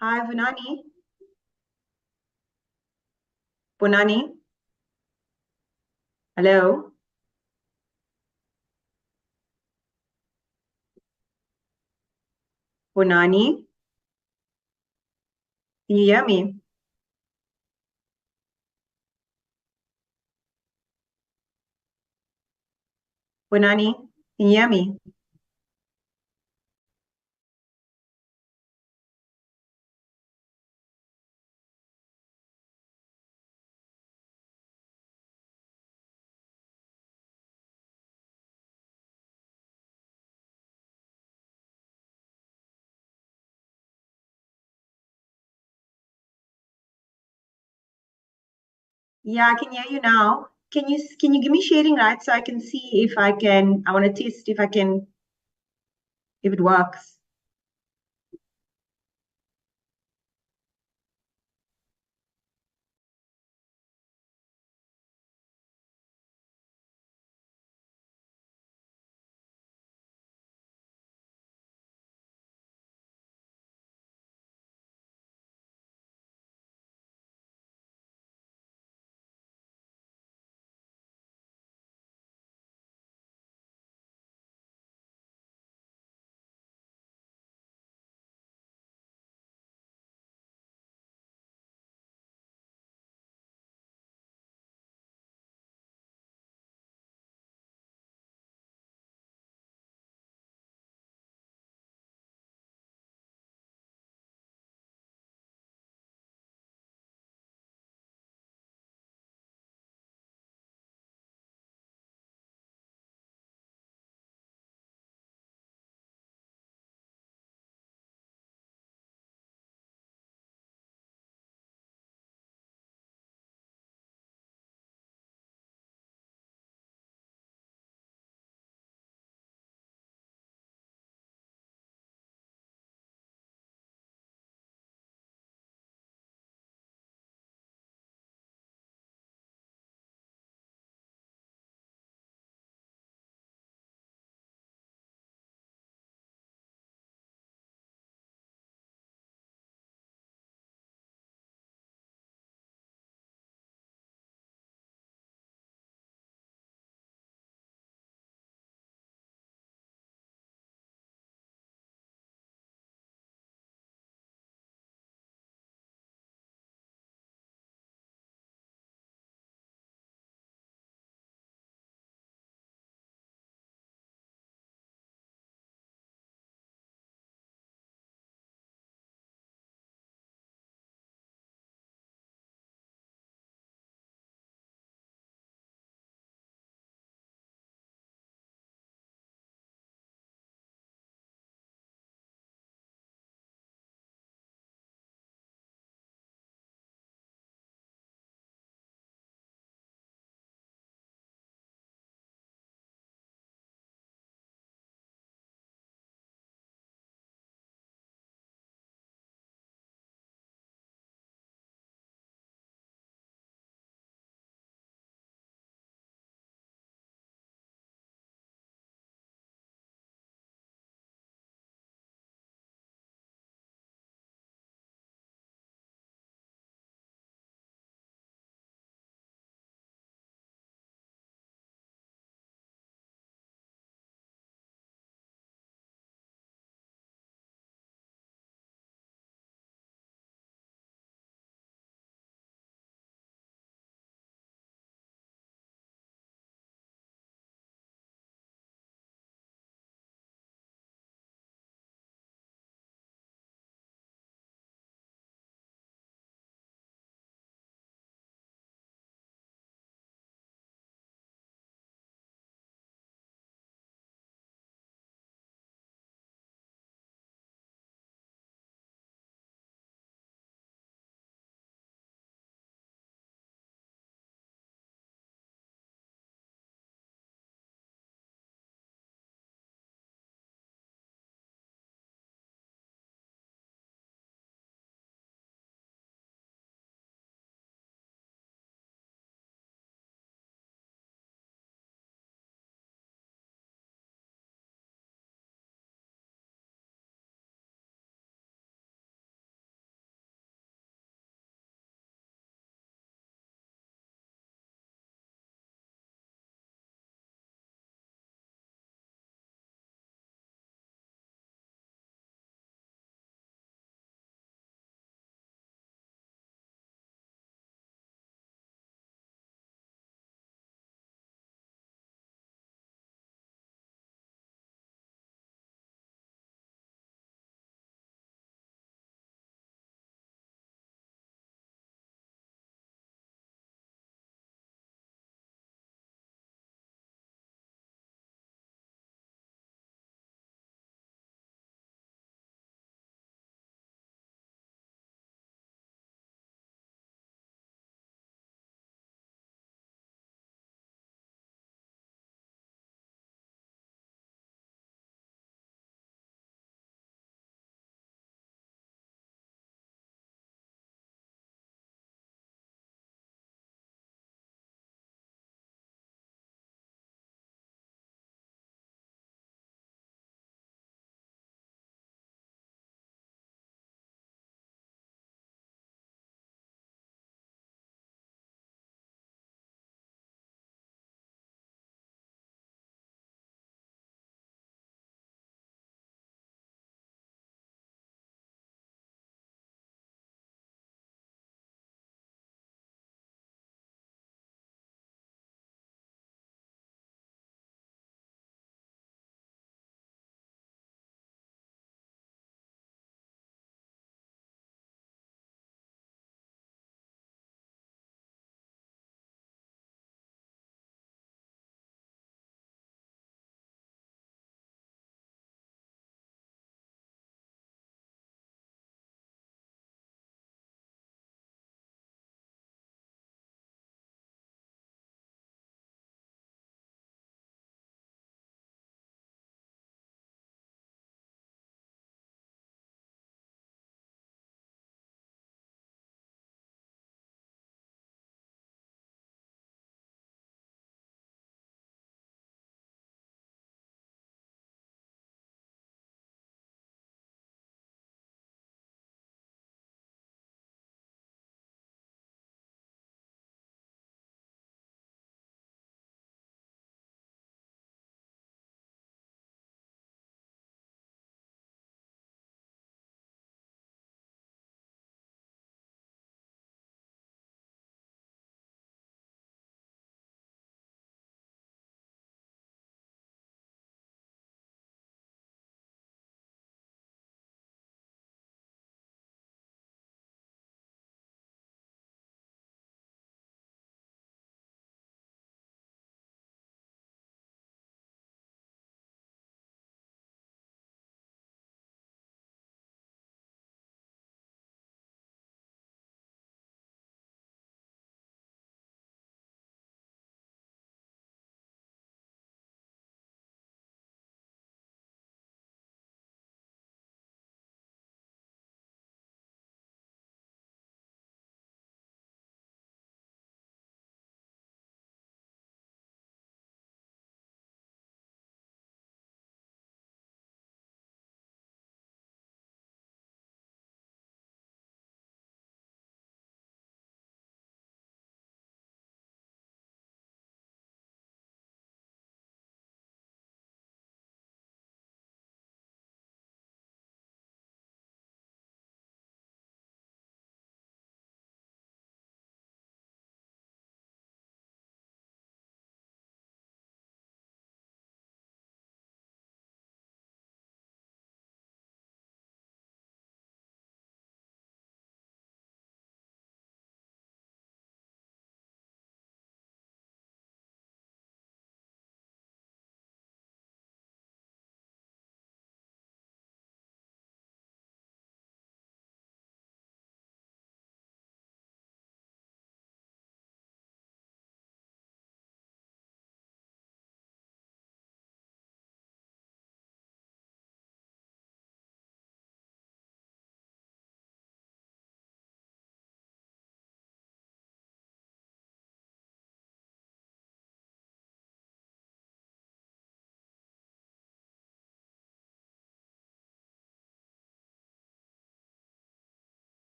Hi, Vunani. Punani. Hello. Punani. Can you hear me? Punani. Can you hear me? Yeah, I can hear you now. Can you give me sharing right so I can see if I can, I want to test if I can, if it works.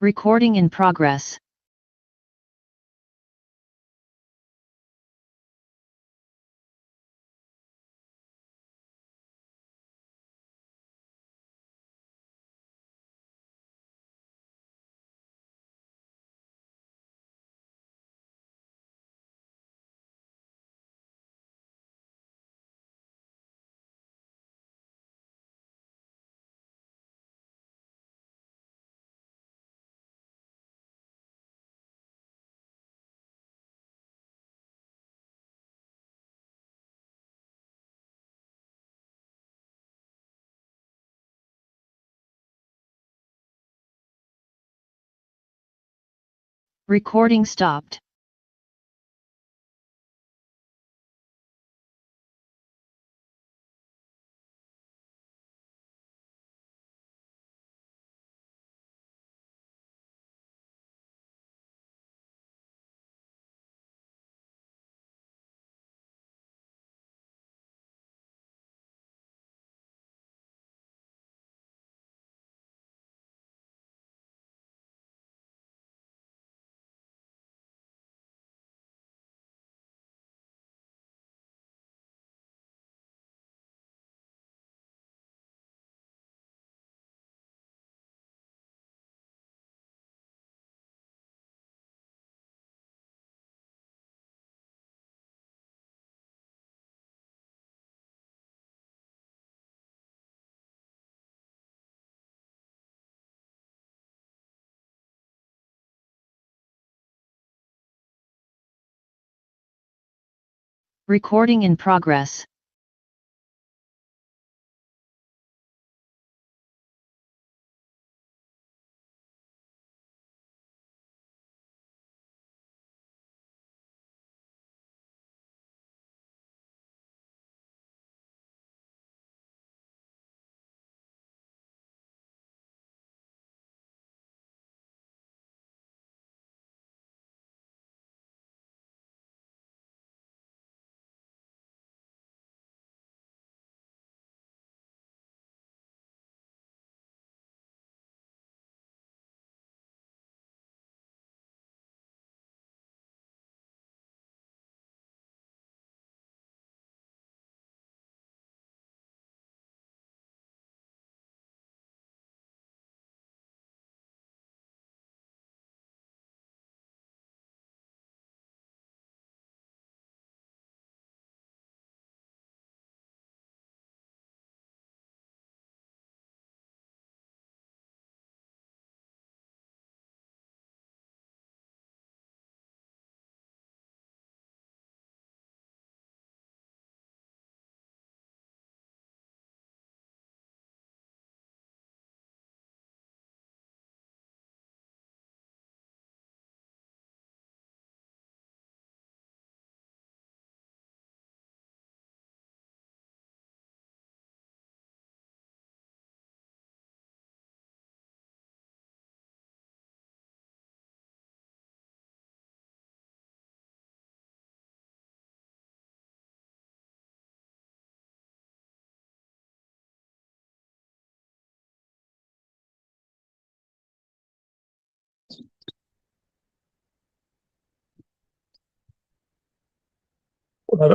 Recording in progress. Recording stopped. Recording in progress.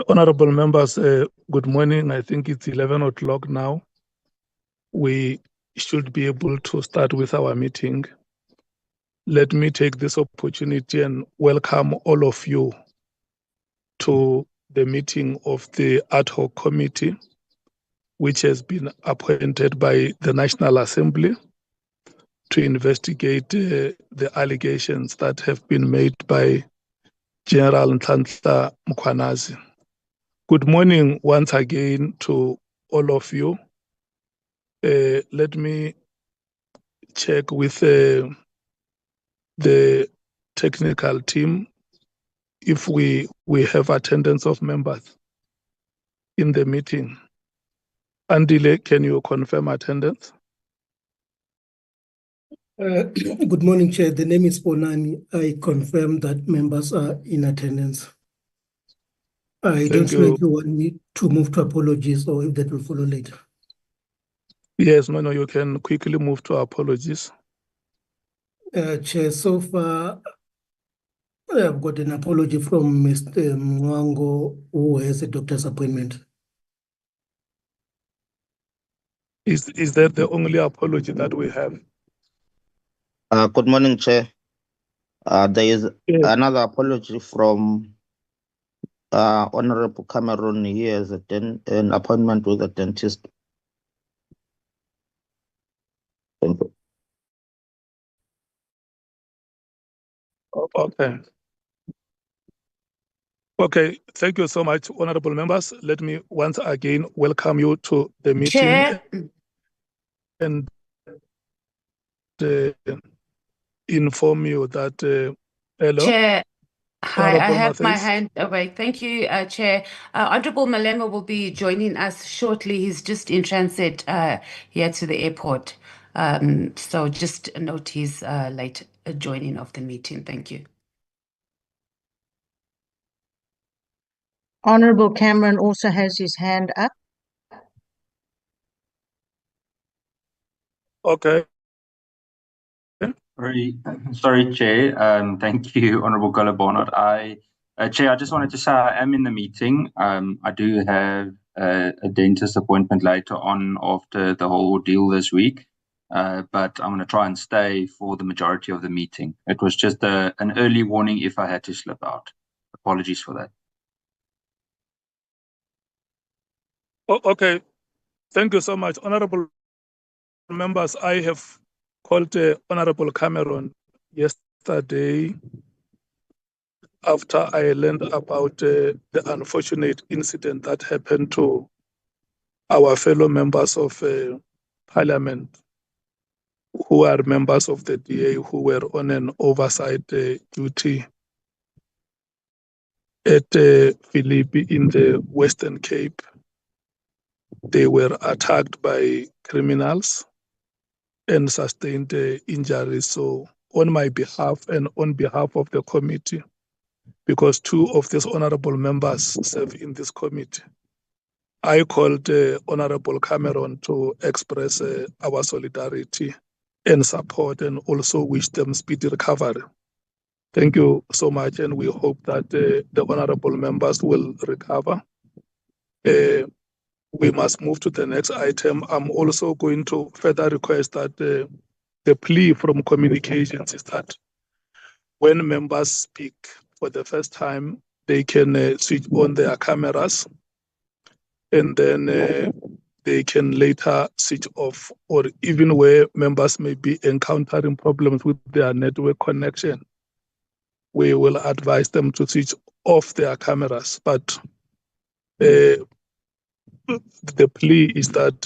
Honorable members, good morning. I think it's 11 o'clock now. We should be able to start with our meeting. Let me take this opportunity and welcome all of you to the meeting of the ad hoc committee, which has been appointed by the National Assembly to investigate the allegations that have been made by General Nhlanhla Mkhwanazi. Good morning once again to all of you. Let me check with the technical team if we have attendance of members in the meeting. Andile, can you confirm attendance? Good morning, Chair. The name is Bonani. I confirm that members are in attendance. I don't know if you want me to move to apologies or if that will follow later. Yes, no, you can quickly move to apologies. Chair, so far I've got an apology from Mr. Mwango, who has a doctor's appointment. Is that the only apology that we have? Good morning, Chair. There is Yes. another apology from Honorable Cameron. He has an appointment with a dentist. Thank you. Okay. Okay, thank you so much, honorable members. Let me once again welcome you to the meeting Chair, and inform you that, hello, Chair, hi, I Honorable have my Matthys. hand away. Thank you, Chair. Honorable Malema will be joining us shortly. He's just in transit here to the airport. So just a note he's late joining of the meeting. Thank you. Honorable Cameron also has his hand up. Okay. Sorry, Chair. Thank you, Honourable Gullah Barnard. Chair, I just wanted to say I am in the meeting. I do have a dentist appointment later on after the whole ordeal this week, but I'm going to try and stay for the majority of the meeting. It was just an early warning if I had to slip out. Apologies for that. Okay. Thank you so much, honorable members. I have called Honorable Cameron yesterday after I learned about the unfortunate incident that happened to our fellow members of Parliament who are members of the DA who were on an oversight duty at Philippi in the Western Cape. They were attacked by criminals and sustained injuries. So on my behalf and on behalf of the committee, because two of these honorable members serve in this committee, I called Honorable Cameron to express our solidarity and support and also wish them speedy recovery. Thank you so much, and we hope that the honorable members will recover. We must move to the next item. I'm also going to further request that the plea from communications is that when members speak for the first time, they can switch on their cameras and then they can later switch off, or even where members may be encountering problems with their network connection, we will advise them to switch off their cameras. But the plea is that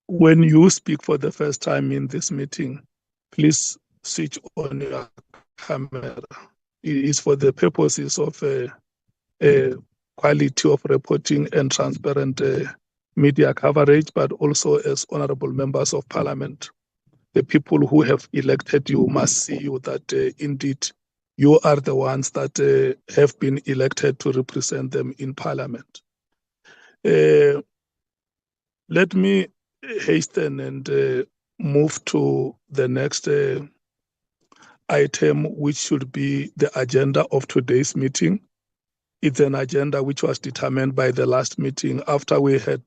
when you speak for the first time in this meeting, please switch on your camera. It is for the purposes of quality of reporting and transparent media coverage, but also as honorable members of parliament. The people who have elected you must see you that indeed you are the ones that have been elected to represent them in parliament. Let me hasten and move to the next item, which should be the agenda of today's meeting. It's an agenda which was determined by the last meeting after we had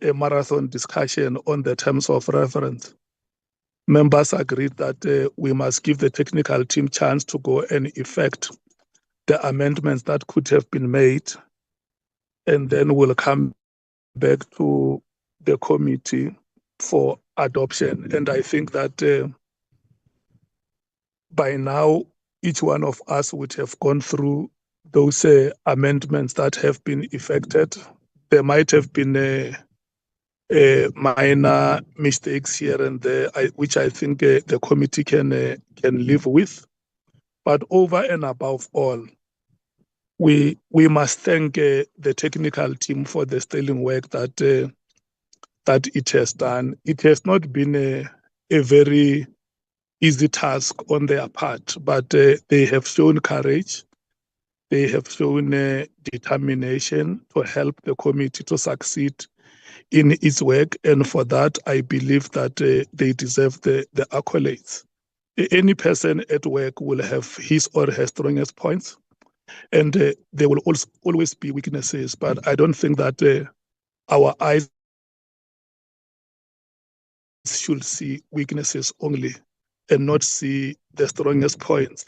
a marathon discussion on the terms of reference. Members agreed that we must give the technical team chance to go and effect the amendments that could have been made, and then we'll come back to the committee for adoption. And I think that by now, each one of us would have gone through those amendments that have been effected. There might have been minor mistakes here and there, which I think the committee can live with. But over and above all, we must thank the technical team for the sterling work that it has done. It has not been a very easy task on their part, but they have shown courage. They have shown determination to help the committee to succeed in its work, and for that, I believe that they deserve the accolades. Any person at work will have his or her strongest points, and there will also always be weaknesses, but I don't think that our eyes should see weaknesses only and not see the strongest points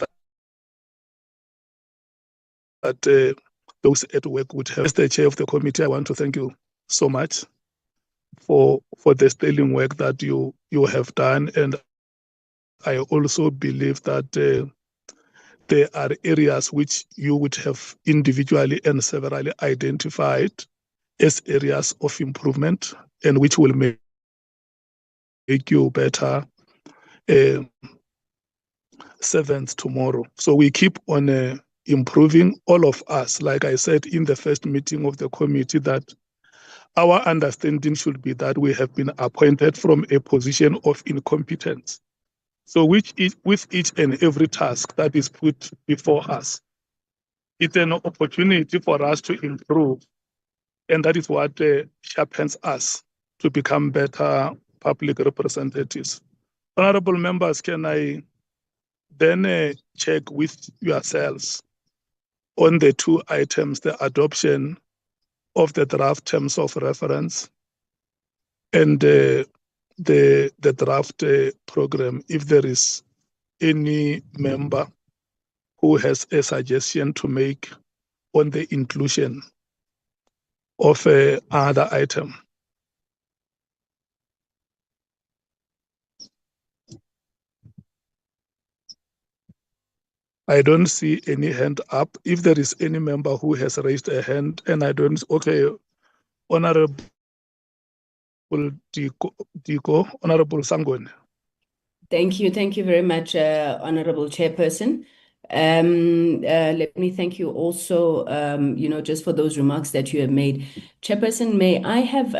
that those at work would have. As the chair of the committee, I want to thank you so much for the sterling work that you have done, and I also believe that there are areas which you would have individually and severally identified as areas of improvement and which will make you better servants tomorrow. So we keep on improving, all of us. Like I said in the first meeting of the committee, that our understanding should be that we have been appointed from a position of incompetence. So with each and every task that is put before us, it's an opportunity for us to improve. And that is what sharpens us to become better public representatives. Honorable members, can I then check with yourselves on the two items, the adoption of the draft terms of reference and the draft program, if there is any member who has a suggestion to make on the inclusion of another item. I don't see any hand up. If there is any member who has raised a hand and I don't, okay, Honorable Diko, Honorable Sangon. Thank you very much, Honorable Chairperson. Let me thank you also, just for those remarks that you have made. Chairperson, may I have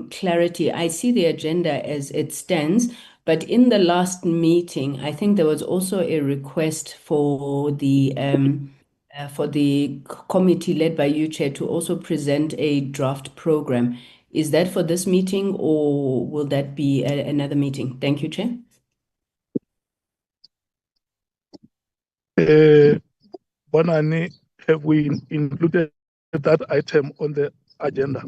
clarity? I see the agenda as it stands, but in the last meeting, I think there was also a request for the committee led by you, Chair, to also present a draft program. Is that for this meeting or will that be another meeting? Thank you, Chair. Bonani, have we included that item on the agenda?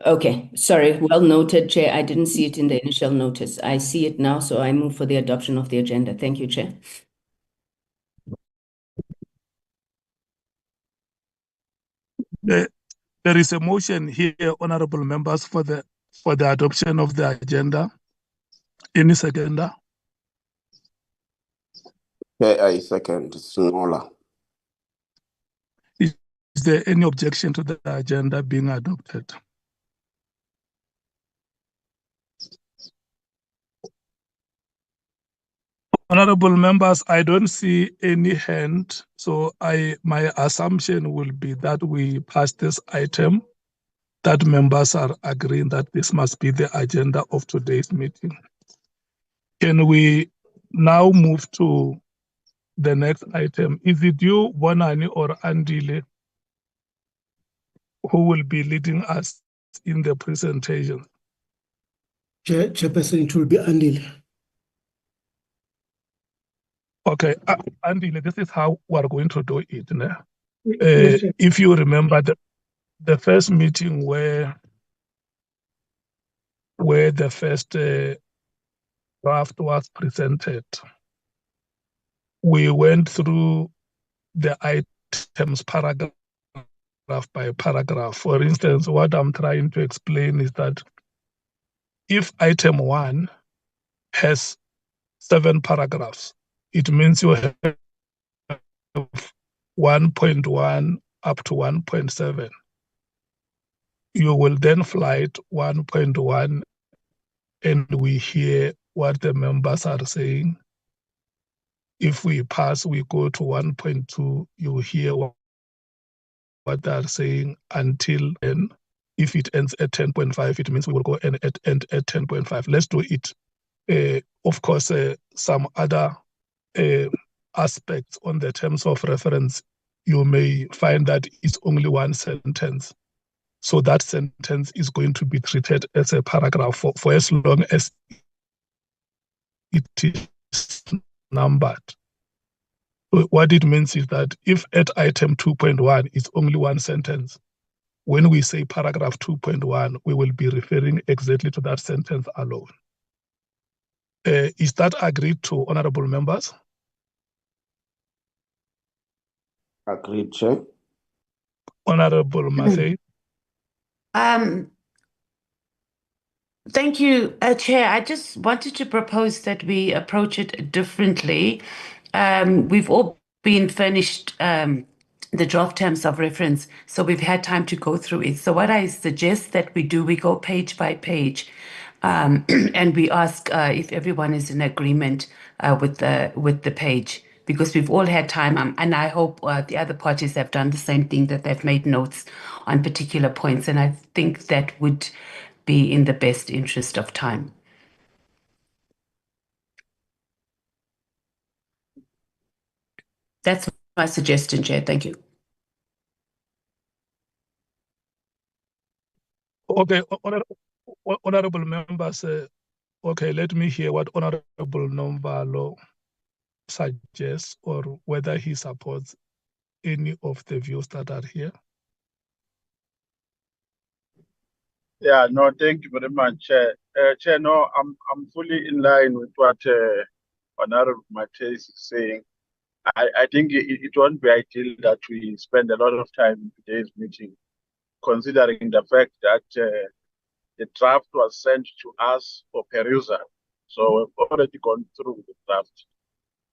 Okay, sorry, well noted, Chair. I didn't see it in the initial notice. I see it now, so I move for the adoption of the agenda. Thank you, Chair. There is a motion here, honorable members, for the adoption of the agenda. Any seconder? I second. Nhlanhla. Is there any objection to the agenda being adopted? Honorable members, I don't see any hand, so my assumption will be that we pass this item, that members are agreeing that this must be the agenda of today's meeting. Can we now move to the next item? Is it you, Bonani, or Andile, who will be leading us in the presentation? Chairperson, it will be Andile. Okay, Andile, this is how we're going to do it. If you remember the first meeting where the first draft was presented, we went through the items paragraph by paragraph. For instance, what I'm trying to explain is that if item 1 has 7 paragraphs, it means you have 1.1 up to 1.7. You will then flight 1.1 and we hear what the members are saying. If we pass, we go to 1.2, you hear what they are saying until then. If it ends at 10.5, it means we will go and end at 10.5. Let's do it. Of course, some other aspects on the terms of reference you may find that it's only one sentence. So that sentence is going to be treated as a paragraph for as long as it is numbered. What it means is that if at item 2.1 it's only one sentence, when we say paragraph 2.1, we will be referring exactly to that sentence alone. Is that agreed to, honorable members? Agreed, Chair. Honorable Mathay? Thank you, Chair. I just wanted to propose that we approach it differently. We've all been furnished the draft terms of reference, so we've had time to go through it. So what I suggest that we do, we go page by page, and we ask if everyone is in agreement with the page, because we've all had time, and I hope the other parties have done the same thing, that they've made notes on particular points, and I think that would be in the best interest of time. That's my suggestion, Chair. Thank you. Okay, honorable members, okay, let me hear what Honorable Nombalo suggests, or whether he supports any of the views that are here. Yeah, no, thank you very much, Chair. Chair, no, I'm fully in line with what Honorable Mathay is saying. I think it won't be ideal that we spend a lot of time in today's meeting, considering the fact that the draft was sent to us for perusal. So we've already gone through the draft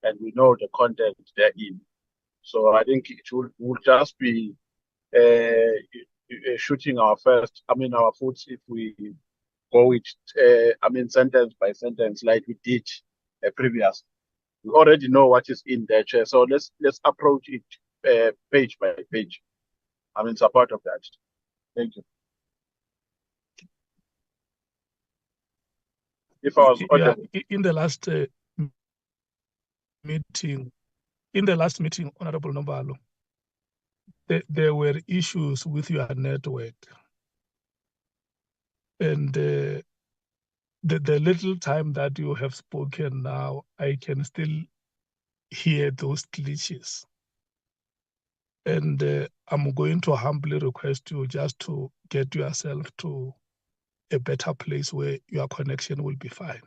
and we know the content therein. So I think it will just be shooting our foot if we go with, sentence by sentence like we did previously. We already know what is in there, Chair. So let's approach it page by page. I'm in support of that. Thank you. If I was audible. In the last meeting, Honorable Nombalo, there were issues with your network, and the little time that you have spoken now, I can still hear those glitches. And I'm going to humbly request you just to get yourself to a better place where your connection will be fine.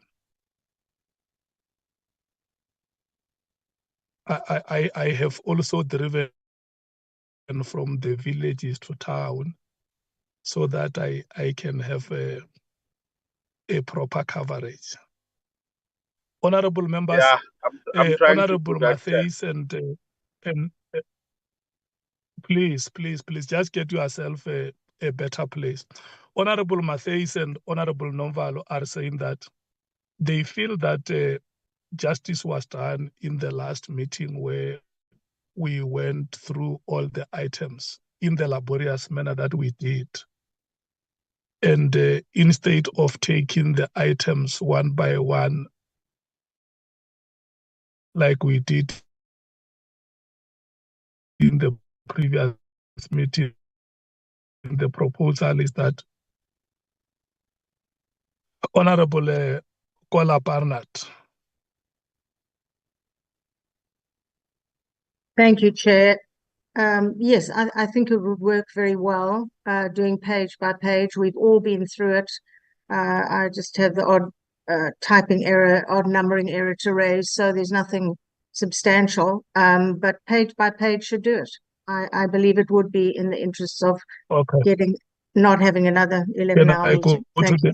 I have also driven from the villages to town so that I can have a proper coverage. Honorable members, yeah, I'm trying Honorable to do that, Mathays and please just get yourself a better place. Honorable Mathays and Honorable Nomvalo are saying that they feel that justice was done in the last meeting where we went through all the items in the laborious manner that we did. And instead of taking the items one by one, like we did in the previous meeting, the proposal is that Honorable Kola Barnett. Thank you, Chair. Yes, I think it would work very well doing page by page. We've all been through it. I just have the odd typing error, odd numbering error to raise, so there's nothing substantial. But page by page should do it. I believe it would be in the interests of not having another 11-hour meeting. Thank you.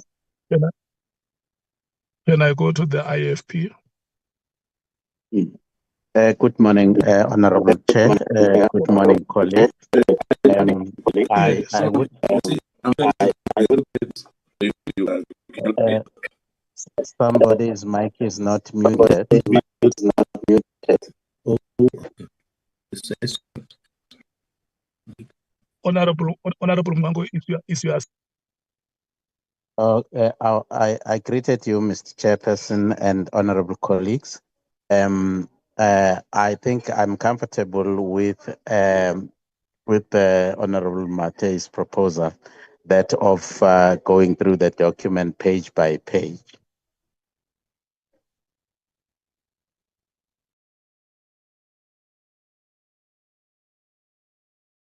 Can I go to the IFP? Good morning, Honorable Chair. Good morning, colleagues. I would. Somebody's mic is not muted. Honorable Mango, is your I greeted you, Mr. Chairperson, and honorable colleagues. I think I'm comfortable with the Honorable Mate's proposal, that of going through the document page by page.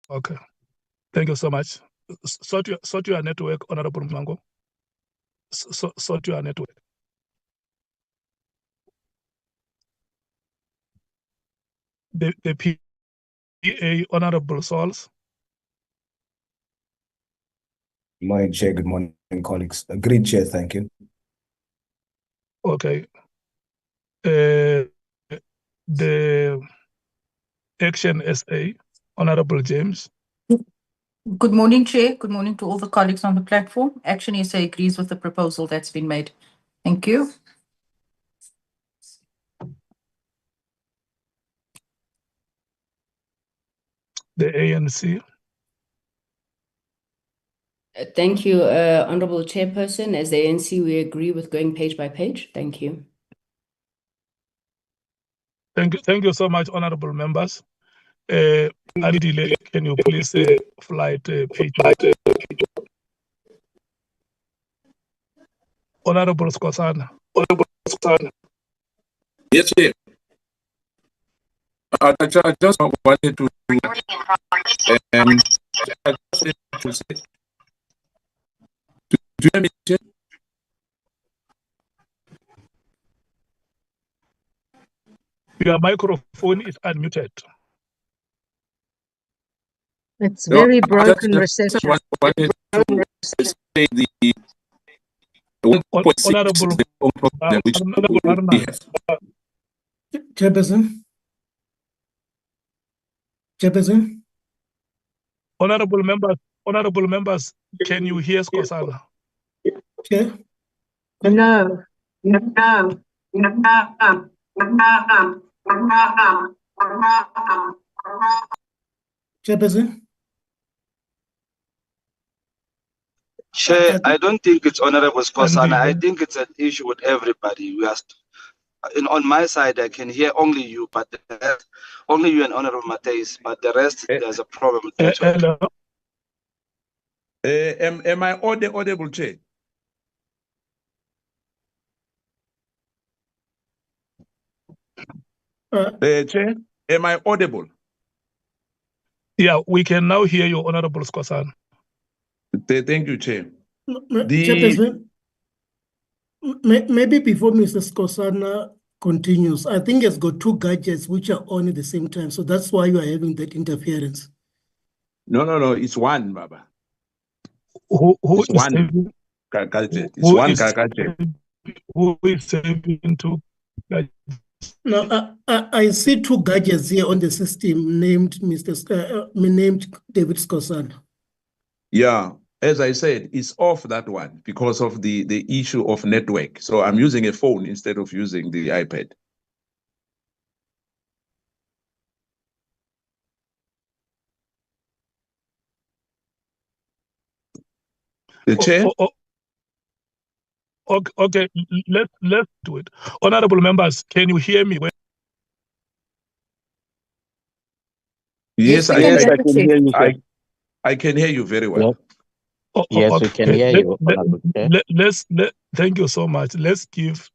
Okay. Thank you so much. Sort your network, Honorable Mango. Sort your network. The PA, Honorable Souls. Good morning, Chair. Good morning, colleagues. Agreed, Chair. Thank you. Okay. The Action SA, Honorable James. Good morning, Chair. Good morning to all the colleagues on the platform. Action SA agrees with the proposal that's been made. Thank you. The ANC. Thank you, Honorable Chairperson. As the ANC, we agree with going page by page. Thank you. Thank you so much, honorable members. Andile, can you please flight page one? Honorable Skosana. Yes, Chair. I just wanted to say, do you hear me, Chair? Your microphone is unmuted. It's very broken reception. Wanted to say the 1.6 Honorable problem which we have. Chairperson. Honorable members, can you hear Skosana? Chair? No. Chairperson? Chair, I don't think it's Honorable Skosana. I think it's an issue with everybody. We are on my side, I can hear only you, but only you and Honorable Mateus, but the rest, there's a problem with network. Hello. Am I audible, Chair? Chair, am I audible? Yeah, we can now hear you, Honorable Skosana. Thank you, Chair. Chairperson, maybe before Mr. Skosana continues, I think it's got two gadgets which are on at the same time, so that's why you are having that interference. No, it's one, Baba. Who it's is one saving? gadget. It's one gadget. Who is saving two gadgets? No, I see two gadgets here on the system named named David Skosana. Yeah, as I said, it's off that one because of the issue of network. So I'm using a phone instead of using the iPad. The Chair? Okay, let's do it. Honorable members, can you hear me? Yes, I can hear you, sir. I can hear you very well. Yes, we can hear you, Honorable Chair. Thank you so much. Let's give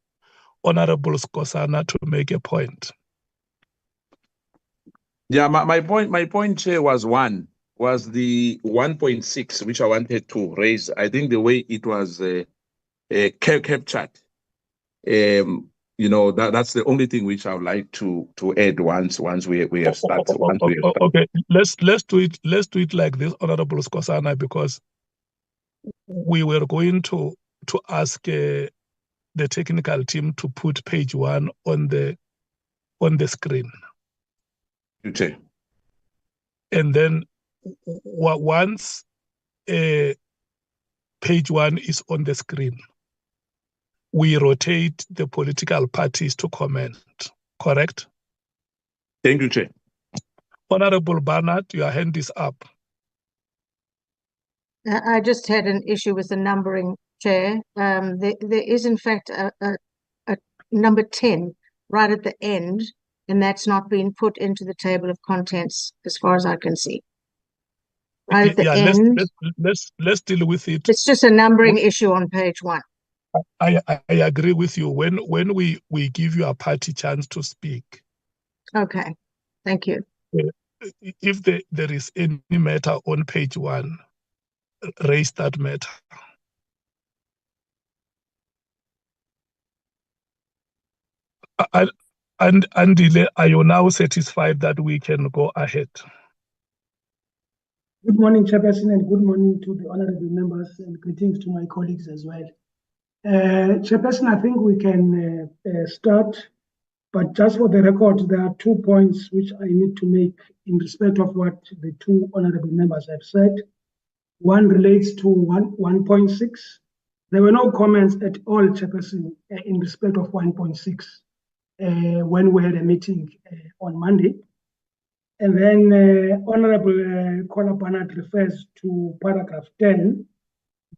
Honorable Skosana to make a point. Yeah, my point, Chair, was the 1.6, which I wanted to raise. I think the way it was captured, that's the only thing which I would like to add once we have started. Okay, let's do it like this, Honorable Skosana, because we were going to ask the technical team to put page one on the screen. Okay. And then once page one is on the screen, we rotate the political parties to comment, correct? Thank you, Chair. Honorable Barnard, your hand is up. I just had an issue with the numbering, Chair. There is, in fact, a number 10 right at the end, and that's not been put into the table of contents as far as I can see. Right at the Yeah, end, let's deal with it. it's just a numbering issue on page 1. I agree with you. When we give you a party chance to speak. Okay, thank you. If there is any matter on page 1, raise that matter. And Andile, are you now satisfied that we can go ahead? Good morning, Chairperson, and good morning to the honorable members, and greetings to my colleagues as well. Chairperson, I think we can start, but just for the record, there are 2 points which I need to make in respect of what the 2 honorable members have said. One relates to 1.6. There were no comments at all, Chairperson, in respect of 1.6 when we had a meeting on Monday. And then Honorable Kola Barnard refers to paragraph 10.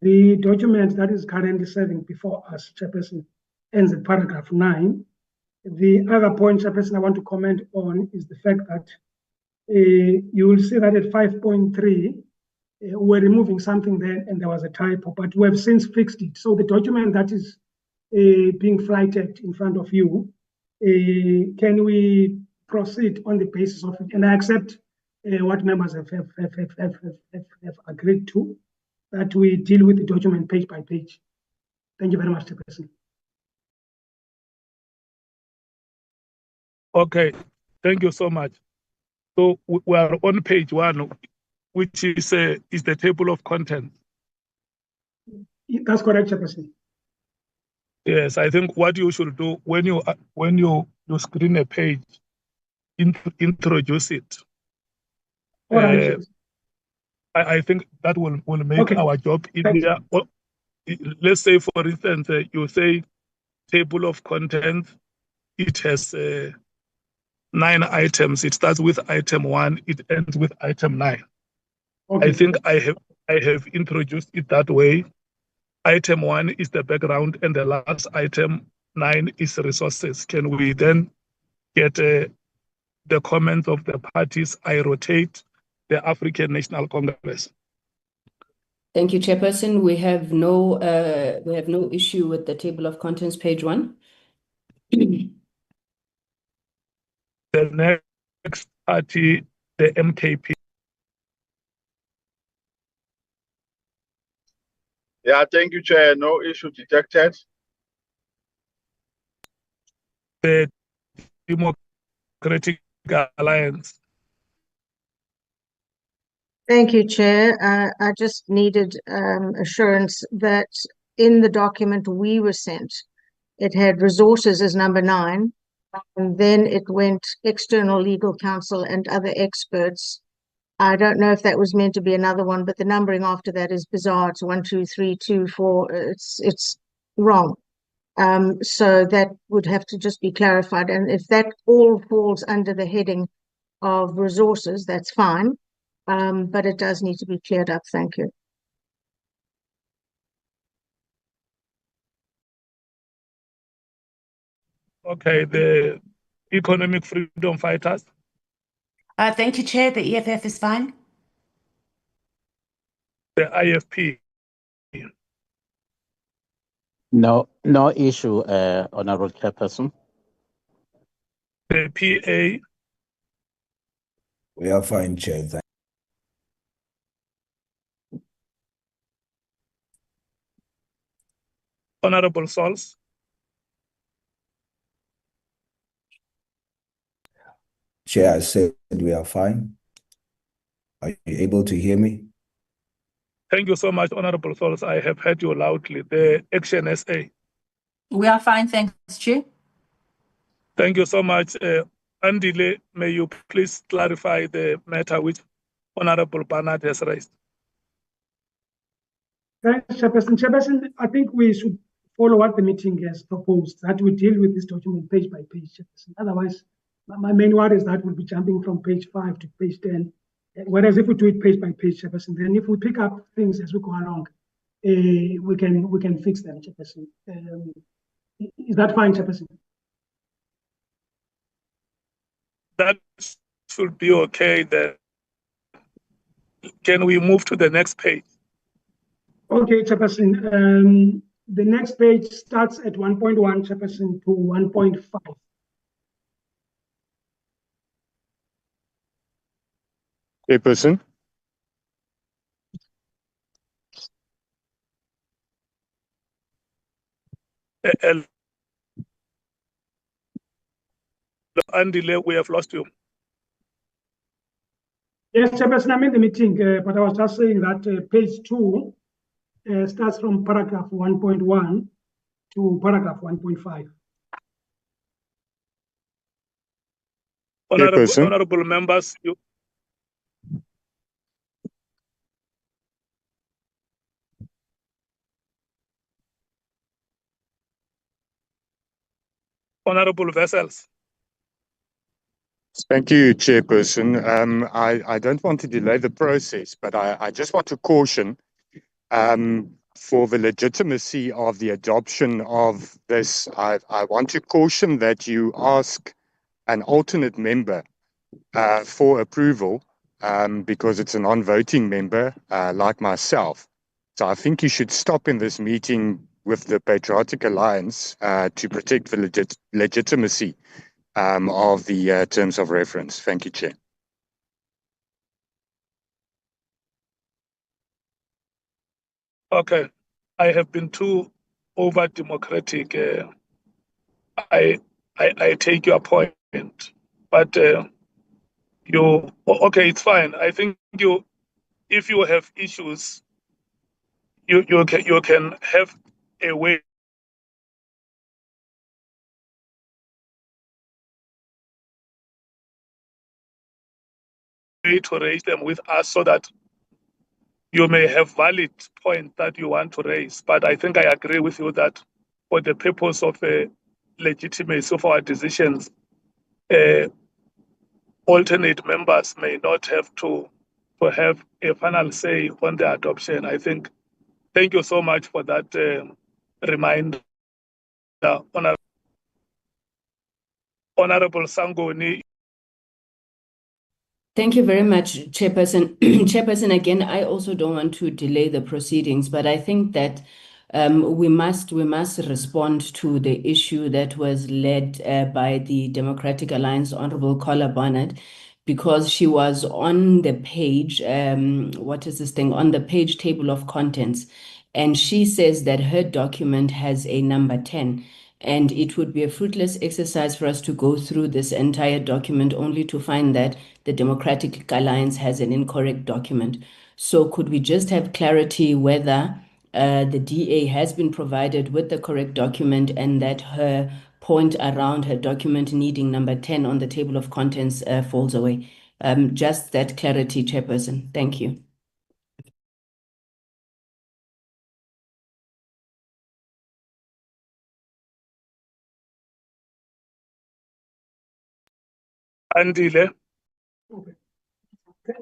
The document that is currently serving before us, Chairperson, ends at paragraph 9. The other point, Chairperson, I want to comment on is the fact that you will see that at 5.3, we're removing something there and there was a typo, but we have since fixed it. So the document that is being flighted in front of you, can we proceed on the basis of it? And I accept what members have agreed to, that we deal with the document page by page. Thank you very much, Chairperson. Okay, thank you so much. So we are on page 1, which is the table of contents. That's correct, Chairperson. Yes, I think what you should do when you screen a page, introduce it. All right. I think that will make our job easier. Let's say, for instance, you say table of contents. It has 9 items. It starts with item 1. It ends with item 9. Okay. I think I have introduced it that way. Item 1 is the background, and the last item 9 is resources. Can we then get the comments of the parties? I rotate the African National Congress. Thank you, Chairperson. We have no issue with the table of contents, page 1. The next party, the MKP. Yeah, thank you, Chair. No issue detected. The Democratic Alliance. Thank you, Chair. I just needed assurance that in the document we were sent, it had resources as number 9, and then it went external legal counsel and other experts. I don't know if that was meant to be another one, but the numbering after that is bizarre. It's 1, 2, 3, 2, 4. It's wrong. So that would have to just be clarified. And if that all falls under the heading of resources, that's fine. But it does need to be cleared up. Thank you. Okay, the Economic Freedom Fighters. Thank you, Chair. The EFF is fine. The IFP. No issue, Honorable Chairperson. The PA. We are fine, Chair. Honorable Sols. Chair, I said we are fine. Are you able to hear me? Thank you so much, Honorable Sols. I have heard you loudly. The Action SA. We are fine, thanks, Chair. Thank you so much. Andile, may you please clarify the matter which Honorable Barnard has raised. Thanks, Chairperson. Chairperson, I think we should follow what the meeting has proposed, that we deal with this document page by page, Chairperson. Otherwise, my main worry is that we'll be jumping from page 5 to page 10. Whereas if we do it page by page, Chairperson, then if we pick up things as we go along, we can fix them, Chairperson. Is that fine, Chairperson? that should be okay then. Can we move to the next page? Okay, Chairperson. The next page starts at 1.1, Chairperson, to 1.5. Chairperson. Andile, we have lost you. Yes, Chairperson, I'm in the meeting, but I was just saying that page 2 starts from paragraph 1.1 to paragraph 1.5. Honorable members, Honorable Vessels. Thank you, Chairperson. I don't want to delay the process, but I just want to caution for the legitimacy of the adoption of this. I want to caution that you ask an alternate member for approval because it's a non-voting member like myself. So I think you should stop in this meeting with the Patriotic Alliance to protect the legitimacy of the terms of reference. Thank you, Chair. Okay, I have been too over-democratic. I take your point, but okay, it's fine. I think if you have issues, you can have a way to raise them with us so that you may have valid point that you want to raise. But I think I agree with you that for the purpose of legitimacy of our decisions, alternate members may not have to have a final say on the adoption. I think, thank you so much for that reminder, Honorable Sangoni. Thank you very much, Chairperson. Chairperson, again, I also don't want to delay the proceedings, but I think that we must respond to the issue that was led by the Democratic Alliance, Honorable Kola Barnett, because she was on the page, what is this thing, on the page table of contents, and she says that her document has a number 10. And it would be a fruitless exercise for us to go through this entire document only to find that the Democratic Alliance has an incorrect document. So could we just have clarity whether the DA has been provided with the correct document and that her point around her document needing number 10 on the table of contents falls away? Just that clarity, Chairperson. Thank you. Andile. Okay.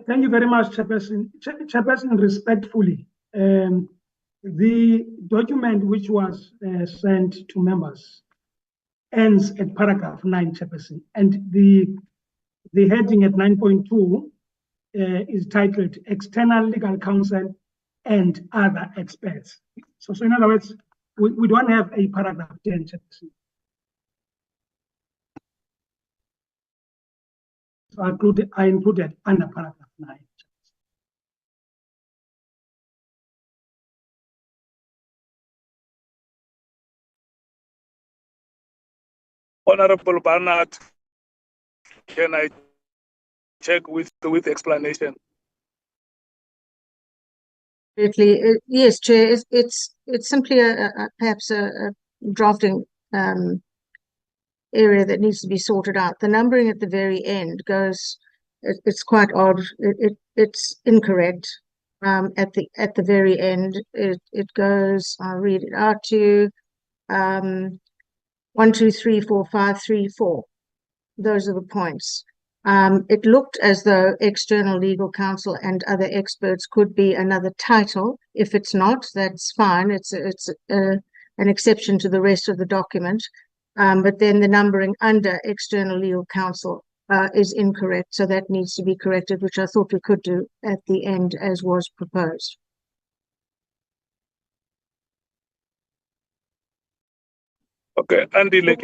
Thank you very much, Chairperson. Chairperson, respectfully, the document which was sent to members ends at paragraph 9, Chairperson, and the heading at 9.2 is titled External Legal Counsel and Other Experts. So in other words, we don't have a paragraph 10, Chairperson. So I included under paragraph 9. Honorable Barnard, can I check with explanation? Yes, Chair. It's simply perhaps a drafting area that needs to be sorted out. The numbering at the very end goes. It's quite odd. It's incorrect. At the very end, it goes. I'll read it out to you. 1, 2, 3, 4, 5, 3, 4. Those are the points. It looked as though external legal counsel and other experts could be another title. If it's not, that's fine. It's an exception to the rest of the document. But then the numbering under external legal counsel is incorrect. So that needs to be corrected, which I thought we could do at the end as was proposed. Okay, Andile,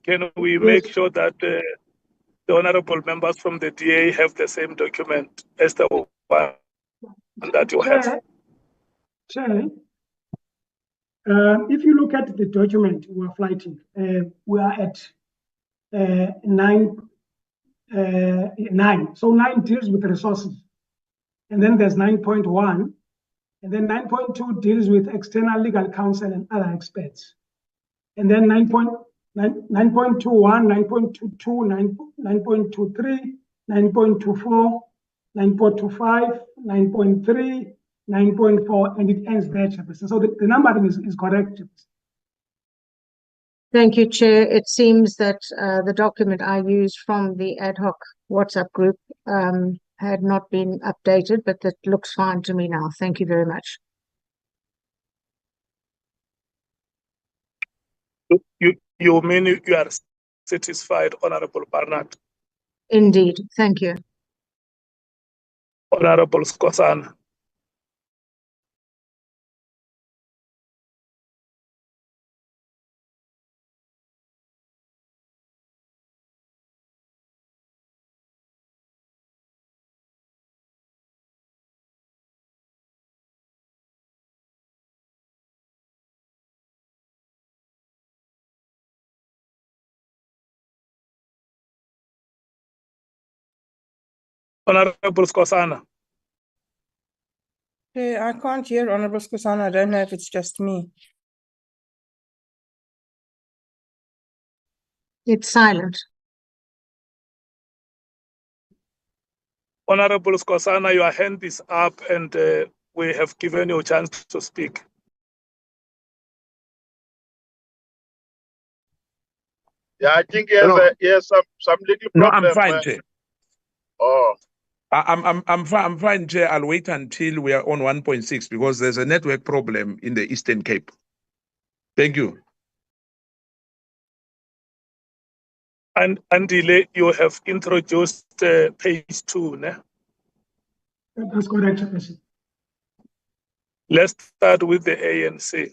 can we make sure that the honorable members from the DA have the same document as the one that you have? Chair, if you look at the document we're fighting, we are at 9. So 9 deals with resources. And then there's 9.1. And then 9.2 deals with external legal counsel and other experts. And then 9.21, 9.22, 9.23, 9.24, 9.25, 9.3, 9.4, and it ends there, Chairperson. So the numbering is correct. Thank you, Chair. It seems that the document I used from the ad hoc WhatsApp group had not been updated, but that looks fine to me now. Thank you very much. You mean you are satisfied, Honorable Barnard? Indeed. Thank you. Honorable Skosana? Honorable Skosana? I can't hear Honorable Skosana. I don't know if it's just me. It's silent. Honorable Skosana, your hand is up and we have given you a chance to speak. Yeah, I think he has some little No, problem. I'm fine, Chair. Oh. I'm fine, Chair. I'll wait until we are on 1.6 because there's a network problem in the Eastern Cape. Thank you. And Andile, you have introduced page 2, ne? That's correct, Chairperson. Let's start with the ANC.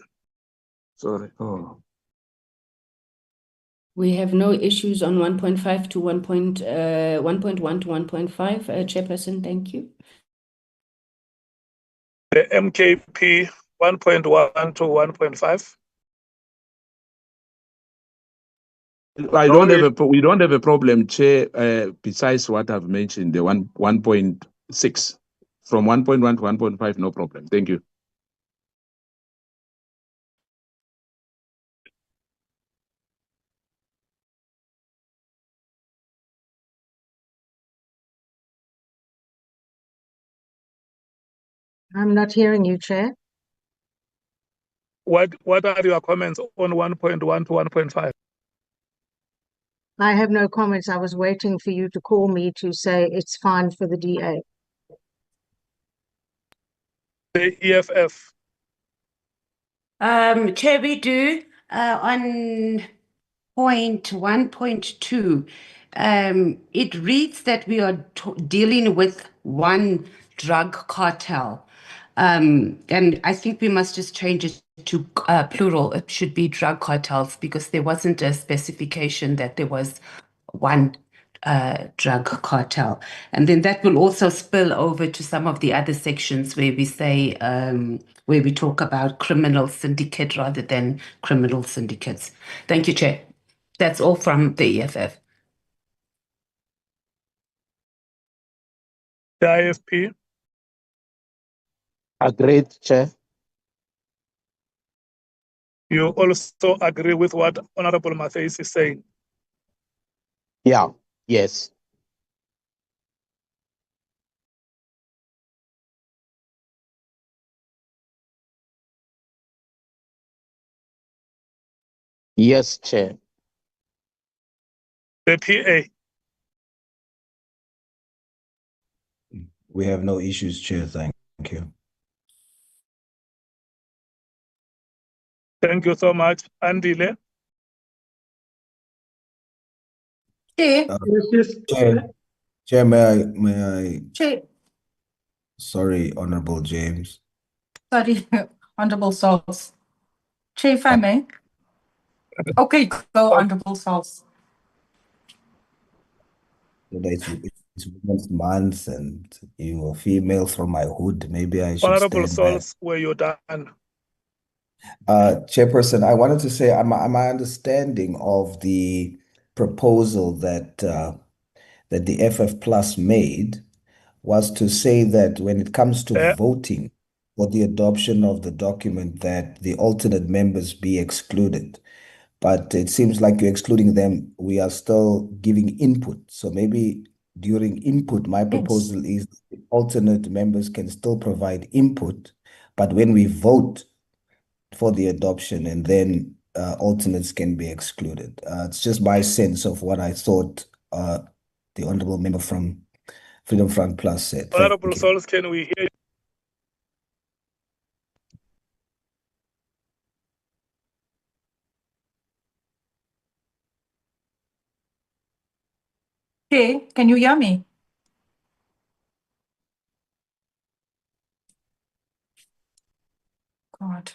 Sorry. Oh. We have no issues on 1.5 to 1.1 to 1.5, Chairperson. Thank you. The MKP 1.1 to 1.5. We don't have a problem, Chair, besides what I've mentioned, the 1.6. From 1.1 to 1.5, no problem. Thank you. I'm not hearing you, Chair. What are your comments on 1.1 to 1.5? I have no comments. I was waiting for you to call me to say it's fine for the DA. The EFF. Chair, we do on point 1.2. It reads that we are dealing with one drug cartel. And I think we must just change it to plural. It should be drug cartels because there wasn't a specification that there was one drug cartel. And then that will also spill over to some of the other sections where we say, where we talk about criminal syndicate rather than criminal syndicates. Thank you, Chair. That's all from the EFF. The IFP. Agreed, Chair. You also agree with what Honorable Mathais is saying? Yeah, yes. Yes, Chair. The PA. We have no issues, Chair. Thank you. Thank you so much. Andile. Chair, Chair, may I? Chair, Sorry, Honorable James. sorry, Honorable Sauls. Chair, if I may. Okay, go, Honorable Sauls. It's Women's Month and you are female from my hood. Maybe I should Honorable stand back. Sauls, were you done? Chairperson, I wanted to say my understanding of the proposal that that the FF Plus made was to say that when it comes to voting for the adoption of the document, that the alternate members be excluded. But it seems like you're excluding them. We are still giving input. So maybe during input, my proposal is the alternate members can still provide input, but when we vote for the adoption, and then alternates can be excluded. It's just my sense of what I thought the honorable member from Freedom Front Plus said. Honorable Sauls, can we hear you? Chair, can you hear me? God.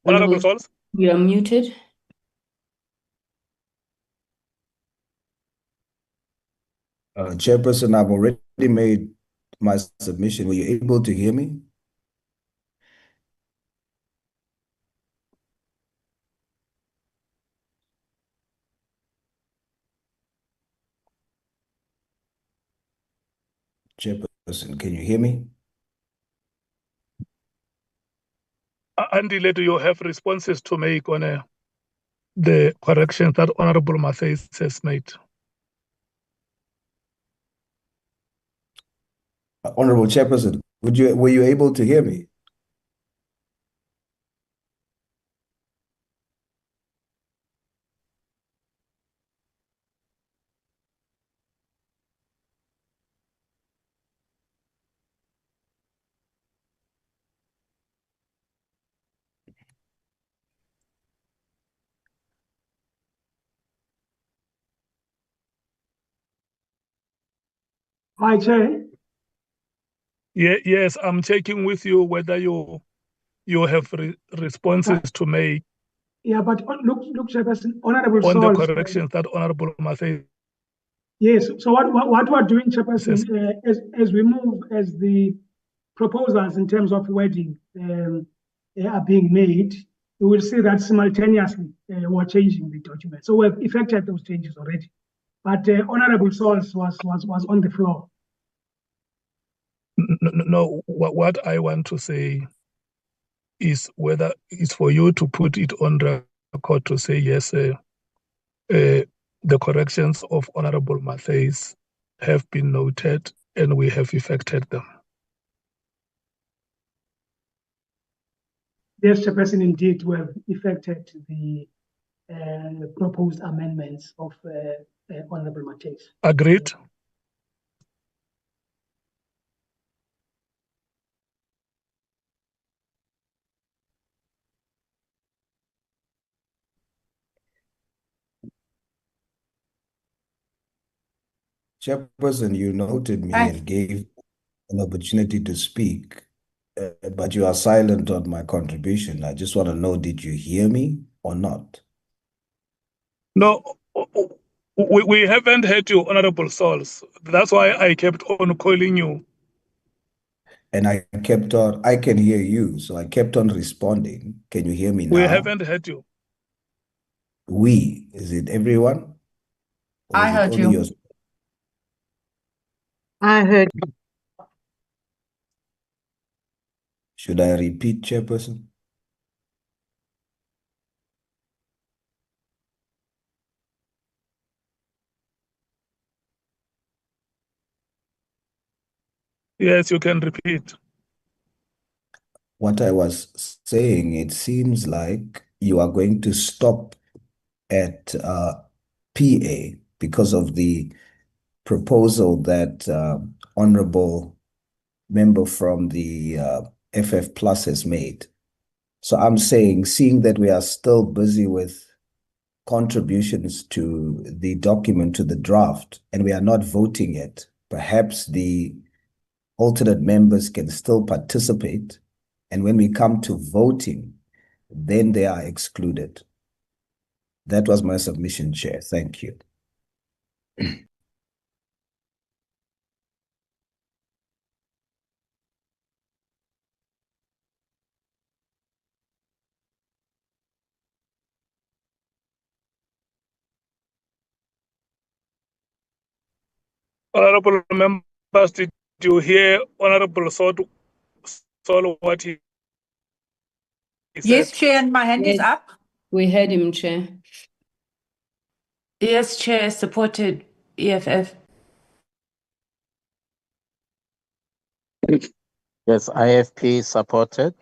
Honorable Sauls? You are muted. Chairperson, I've already made my submission. Were you able to hear me? Chairperson, can you hear me? Andile, do you have responses to make on the corrections that Honorable Matthys has made? Honorable Chairperson, were you able to hear me? Hi, Chair. Yes, I'm checking with you whether you have responses to make. Yeah, but look, Chairperson, Honorable On the Sauls. corrections that Honorable Matthys. Yes. So what we're doing, Chairperson, as we move, as the proposals in terms of wording are being made, we will see that simultaneously we're changing the document. So we've effected those changes already. But Honorable Sauls was on the floor. No, what I want to say is whether it's for you to put it on record to say yes, the corrections of Honorable Matthys have been noted and we have effected them. Yes, Chairperson, indeed, we have effected the proposed amendments of Honorable Matthys. Agreed. Chairperson, you noted me and gave an opportunity to speak, but you are silent on my contribution. I just want to know, did you hear me or not? No, we haven't heard you, Honorable Sauls. That's why I kept on calling you. And I can hear you, so I kept on responding. Can you hear me now? We haven't heard you. Is it everyone? Or I heard you. I heard you. Should I repeat, Chairperson? Yes, you can repeat. What I was saying, it seems like you are going to stop at PA because of the proposal that honorable member from the FF Plus has made. So I'm saying, seeing that we are still busy with contributions to the document, to the draft, and we are not voting yet, perhaps the alternate members can still participate. And when we come to voting, then they are excluded. That was my submission, Chair. Thank you. Honorable members, did you hear Honorable Solo what he said? Yes, Chair, and my hand is up. We heard him, Chair. Yes, Chair, supported EFF. Yes, IFP supported.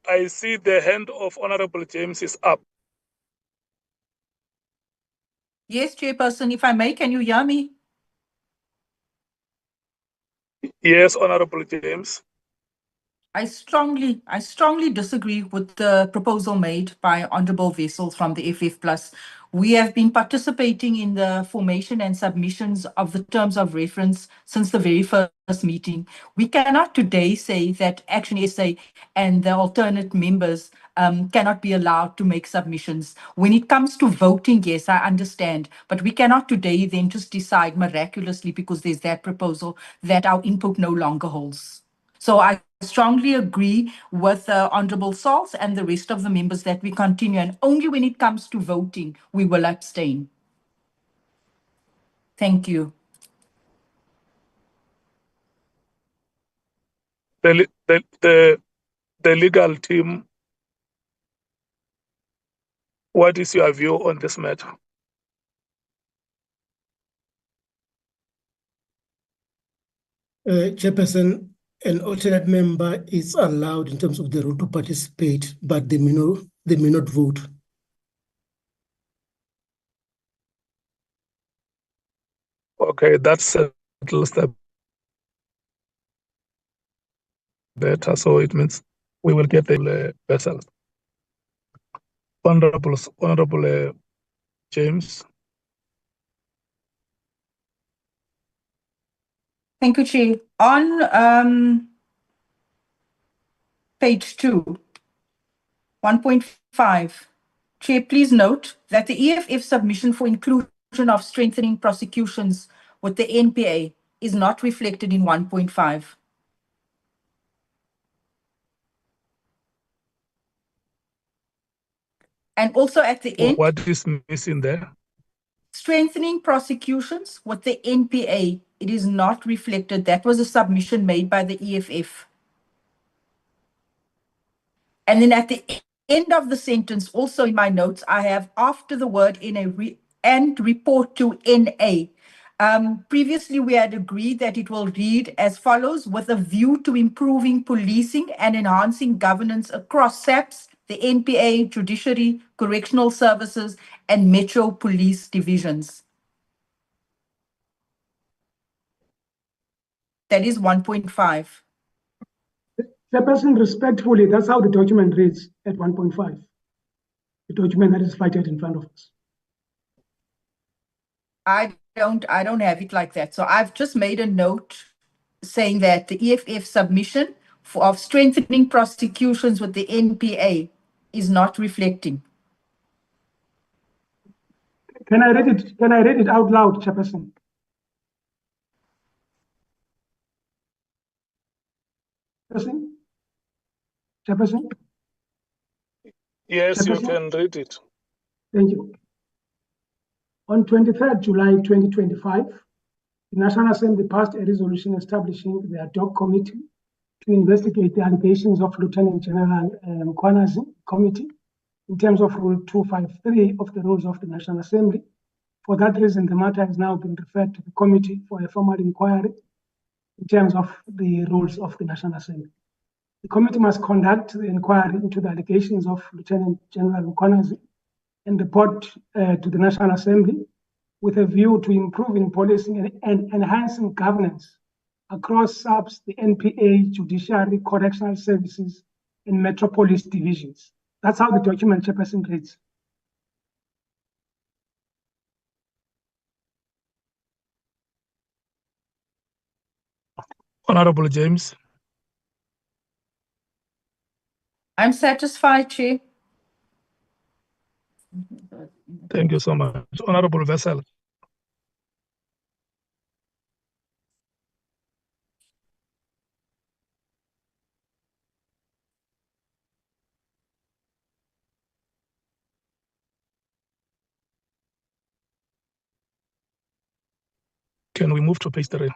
I see the hand of Honorable James is up. Yes, Chairperson, if I may, can you hear me? Yes, Honorable James. I strongly disagree with the proposal made by Honorable Wessels from the FF Plus. We have been participating in the formation and submissions of the terms of reference since the very first meeting. We cannot today say that Action SA and the alternate members cannot be allowed to make submissions. When it comes to voting, yes, I understand, but we cannot today then just decide miraculously because there's that proposal that our input no longer holds. So I strongly agree with Honorable Sauls and the rest of the members that we continue, and only when it comes to voting, we will abstain. Thank you. The legal team, what is your view on this matter? Chairperson, an alternate member is allowed in terms of the rule to participate, but they may not vote. Okay, that settles the better. So it means we will get the vessel. Honorable James. Thank you, Chair. On page 2, 1.5, Chair, please note that the EFF submission for inclusion of strengthening prosecutions with the NPA is not reflected in 1.5. And also at the end, What is missing there? strengthening prosecutions with the NPA, it is not reflected. That was a submission made by the EFF. And then at the end of the sentence, also in my notes, I have after the word NA and report to NA. Previously, we had agreed that it will read as follows: with a view to improving policing and enhancing governance across SAPS, the NPA, Judiciary, Correctional Services, and Metro Police Divisions. That is 1.5. Chairperson, respectfully, that's how the document reads at 1.5. The document that is cited in front of us. I don't have it like that. So I've just made a note saying that the EFF submission of strengthening prosecutions with the NPA is not reflecting. Can I read it? Can I read it out loud, Chairperson? Chairperson? Yes, you can read it. Thank you. On 23rd July 2025, the National Assembly passed a resolution establishing the ad hoc committee to investigate the allegations of Lieutenant General Mkhwanazi committee in terms of Rule 253 of the Rules of the National Assembly. For that reason, the matter has now been referred to the committee for a formal inquiry in terms of the rules of the National Assembly. The committee must conduct the inquiry into the allegations of Lieutenant General Mkhwanazi and report to the National Assembly with a view to improving policing and enhancing governance across SAPS, the NPA, Judiciary, Correctional Services, and Metropolis divisions. That's how the document, Chairperson, reads. Honorable James. I'm satisfied, Chair. Thank you so much. Honorable Vessel. Can we move to page 3?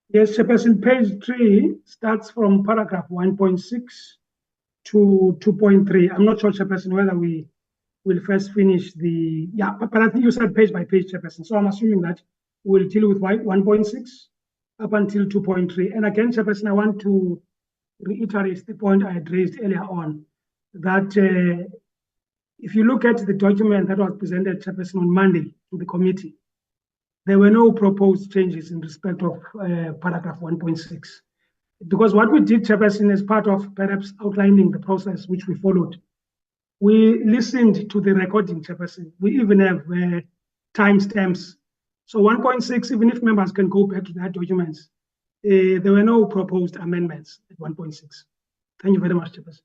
Yes, Chairperson, page 3 starts from paragraph 1.6 to 2.3. I'm not sure, Chairperson, whether we will first finish the, but I think you said page by page, Chairperson. So I'm assuming that we'll deal with 1.6 up until 2.3. And again, Chairperson, I want to reiterate the point I had raised earlier on, that if you look at the document that was presented, Chairperson, on Monday to the committee, there were no proposed changes in respect of paragraph 1.6. Because what we did, Chairperson, as part of perhaps outlining the process which we followed, we listened to the recording, Chairperson. We even have timestamps. So 1.6, even if members can go back to that documents, there were no proposed amendments at 1.6. Thank you very much, Chairperson.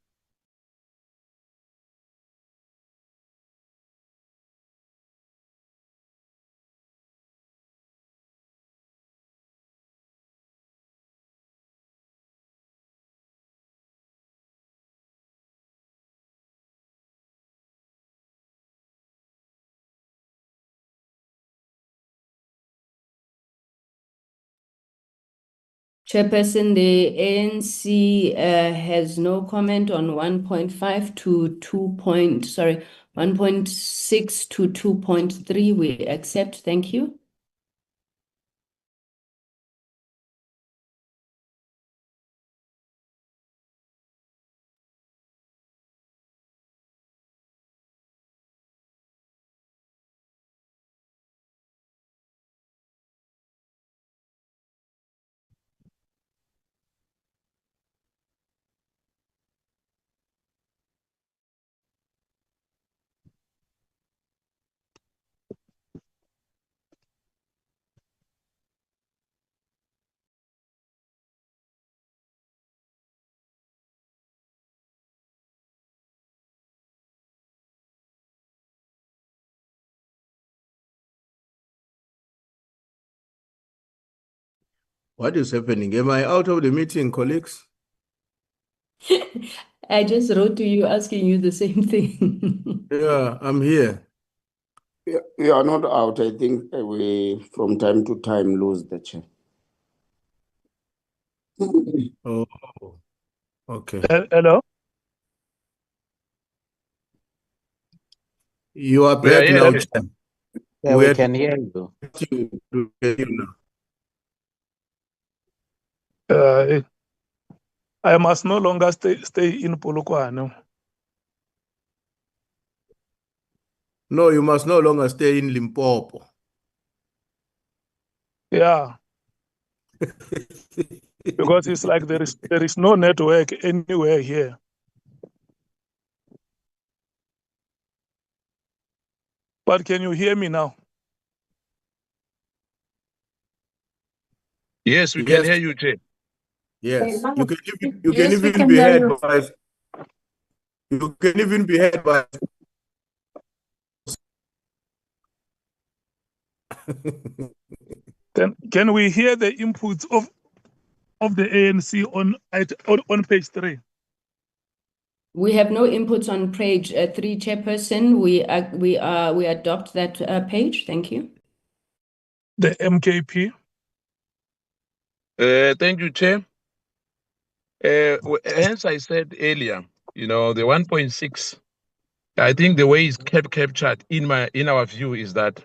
Chairperson, the ANC has no comment on 1.5 to 1.6 to 2.3. We accept. Thank you. What is happening? Am I out of the meeting, colleagues? I just wrote to you asking you the same thing. Yeah, I'm here. You are not out. I think we, from time to time, lose the chair. Oh, okay. Hello? You are Yeah, back yeah, now, yeah. Chair. Yeah, we can hear you. I must no longer stay in Polokwane. No, you must no longer stay in Limpopo. Yeah. Because it's like there is no network anywhere here. But can you hear me now? Yes, we can hear you, Chair. Yes, you can Yes, we even can be hear heard you. by. You can even be heard by. Then can we hear the inputs of the ANC on page 3? We have no inputs on page 3, Chairperson. We adopt that page. Thank you. The MKP. Thank you, Chair. Hence, I said earlier, the 1.6. I think the way it's captured in our view is that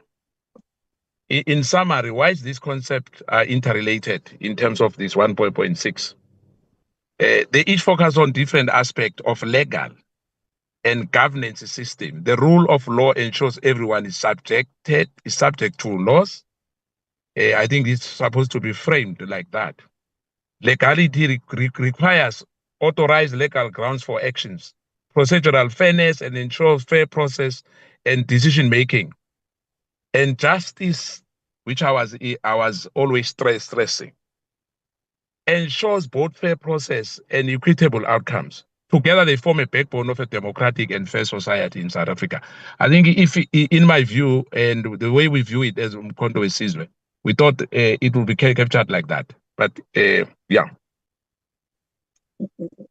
In summary, why is this concept interrelated in terms of this 1.6? They each focus on different aspects of legal and governance system. The rule of law ensures everyone is subject to laws. I think it's supposed to be framed like that. Legality requires authorized legal grounds for actions, procedural fairness, and ensures fair process and decision making. And justice, which I was always stressing, ensures both fair process and equitable outcomes. Together, they form a backbone of a democratic and fair society in South Africa. I think, if, in my view, and the way we view it as Umkhonto Sizwe, we thought it would be captured like that. But yeah.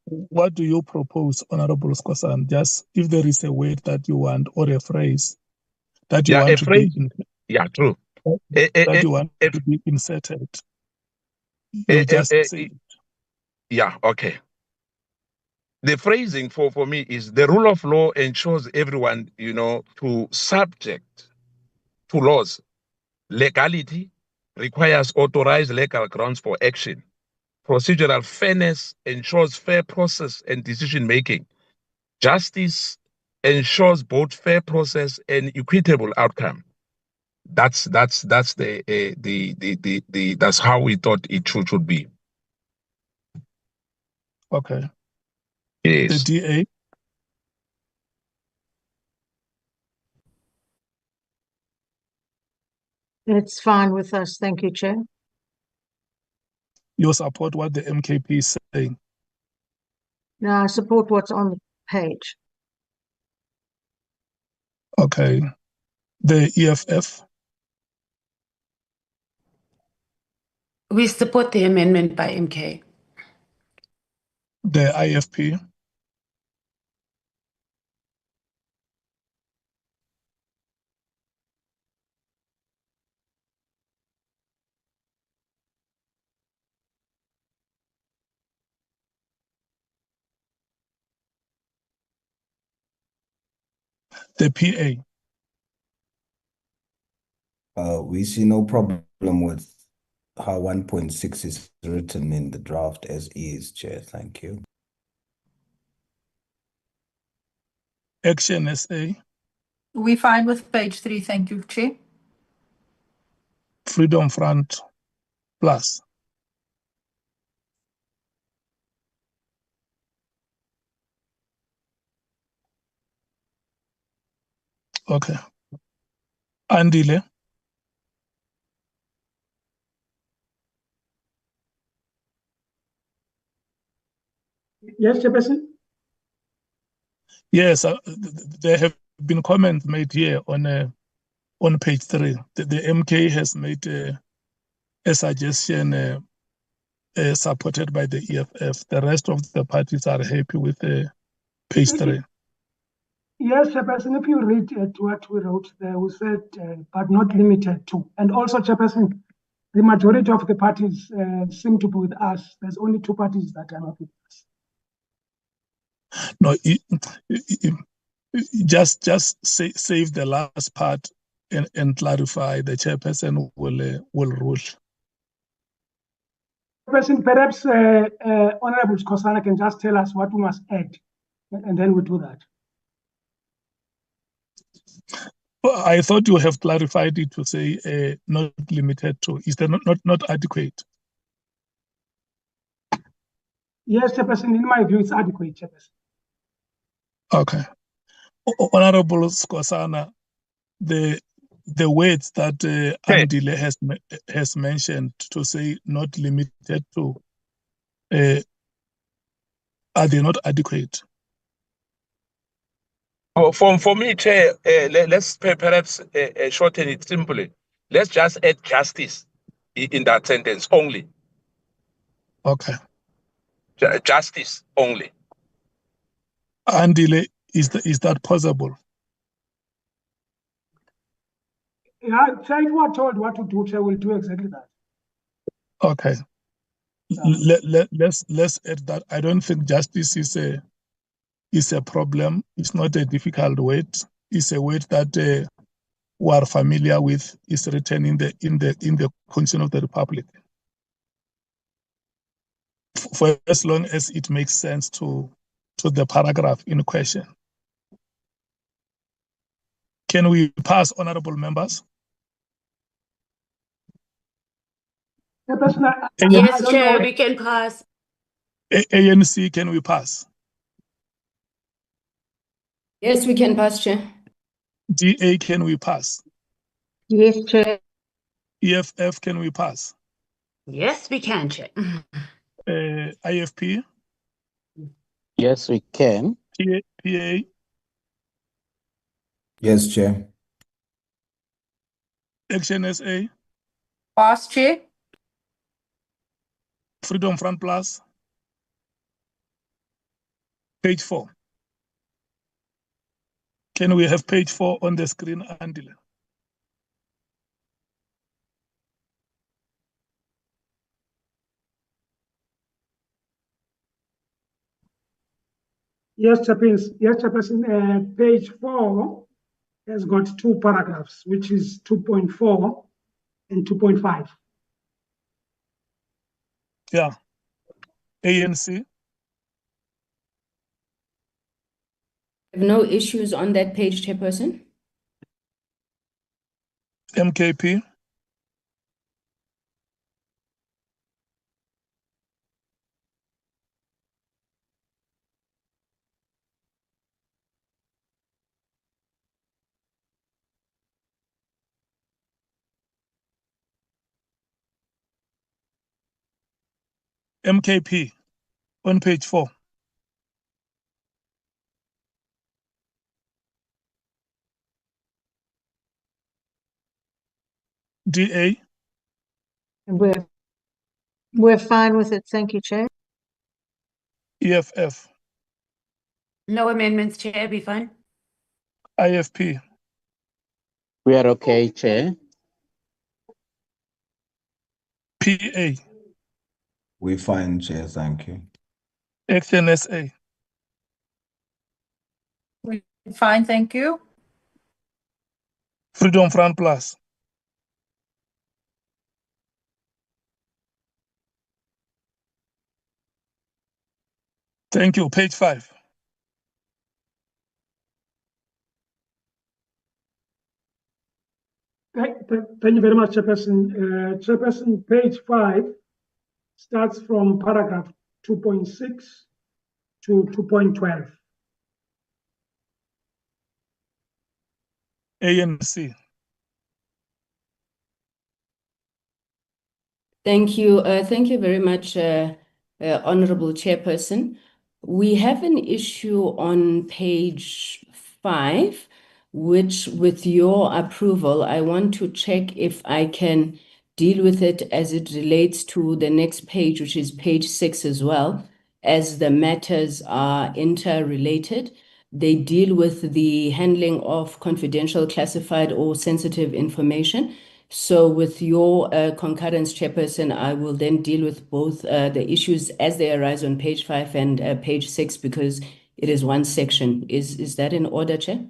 What do you propose, Honorable Skhosana? Just if there is a word that you want or a phrase that you want to be true. That you want to be inserted. You just say. Yeah, okay. The phrasing for me is the rule of law ensures everyone, to subject to laws. Legality requires authorized legal grounds for action. Procedural fairness ensures fair process and decision making. Justice ensures both fair process and equitable outcome. That's that's how we thought it should be. Okay. Yes. The DA. It's fine with us. Thank you, Chair. You support what the MKP is saying? No, I support what's on the page. Okay. The EFF. We support the amendment by MK. The IFP. The PA. We see no problem with how 1.6 is written in the draft as is, Chair. Thank you. Action SA. We're fine with page 3. Thank you, Chair. Freedom Front Plus. Okay. Andile. Yes, Chairperson. Yes, there have been comments made here on page 3. The MK has made a suggestion supported by the EFF. The rest of the parties are happy with page 3. Yes, Chairperson, if you read what we wrote there, we said, but not limited to. And also, Chairperson, the majority of the parties seem to be with us. There's only 2 parties that are not with us. No, just save the last part and clarify. The chairperson will rule. Chairperson, perhaps Honorable Skhosana can just tell us what we must add, and then we'll do that. I thought you have clarified it to say not limited to. Is that not adequate? Yes, Chairperson, in my view, it's adequate, Chairperson. Okay. Honorable Skhosana, the words that Andile has mentioned to say not limited to, are they not adequate? Oh, for me, Chair, let's perhaps shorten it simply. Let's just add justice in that sentence only. Okay. Justice only. Andile, is that possible? Yeah, Chair, if we are told what to do, Chair, we'll do exactly that. Okay. Let's add that. I don't think justice is a problem. It's not a difficult word. It's a word that who are familiar with is written in the Constitution of the Republic. For as long as it makes sense to the paragraph in question. Can we pass, honorable members? Yes, Chair, we can pass. ANC, can we pass? Yes, we can pass, Chair. DA, can we pass? Yes, Chair. EFF, can we pass? Yes, we can, Chair. IFP? Yes, we can. PA? Yes, Chair. Action SA? Pass, Chair. Freedom Front Plus? Page 4. Can we have page 4 on the screen, Andile? Yes, Chairperson, page 4 has got two paragraphs, which is 2.4 and 2.5. Yeah. ANC? Have no issues on that page, Chairperson. MKP? MKP on page 4. DA? We're fine with it. Thank you, Chair. EFF? No amendments, Chair, be fine. IFP? We are okay, Chair. PA? We're fine, Chair. Thank you. Action SA? We're fine, thank you. Freedom Front Plus? Thank you. Page 5. Thank you very much, Chairperson. Chairperson, page 5 starts from paragraph 2.6 to 2.12. ANC? Thank you. Thank you very much, Honorable Chairperson. We have an issue on page 5, which, with your approval, I want to check if I can deal with it as it relates to the next page, which is page 6 as well, as the matters are interrelated. They deal with the handling of confidential, classified, or sensitive information. So with your concurrence, Chairperson, I will then deal with both the issues as they arise on page 5 and page 6, because it is one section. Is that in order, Chair?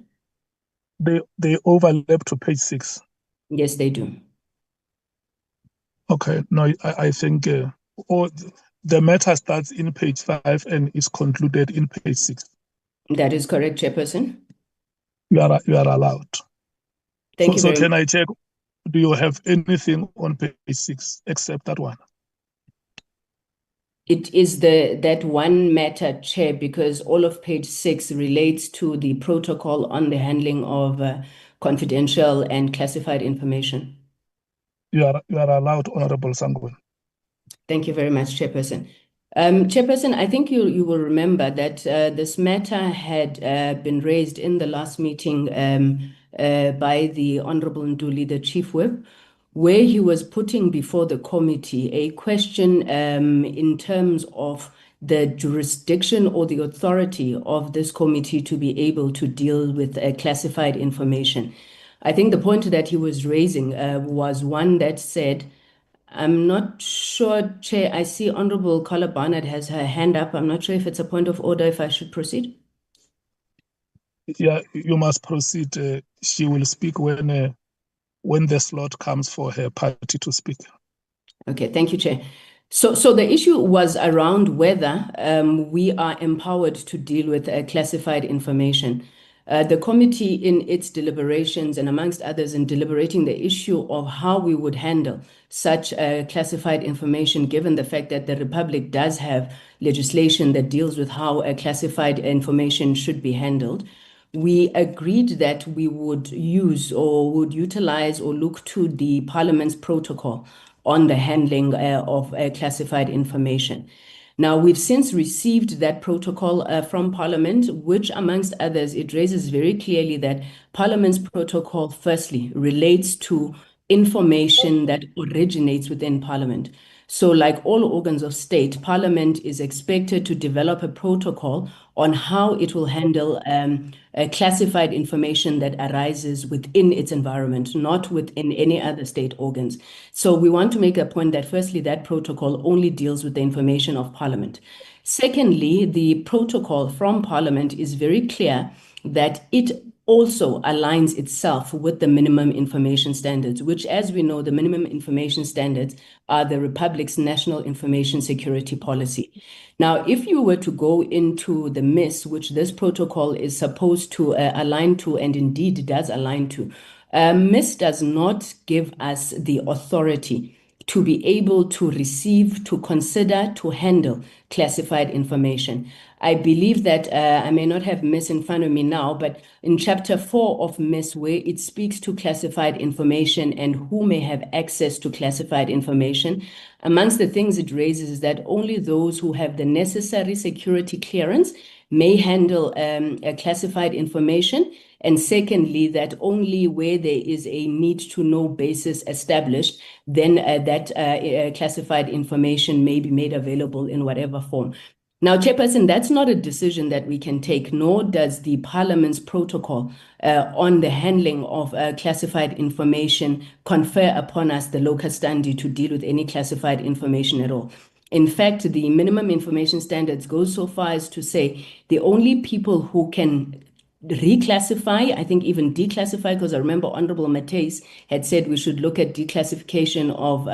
They overlap to page 6. Yes, they do. Okay. No, I think the matter starts in page 5 and is concluded in page 6. That is correct, Chairperson. You are allowed. Thank you so very can much. I check? Do you have anything on page 6 except that one? It is that one matter, Chair, because all of page 6 relates to the protocol on the handling of confidential and classified information. You are allowed, Honorable Sangwen. Thank you very much, Chairperson. Chairperson, I think you will remember that this matter had been raised in the last meeting by the Honorable Nduli, the Chief Whip, where he was putting before the committee a question in terms of the jurisdiction or the authority of this committee to be able to deal with classified information. I think the point that he was raising was one that said, I'm not sure, Chair, I see Honorable Carla Barnard has her hand up. I'm not sure if it's a point of order, if I should proceed. Yeah, you must proceed. She will speak when the slot comes for her party to speak. Okay, thank you, Chair. So the issue was around whether we are empowered to deal with classified information. The committee in its deliberations and amongst others in deliberating the issue of how we would handle such classified information, given the fact that the Republic does have legislation that deals with how classified information should be handled, we agreed that we would use or would utilize or look to the Parliament's protocol on the handling of classified information. Now, we've since received that protocol from Parliament, which, amongst others, it raises very clearly that Parliament's protocol, firstly, relates to information that originates within Parliament. So, like all organs of state, Parliament is expected to develop a protocol on how it will handle classified information that arises within its environment, not within any other state organs. So we want to make a point that firstly, that protocol only deals with the information of Parliament. Secondly, the protocol from Parliament is very clear that it also aligns itself with the minimum information standards, which, as we know, the minimum information standards are the Republic's national information security policy. Now, if you were to go into the MIS, which this protocol is supposed to align to, and indeed does align to, MIS does not give us the authority to be able to receive, to consider, to handle classified information. I believe that I may not have MIS in front of me now, but in Chapter 4 of MIS, where it speaks to classified information and who may have access to classified information, amongst the things it raises is that only those who have the necessary security clearance may handle classified information. And secondly, that only where there is a need to know basis established, then that classified information may be made available in whatever form. Now, Chairperson, that's not a decision that we can take, nor does the Parliament's protocol on the handling of classified information confer upon us the locus standi to deal with any classified information at all. In fact, the minimum information standards go so far as to say the only people who can reclassify, I think even declassify, because I remember Honorable Mateus had said we should look at declassification of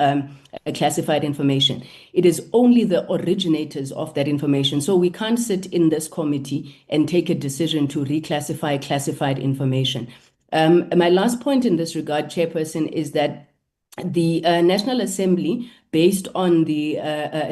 classified information. It is only the originators of that information. So we can't sit in this committee and take a decision to reclassify classified information. My last point in this regard, Chairperson, is that the National Assembly, based on the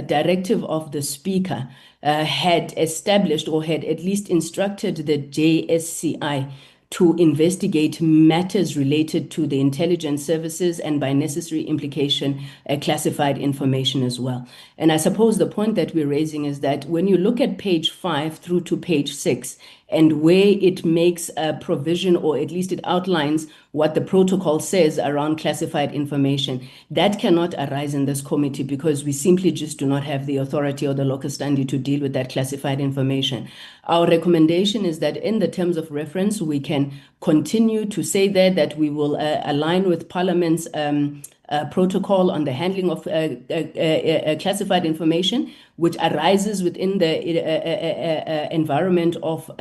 directive of the Speaker, had established or had at least instructed the JSCI to investigate matters related to the intelligence services and by necessary implication, classified information as well. And I suppose the point that we're raising is that when you look at page 5 through to page 6, and where it makes a provision, or at least it outlines what the protocol says around classified information, that cannot arise in this committee because we simply just do not have the authority or the locus standi to deal with that classified information. Our recommendation is that in the terms of reference, we can continue to say there that we will align with Parliament's protocol on the handling of classified information, which arises within the environment of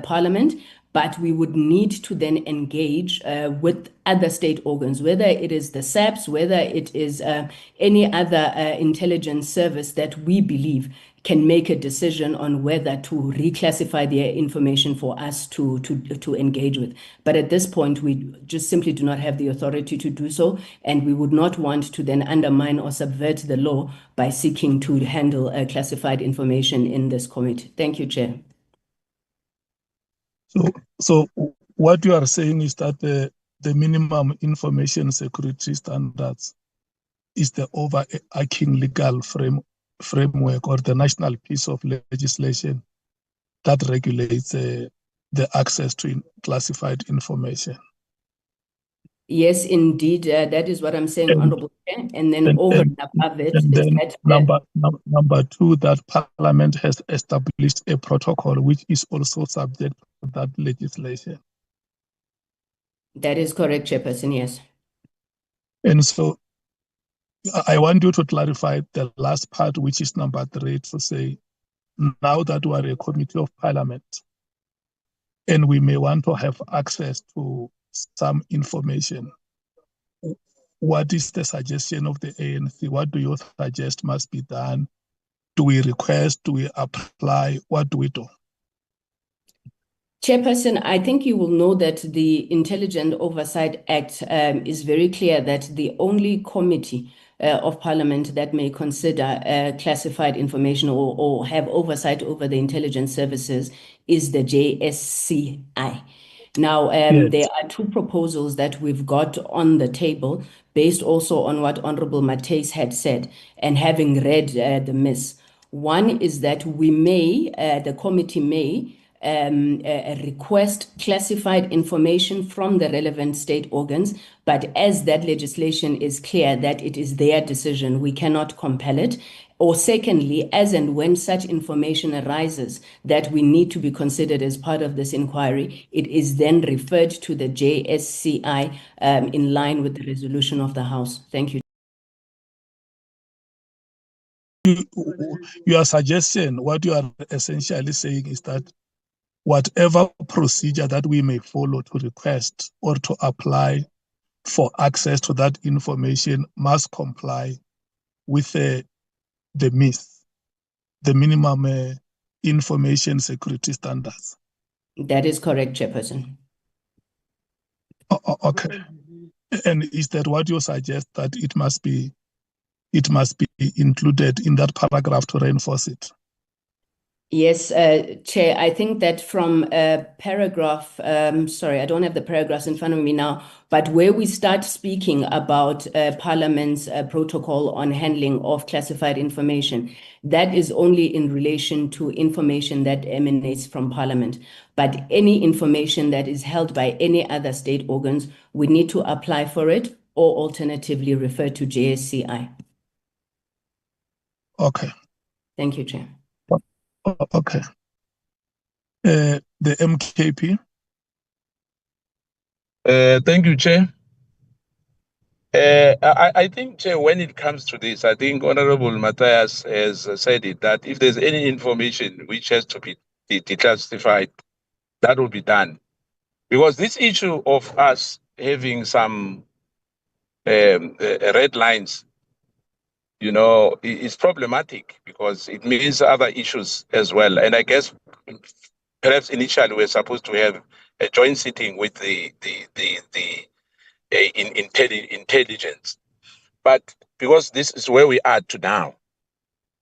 Parliament, but we would need to then engage with other state organs, whether it is the SAPS, whether it is any other intelligence service that we believe can make a decision on whether to reclassify their information for us to engage with. But at this point, we just simply do not have the authority to do so, and we would not want to then undermine or subvert the law by seeking to handle classified information in this committee. Thank you, Chair. So what you are saying is that the minimum information security standards is the overarching legal framework or the national piece of legislation that regulates the access to classified information. Yes, indeed, that is what I'm saying, Honorable Chair. And then over and above it is that number two, that Parliament has established a protocol which is also subject to that legislation. That is correct, Chairperson, yes. And so I want you to clarify the last part, which is number 3, to say, now that we are a committee of Parliament, and we may want to have access to some information. What is the suggestion of the ANC? What do you suggest must be done? Do we request? Do we apply? What do we do? Chairperson, I think you will know that the Intelligent Oversight Act is very clear that the only committee of Parliament that may consider classified information or have oversight over the intelligence services is the JSCI. Now, Yes. there are two proposals that we've got on the table based also on what Honorable Matthies had said and having read the miss. One is that we may, the committee may, request classified information from the relevant state organs, but as that legislation is clear that it is their decision, we cannot compel it. Or secondly, as and when such information arises that we need to be considered as part of this inquiry, it is then referred to the JSCI in line with the resolution of the House. Thank you. Your suggestion, what you are essentially saying is that whatever procedure that we may follow to request or to apply for access to that information must comply with the MIS, the minimum information security standards. That is correct, Chairperson. Okay. And is that what you suggest, that it must be included in that paragraph to reinforce it? Yes, Chair, I think that from paragraph, sorry, I don't have the paragraphs in front of me now, but where we start speaking about Parliament's protocol on handling of classified information, that is only in relation to information that emanates from Parliament. But any information that is held by any other state organs, we need to apply for it or alternatively refer to JSCI. Okay. Thank you, Chair. Okay. The MKP. Thank you, Chair. I think, Chair, when it comes to this, I think Honorable Matthias has said it, that if there's any information which has to be declassified, that will be done. Because this issue of us having some red lines, you know, is problematic because it means other issues as well. And I guess perhaps initially we're supposed to have a joint sitting with the intelligence. But because this is where we are to now,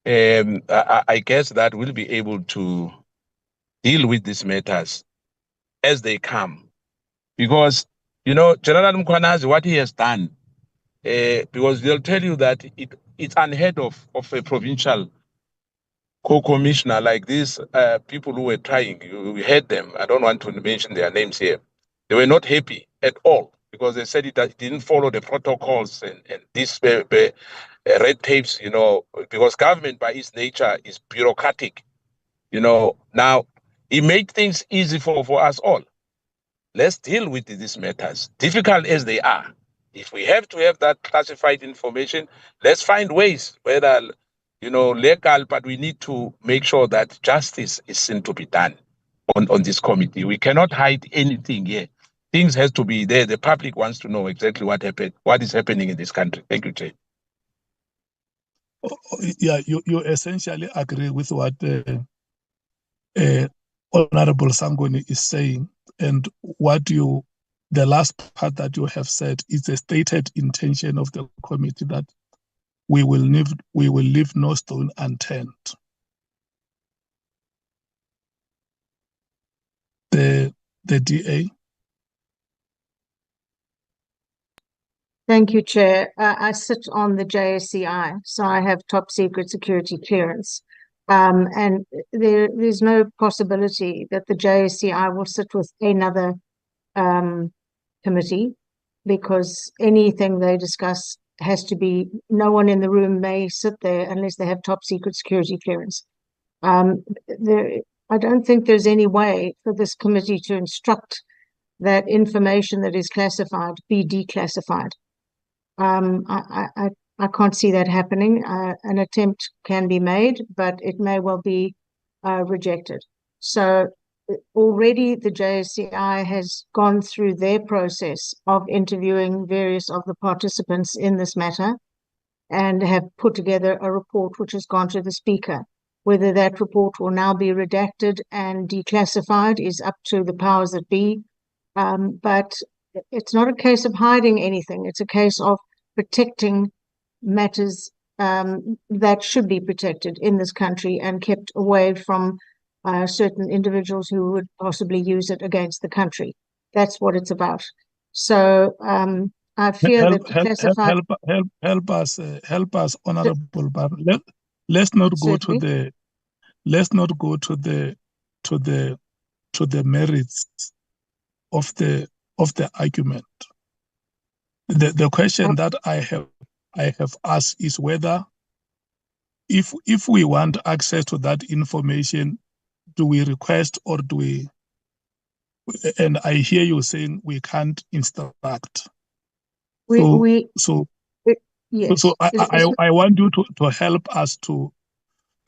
I guess that we'll be able to deal with these matters as they come. Because, you know, General Mkhwanazi, what he has done, because they'll tell you that it's unheard of a provincial co-commissioner like this, people who were trying, we heard them, I don't want to mention their names here. They were not happy at all because they said it didn't follow the protocols and these red tapes, you know, because government by its nature is bureaucratic, you know. Now, it made things easy for us all. Let's deal with these matters, difficult as they are. If we have to have that classified information, let's find ways, whether, you know, legal, but we need to make sure that justice is seen to be done on this committee. We cannot hide anything here. Things has to be there. The public wants to know exactly what happened, what is happening in this country. Thank you, Chair. Yeah, you essentially agree with what Honorable Sangoni is saying, and the last part that you have said is the stated intention of the committee that we will leave no stone unturned. The DA. Thank you, Chair. I sit on the JSCI, so I have top secret security clearance. And there's no possibility that the JSCI will sit with another committee, because anything they discuss has to be, no one in the room may sit there unless they have top secret security clearance. I don't think there's any way for this committee to instruct that information that is classified be declassified. I can't see that happening. An attempt can be made, but it may well be rejected. So already the JSCI has gone through their process of interviewing various of the participants in this matter and have put together a report which has gone to the Speaker. Whether that report will now be redacted and declassified is up to the powers that be. But it's not a case of hiding anything. It's a case of protecting matters that should be protected in this country and kept away from certain individuals who would possibly use it against the country. That's what it's about. So I fear that declassified... Help us, Honorable Bar. Let's not go to the merits of the argument. The question that I have asked is whether if we want access to that information, do we request or do we? And I hear you saying we can't instruct. So I want you to help us to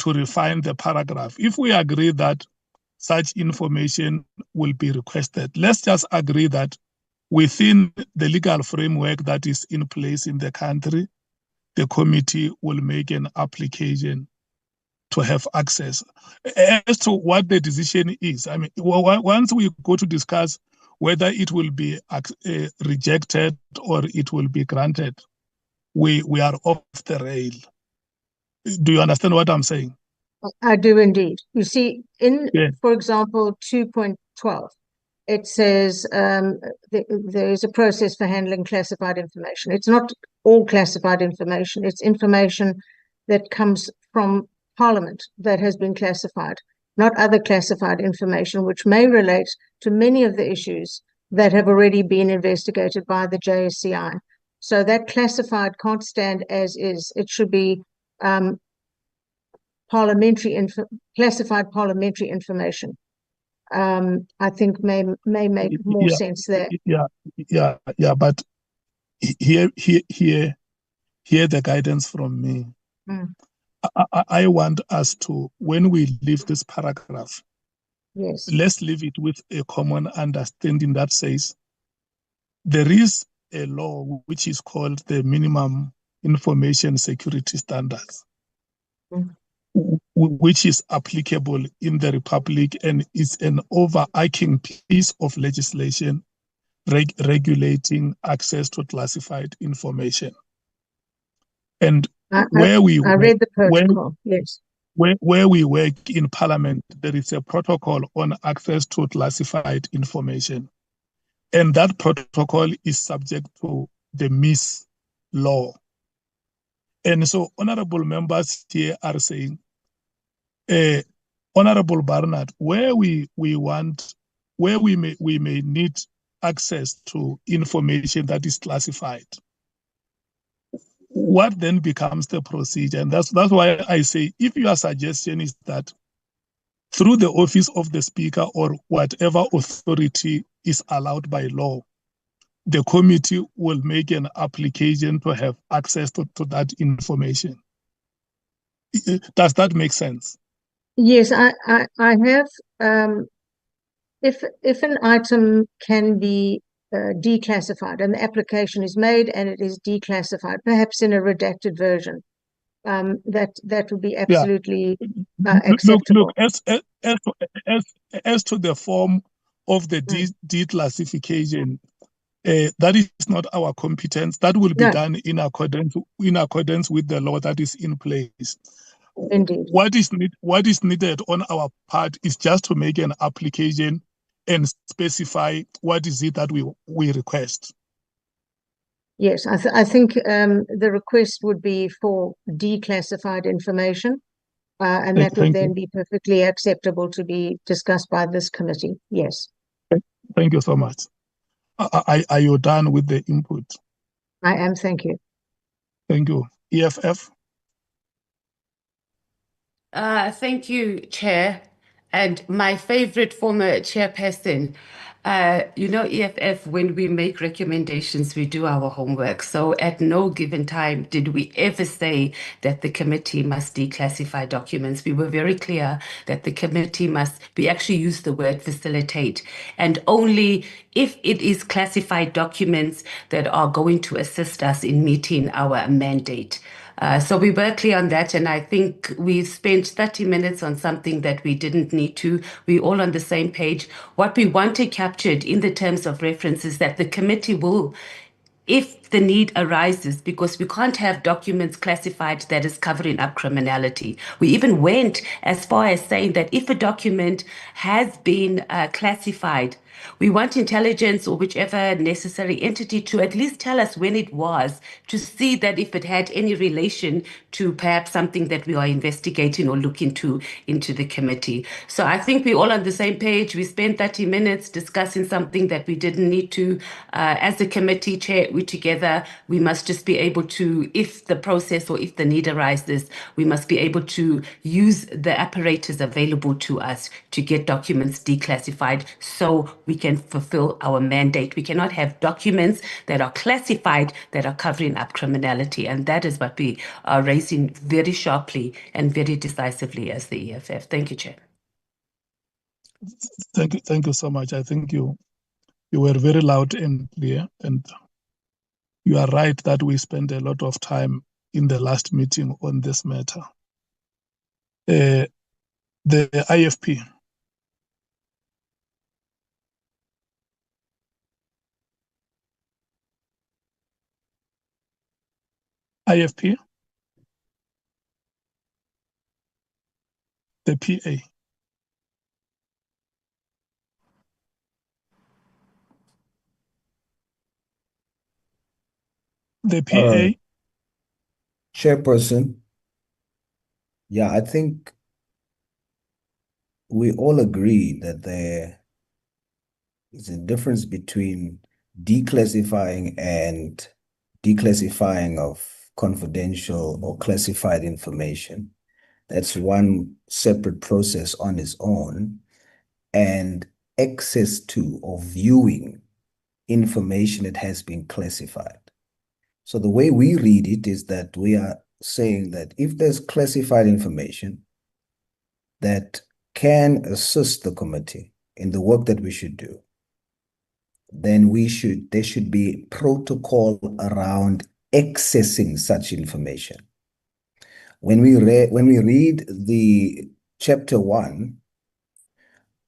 refine the paragraph. If we agree that such information will be requested, let's just agree that within the legal framework that is in place in the country, the committee will make an application to have access. As to what the decision is, I mean, once we go to discuss whether it will be rejected or it will be granted, we are off the rail. Do you understand what I'm saying? I do indeed. You see, for example, 2.12, it says there is a process for handling classified information. It's not all classified information. It's information that comes from Parliament that has been classified, not other classified information, which may relate to many of the issues that have already been investigated by the JSCI. So that classified can't stand as is. It should be classified parliamentary information. I think may make more sense there. Yeah. But here the guidance from me. I want us to, when we leave this paragraph, let's leave it with a common understanding that says there is a law which is called the Minimum Information Security Standards, which is applicable in the Republic and is an overarching piece of legislation regulating access to classified information. And where we work in Parliament, there is a protocol on access to classified information. And that protocol is subject to the MIS law. And so honorable members here are saying, Honorable Barnard, where we may need access to information that is classified, what then becomes the procedure? And that's why I say, if your suggestion is that through the office of the Speaker or whatever authority is allowed by law, the committee will make an application to have access to that information. Does that make sense? Yes, I have. If an item can be declassified and the application is made and it is declassified, perhaps in a redacted version, that would be absolutely acceptable. Look, as to the form of the declassification, that is not our competence. That will be done in accordance with the law that is in place. Indeed. What is needed on our part is just to make an application and specify what is it that we request. Yes, I think the request would be for declassified information, and that would then be perfectly acceptable to be discussed by this committee. Yes. Thank you so much. Are you done with the input? I am, thank you. Thank you. EFF? Thank you, Chair. And my favorite former chairperson, EFF, when we make recommendations, we do our homework. So at no given time did we ever say that the committee must declassify documents. We were very clear that the committee must, we actually used the word facilitate, and only if it is classified documents that are going to assist us in meeting our mandate. So we were clear on that, and I think we spent 30 minutes on something that we didn't need to. We're all on the same page. What we wanted captured in the terms of reference is that the committee will, if the need arises, because we can't have documents classified that is covering up criminality. We even went as far as saying that if a document has been classified, we want intelligence or whichever necessary entity to at least tell us when it was, to see that if it had any relation to perhaps something that we are investigating or looking into the committee. So I think we're all on the same page. We spent 30 minutes discussing something that we didn't need to. As the committee chair, we together, we must just be able to, if the process or if the need arises, we must be able to use the apparatus available to us to get documents declassified so we can fulfill our mandate. We cannot have documents that are classified that are covering up criminality. And that is what we are raising very sharply and very decisively as the EFF. Thank you, Chair. Thank you so much. I think you were very loud and clear, and you are right that we spent a lot of time in the last meeting on this matter. The IFP. IFP. The PA. The PA. Chairperson, yeah, I think we all agree that there is a difference between declassifying and declassifying of confidential or classified information. That's one separate process on its own, and access to or viewing information that has been classified. So the way we read it is that we are saying that if there's classified information that can assist the committee in the work that we should do, then there should be protocol around accessing such information. When we read the chapter 1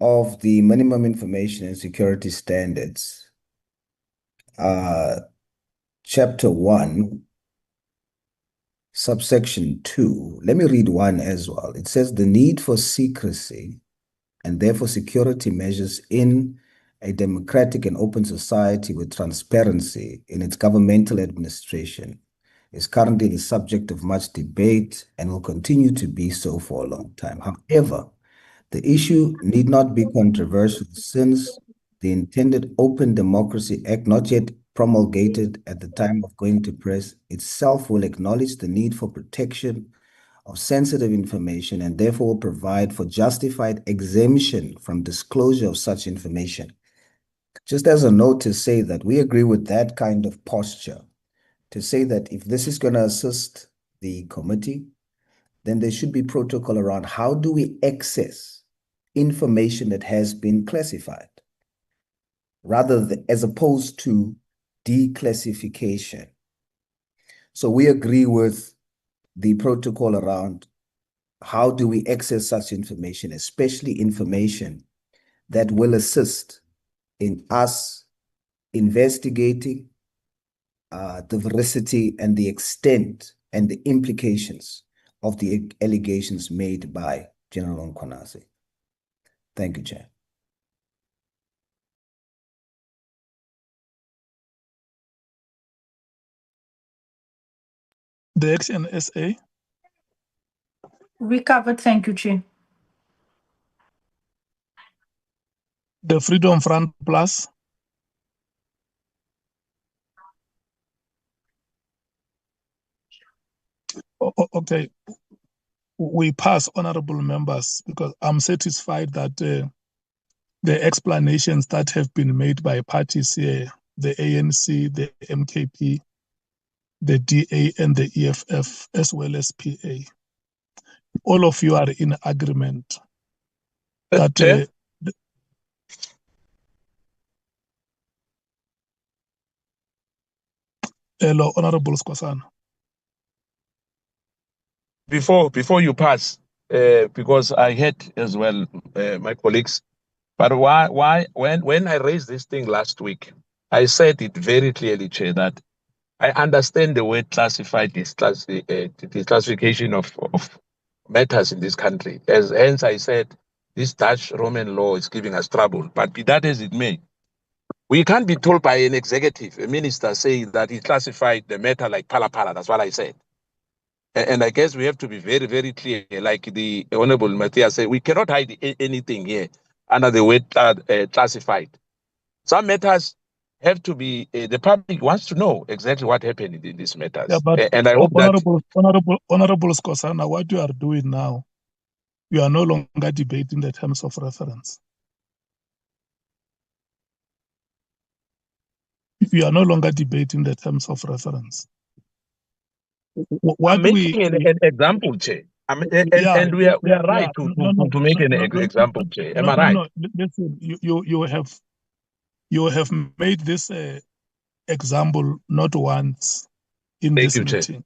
of the minimum information and security standards, chapter 1, subsection 2, let me read 1 as well. It says the need for secrecy and therefore security measures in a democratic and open society with transparency in its governmental administration is currently the subject of much debate and will continue to be so for a long time. However, the issue need not be controversial since the intended Open Democracy Act, not yet promulgated at the time of going to press, itself will acknowledge the need for protection of sensitive information and therefore will provide for justified exemption from disclosure of such information. Just as a note to say that we agree with that kind of posture, to say that if this is going to assist the committee, then there should be protocol around how do we access information that has been classified, as opposed to declassification. So we agree with the protocol around how do we access such information, especially information that will assist in us investigating the veracity and the extent and the implications of the allegations made by General Mkhwanazi. Thank you, Chair. The Action SA. We covered, thank you, Chair. The Freedom Front Plus. Okay, we pass, honorable members, because I'm satisfied that the explanations that have been made by parties here, the ANC, the MKP, the DA, and the EFF, as well as PA. All of you are in agreement that hello, Honorable Skwasana. Before you pass, because I heard as well my colleagues, but why when I raised this thing last week, I said it very clearly, Chair, that I understand the word classified classification of matters in this country. Hence I said this Dutch Roman law is giving us trouble. But be that as it may, we can't be told by an executive, a minister, saying that he classified the matter like pala. That's what I said. And I guess we have to be very, very clear, like the Honorable Matthias said, we cannot hide anything here under the word classified. Some matters have to be, the public wants to know exactly what happened in these matters. Yeah, but and I hope Honorable Skwasana, what you are doing now, you are no longer debating the terms of reference. You are no longer debating the terms of reference. I'm making an example, Chair. And we are right to make an example, Chair. Am I right? No, listen, you have made this example not once in this meeting. Chair.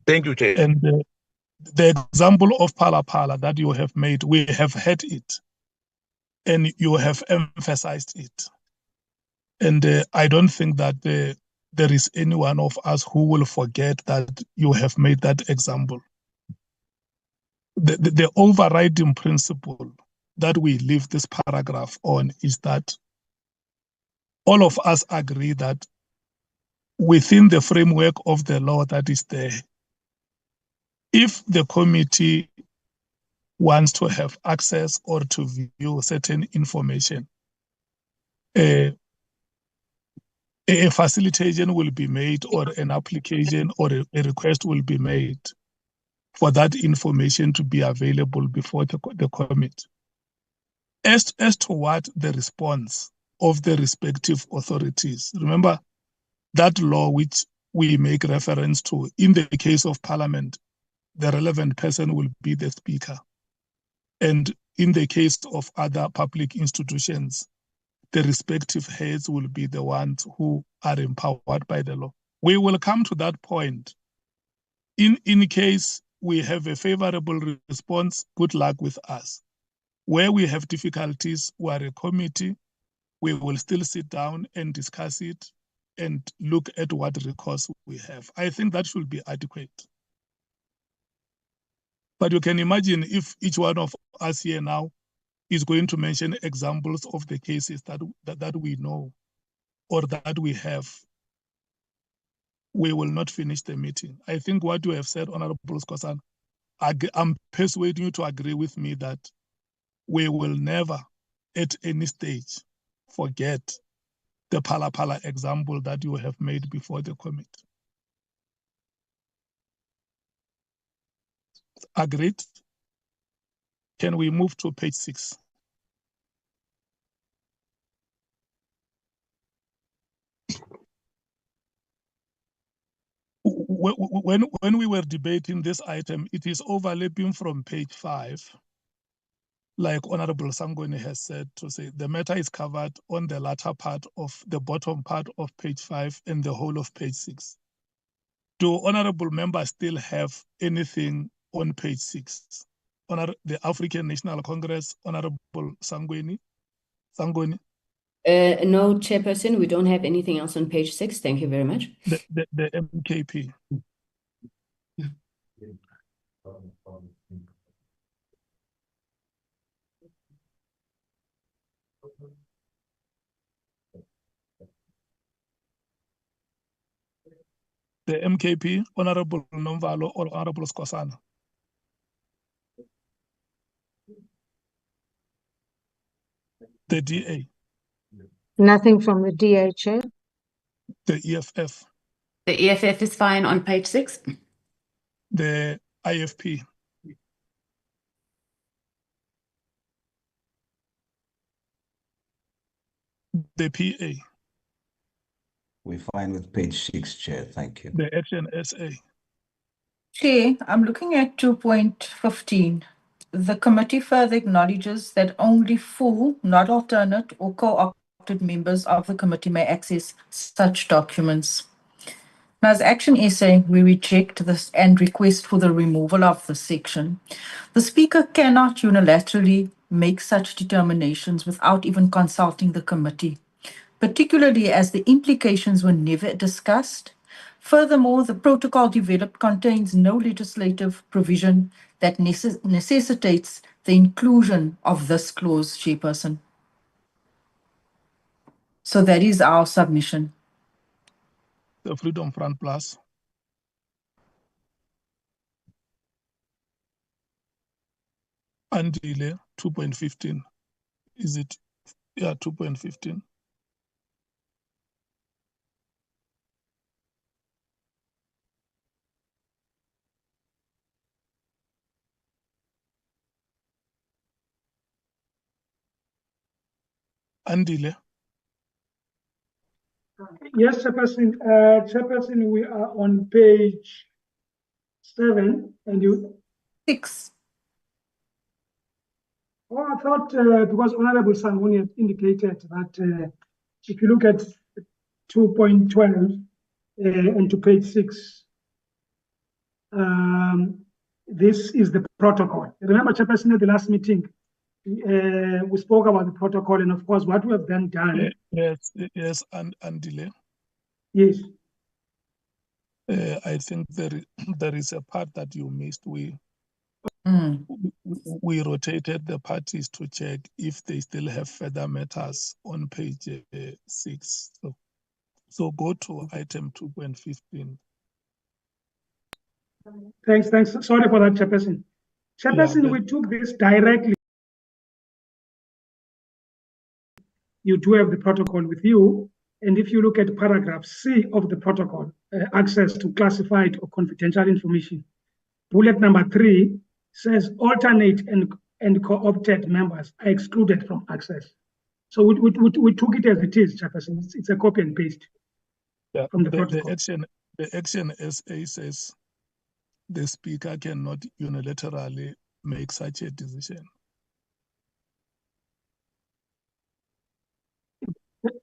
Thank you, Chair. And the example of pala that you have made, we have had it, and you have emphasized it. And I don't think that there is any one of us who will forget that you have made that example. The overriding principle that we leave this paragraph on is that all of us agree that within the framework of the law that is there, if the committee wants to have access or to view certain information, a facilitation will be made, or an application or a request will be made for that information to be available before the committee. As to what the response of the respective authorities, remember that law which we make reference to, in the case of Parliament, the relevant person will be the Speaker. And in the case of other public institutions, the respective heads will be the ones who are empowered by the law. We will come to that point. In case we have a favorable response, good luck with us. Where we have difficulties, we are a committee, we will still sit down and discuss it and look at what recourse we have. I think that should be adequate. But you can imagine if each one of us here now is going to mention examples of the cases that we know or that we have, we will not finish the meeting. I think what you have said, Honorable Skwasana, I'm persuading you to agree with me that we will never at any stage forget the pala example that you have made before the committee. Agreed? Can we move to page 6? When we were debating this item, it is overlapping from page 5. Like Honorable Sangoni has said, to say the matter is covered on the latter part of the bottom part of page 5 and the whole of page 6. Do honorable members still have anything on page 6? The African National Congress, Honorable Sangoni? No, Chairperson, we don't have anything else on page 6. Thank you very much. The MKP. The MKP, Honorable Nomvalo or Honorable Skwasana? The DA. Nothing from the DA, Chair. The EFF. The EFF is fine on page 6. The IFP. The PA. We're fine with page 6, Chair. Thank you. The action SA. Chair, I'm looking at 2.15. The committee further acknowledges that only full, not alternate or co-opted members of the committee may access such documents. Now, as action essay, we reject this and request for the removal of this section. The Speaker cannot unilaterally make such determinations without even consulting the committee, particularly as the implications were never discussed. Furthermore, the protocol developed contains no legislative provision that necessitates the inclusion of this clause, Chairperson. So that is our submission. The Freedom Front Plus. Andile, 2.15. Is it? Yeah, 2.15. Andile. Yes, Chairperson. Chairperson, we are on page 7, and you 6. Oh, I thought because Honorable Sanguni had indicated that if you look at 2.12 and to page 6, this is the protocol. Remember, Chairperson, at the last meeting, we spoke about the protocol, and of course, what we have then done. Yes, and delay. Yes. I think there is a part that you missed. We rotated the parties to check if they still have further matters on page 6. So go to item 2.15. Thanks. Sorry for that, Chairperson. Chairperson, we took this directly. You do have the protocol with you. And if you look at paragraph C of the protocol, access to classified or confidential information, bullet number 3 says alternate and co-opted members are excluded from access. So we took it as it is, Chairperson. It's a copy and paste from the protocol. The action SA says the Speaker cannot unilaterally make such a decision.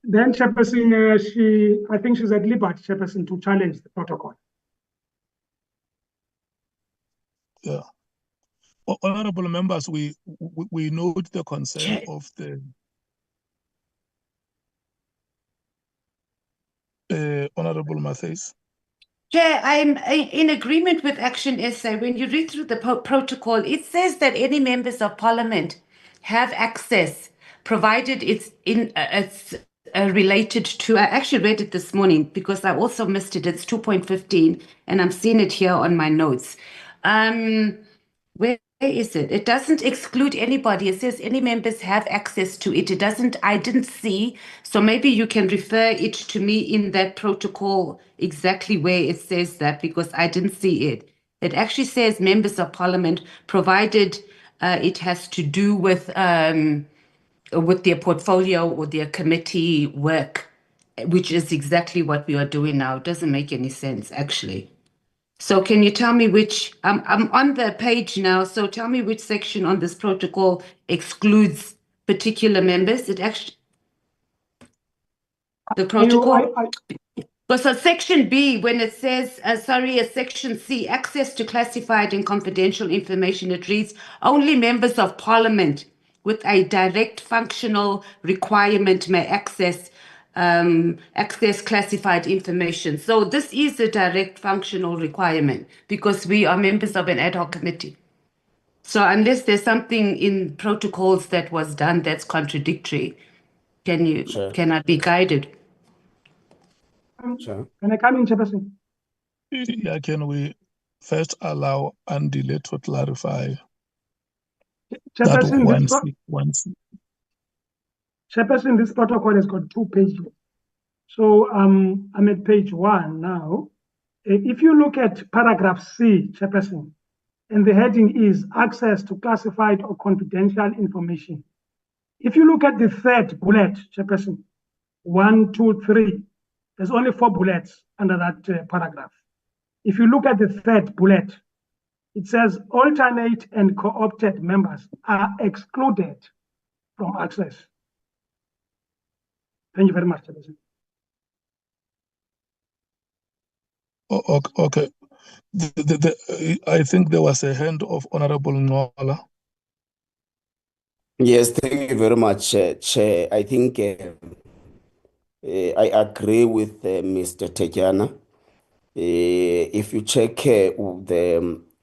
Then, Chairperson, I think she's at liberty, Chairperson, to challenge the protocol. Yeah. Honorable members, we note the concern of the Honorable Matthys. Chair, I'm in agreement with Action SA. When you read through the protocol, it says that any members of Parliament have access, provided it's related to. I actually read it this morning because I also missed it. It's 2.15, and I'm seeing it here on my notes. Where is it? It doesn't exclude anybody. It says any members have access to it. It doesn't, I didn't see. So maybe you can refer it to me in that protocol exactly where it says that, because I didn't see it. It actually says members of Parliament, provided it has to do with their portfolio or their committee work, which is exactly what we are doing now. It doesn't make any sense, actually. So can you tell me which, I'm on the page now, so tell me which section on this protocol excludes particular members. It actually, the protocol. So section B, when it says, section C, access to classified and confidential information, it reads, only members of Parliament with a direct functional requirement may access classified information. So this is a direct functional requirement because we are members of an ad hoc committee. So unless there's something in protocols that was done that's contradictory, can I be guided? Can I come in, Chairperson? Yeah, can we first allow Andile to clarify Chairperson, Chairperson, this protocol has got 2 pages. So I'm at page 1 now. If you look at paragraph C, Chairperson, and the heading is access to classified or confidential information. If you look at the 3rd bullet, Chairperson, 1, 2, 3. There's only 4 bullets under that paragraph. If you look at the third bullet, it says alternate and co-opted members are excluded from access. Thank you very much, Chairperson. Okay. I think there was a hand of Honorable Nhlanhla. Yes, thank you very much, Chair. I think I agree with Mr. Tejana. If you check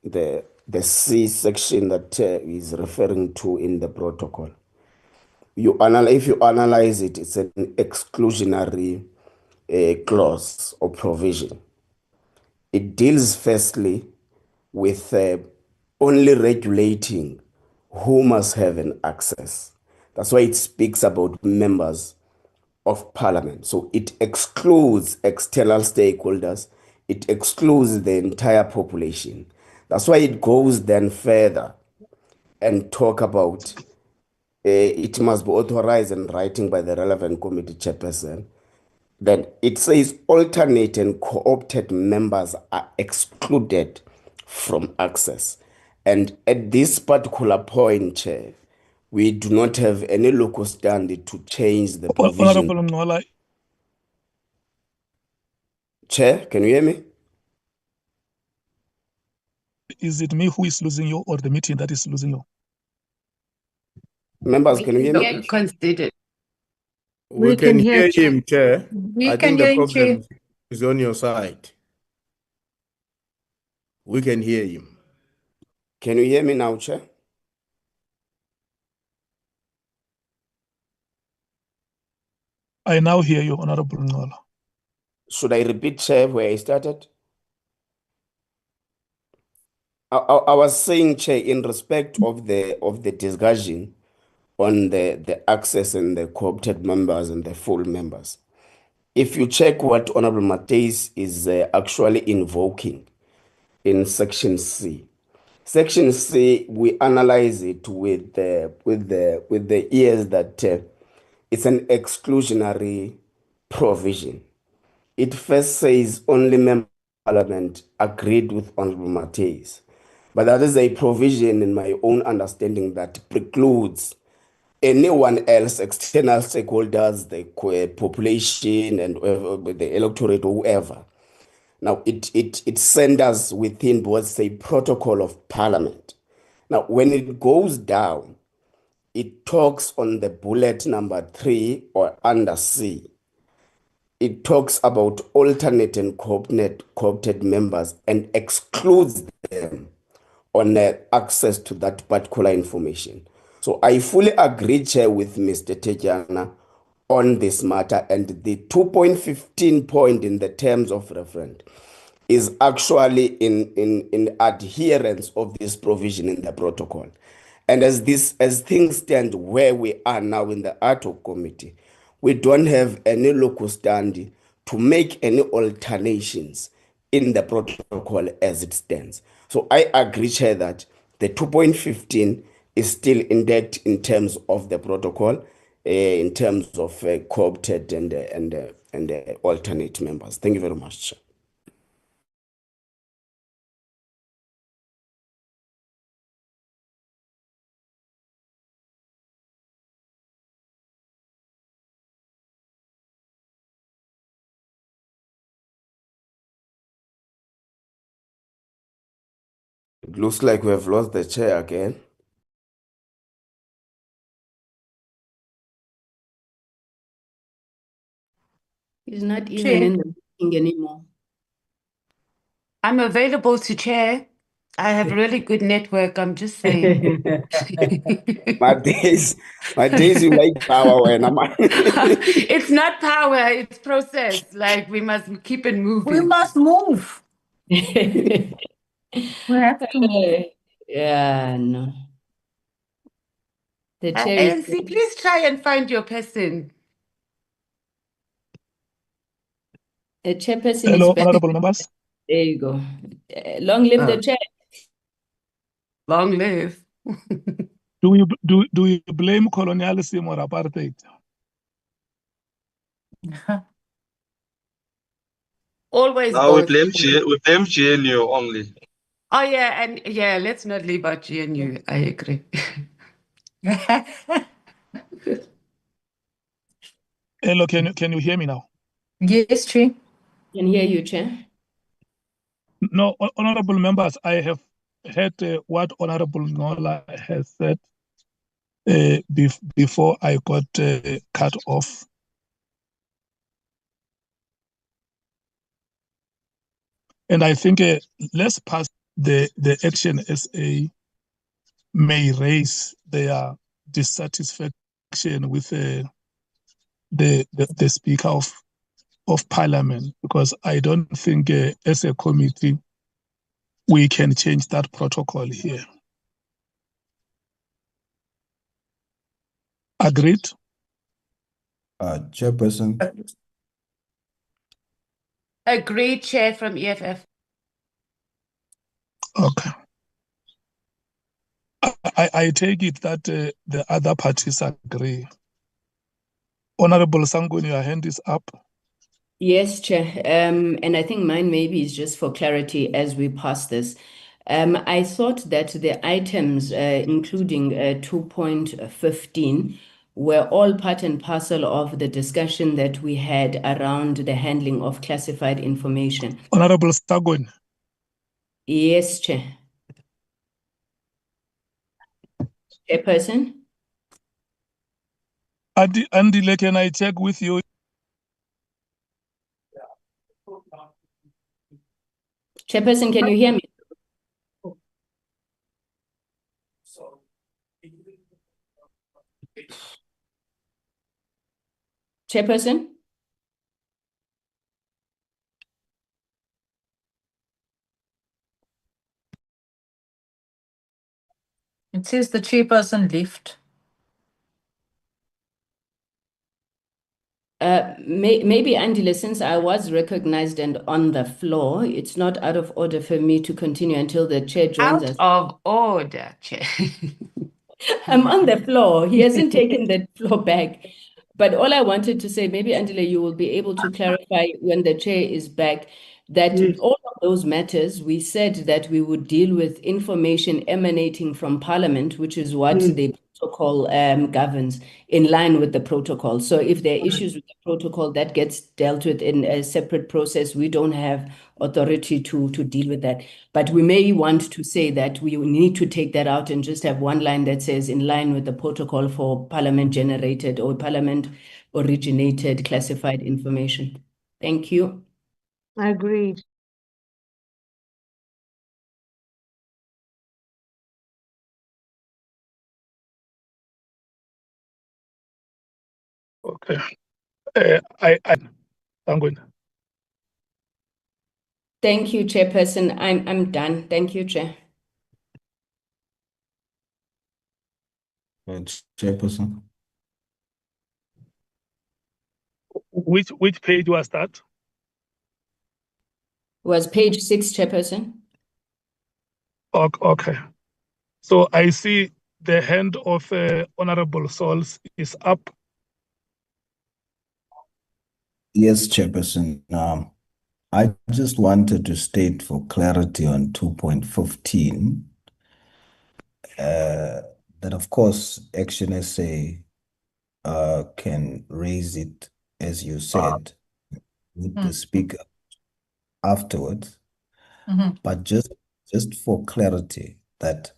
the C section that is referring to in the protocol, if you analyze it, it's an exclusionary clause or provision. It deals firstly with only regulating who must have an access. That's why it speaks about members of parliament. So it excludes external stakeholders. It excludes the entire population. That's why it goes then further and talk about it must be authorized in writing by the relevant committee chairperson. Then it says alternate and co-opted members are excluded from access. And at this particular point, Chair, we do not have any local standard to change the provision. Honorable Nhlanhla. Chair, can you hear me? Is it me who is losing you or the meeting that is losing you? Members, can you hear me? Yeah, consider. We can hear him, Chair. We I can think the hear you, Chair. problem is on your side. We can hear him. Can you hear me now, Chair? I now hear you, Honorable Nhlanhla. Should I repeat, Chair, where I started? I was saying, Chair, in respect of the discussion on the access and the co-opted members and the full members. If you check what Honorable Mateis is actually invoking in Section C. Section C, we analyze it with the ears that it's an exclusionary provision. It first says only members of parliament agreed with Honorable Mateis. But that is a provision in my own understanding that precludes anyone else, external stakeholders, the population and the electorate or whoever. Now, it centers within what's a protocol of parliament. Now, when it goes down, it talks on the bullet number 3 or under C. It talks about alternate and co-opted members and excludes them on access to that particular information. So I fully agree, Chair, with Mr. Tejana on this matter, and the 2.15 point in the terms of reference is actually in adherence of this provision in the protocol. And as things stand where we are now in the ad hoc committee, we don't have any local stand to make any alterations in the protocol as it stands. So I agree, Chair, that the 2.15 is still intact in terms of the protocol, in terms of co-opted and alternate members. Thank you very much, Chair. It looks like we have lost the chair again. He's not even in the meeting anymore. I'm available to chair. I have really good network, I'm just saying. My days, you like power when I'm. It's not power, it's process. Like, we must keep it moving. We must move. We have to move. Yeah, no. The chair is. ANC, please try and find your person. The chairperson Hello, is back. honorable members. There you go. Long live the chair. Long live. Do you blame colonialism or apartheid? Always Now both. we blame GNU only. Oh yeah, and yeah, let's not leave out GNU. I agree. Hello, can you hear me now? Yes, Chair. Can hear you, Chair. No, honorable members, I have heard what Honorable Nhlanhla has said before I got cut off. And I think let's pass the action SA may raise their dissatisfaction with the Speaker of Parliament, because I don't think as a committee we can change that protocol here. Agreed? Chairperson. Agreed, Chair from EFF. Okay. I take it that the other parties agree. Honorable Sanguni, your hand is up. Yes, Chair. And I think mine maybe is just for clarity as we pass this. I thought that the items, including 2.15, were all part and parcel of the discussion that we had around the handling of classified information. Honorable Sanguni. Yes, Chair. Chairperson? Andile, can I check with you? Chairperson, can you hear me? Chairperson? It says the chairperson left. Maybe, Andile, since I was recognized and on the floor, it's not out of order for me to continue until the chair joins us. Out of order, Chair. I'm on the floor. He hasn't taken the floor back. But all I wanted to say, maybe, Andile, you will be able to clarify when the chair is back, that all of those matters, we said that we would deal with information emanating from Parliament, which is what the protocol governs, in line with the protocol. So if there are issues with the protocol, that gets dealt with in a separate process. We don't have authority to deal with that. But we may want to say that we need to take that out and just have one line that says in line with the protocol for Parliament-generated or Parliament-originated classified information. Thank you. Agreed. Okay. I'm going. Thank you, Chairperson. I'm done. Thank you, Chair. Chairperson. Which page was that? Was page 6, Chairperson? Okay. So I see the hand of Honorable Souls is up. Yes, Chairperson. I just wanted to state for clarity on 2.15 that, of course, Action SA can raise it, as you said, with the Speaker afterwards. But just for clarity, that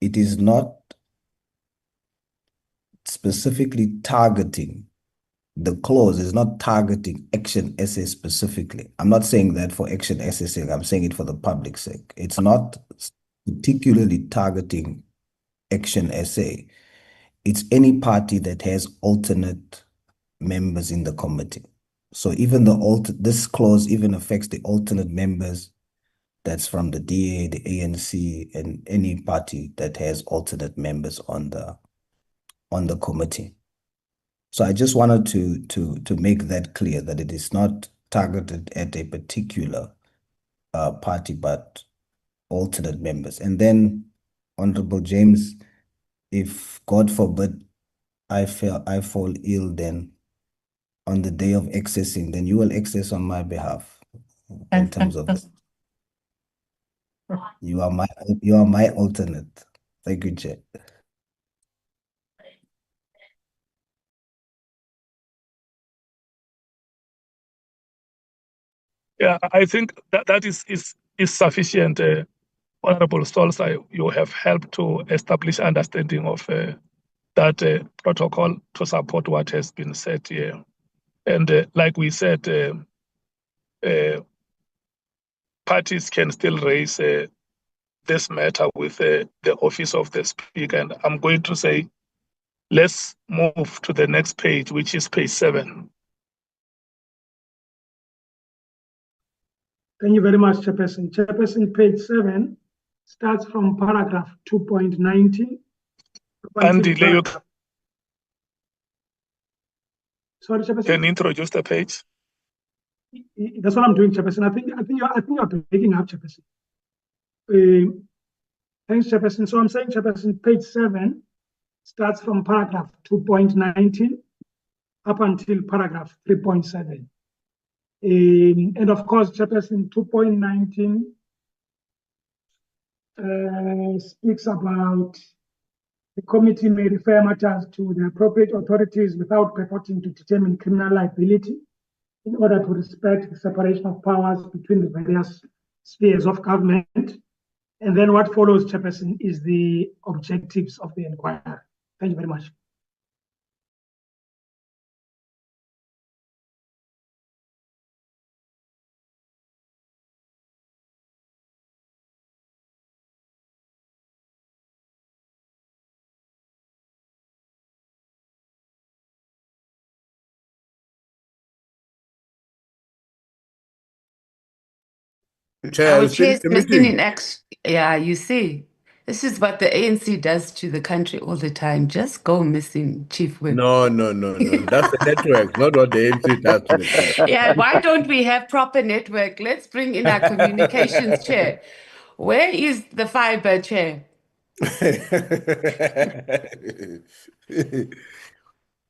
it is not specifically targeting, the clause is not targeting Action SA specifically. I'm not saying that for Action SA sake, I'm saying it for the public's sake. It's not particularly targeting Action SA. It's any party that has alternate members in the committee. So even this clause even affects the alternate members that's from the DA, the ANC, and any party that has alternate members on the committee. So I just wanted to make that clear, that it is not targeted at a particular party, but alternate members. And then, Honorable James, if God forbid I fall ill, then on the day of accessing, then you will access on my behalf in terms of this. You are my alternate. Thank you, Chair. Yeah, I think that is sufficient, Honorable Stolzer. You have helped to establish understanding of that protocol to support what has been said here. And like we said, parties can still raise this matter with the office of the Speaker. And I'm going to say, let's move to the next page, which is page 7. Thank you very much, Chairperson. Chairperson, page 7 starts from paragraph 2.19. Andy, you Sorry, Chairperson. can introduce the page. That's what I'm doing, Chairperson. I think you're breaking up, Chairperson. Thanks, Chairperson. So I'm saying, Chairperson, page 7 starts from paragraph 2.19 up until paragraph 3.7. And of course, Chairperson, 2.19 speaks about the committee may refer matters to the appropriate authorities without purporting to determine criminal liability in order to respect the separation of powers between the various spheres of government. And then what follows, Chairperson, is the objectives of the inquiry. Thank you very much. Chair, Our is chair is the missing meeting. in action. Yeah, you see, this is what the ANC does to the country all the time. Just go missing, Chief Whip. No. That's the network, not what the ANC does to the country. Yeah, why don't we have proper network? Let's bring in our communications chair. Where is the fiber chair?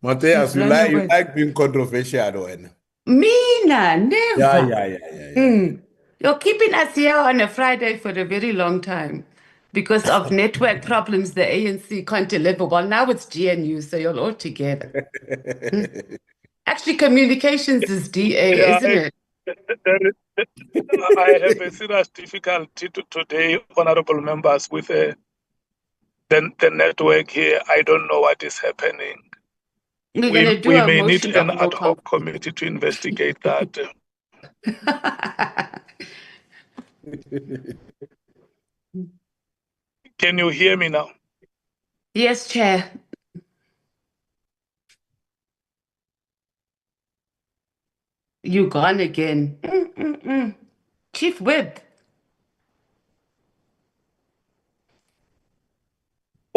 Mateus, you like being controversial, when? Mina, never. Yeah. You're keeping us here on a Friday for a very long time because of network problems the ANC can't deliver. Well, now it's GNU, so you're all together. Actually, communications is DA, isn't it? I have a serious difficulty today, honorable members, with the network here. I don't know what is happening. We're going to do a may motion need an of no ad hoc committee to investigate that. Can you hear me now? Yes, Chair. You gone again. Chief Whip.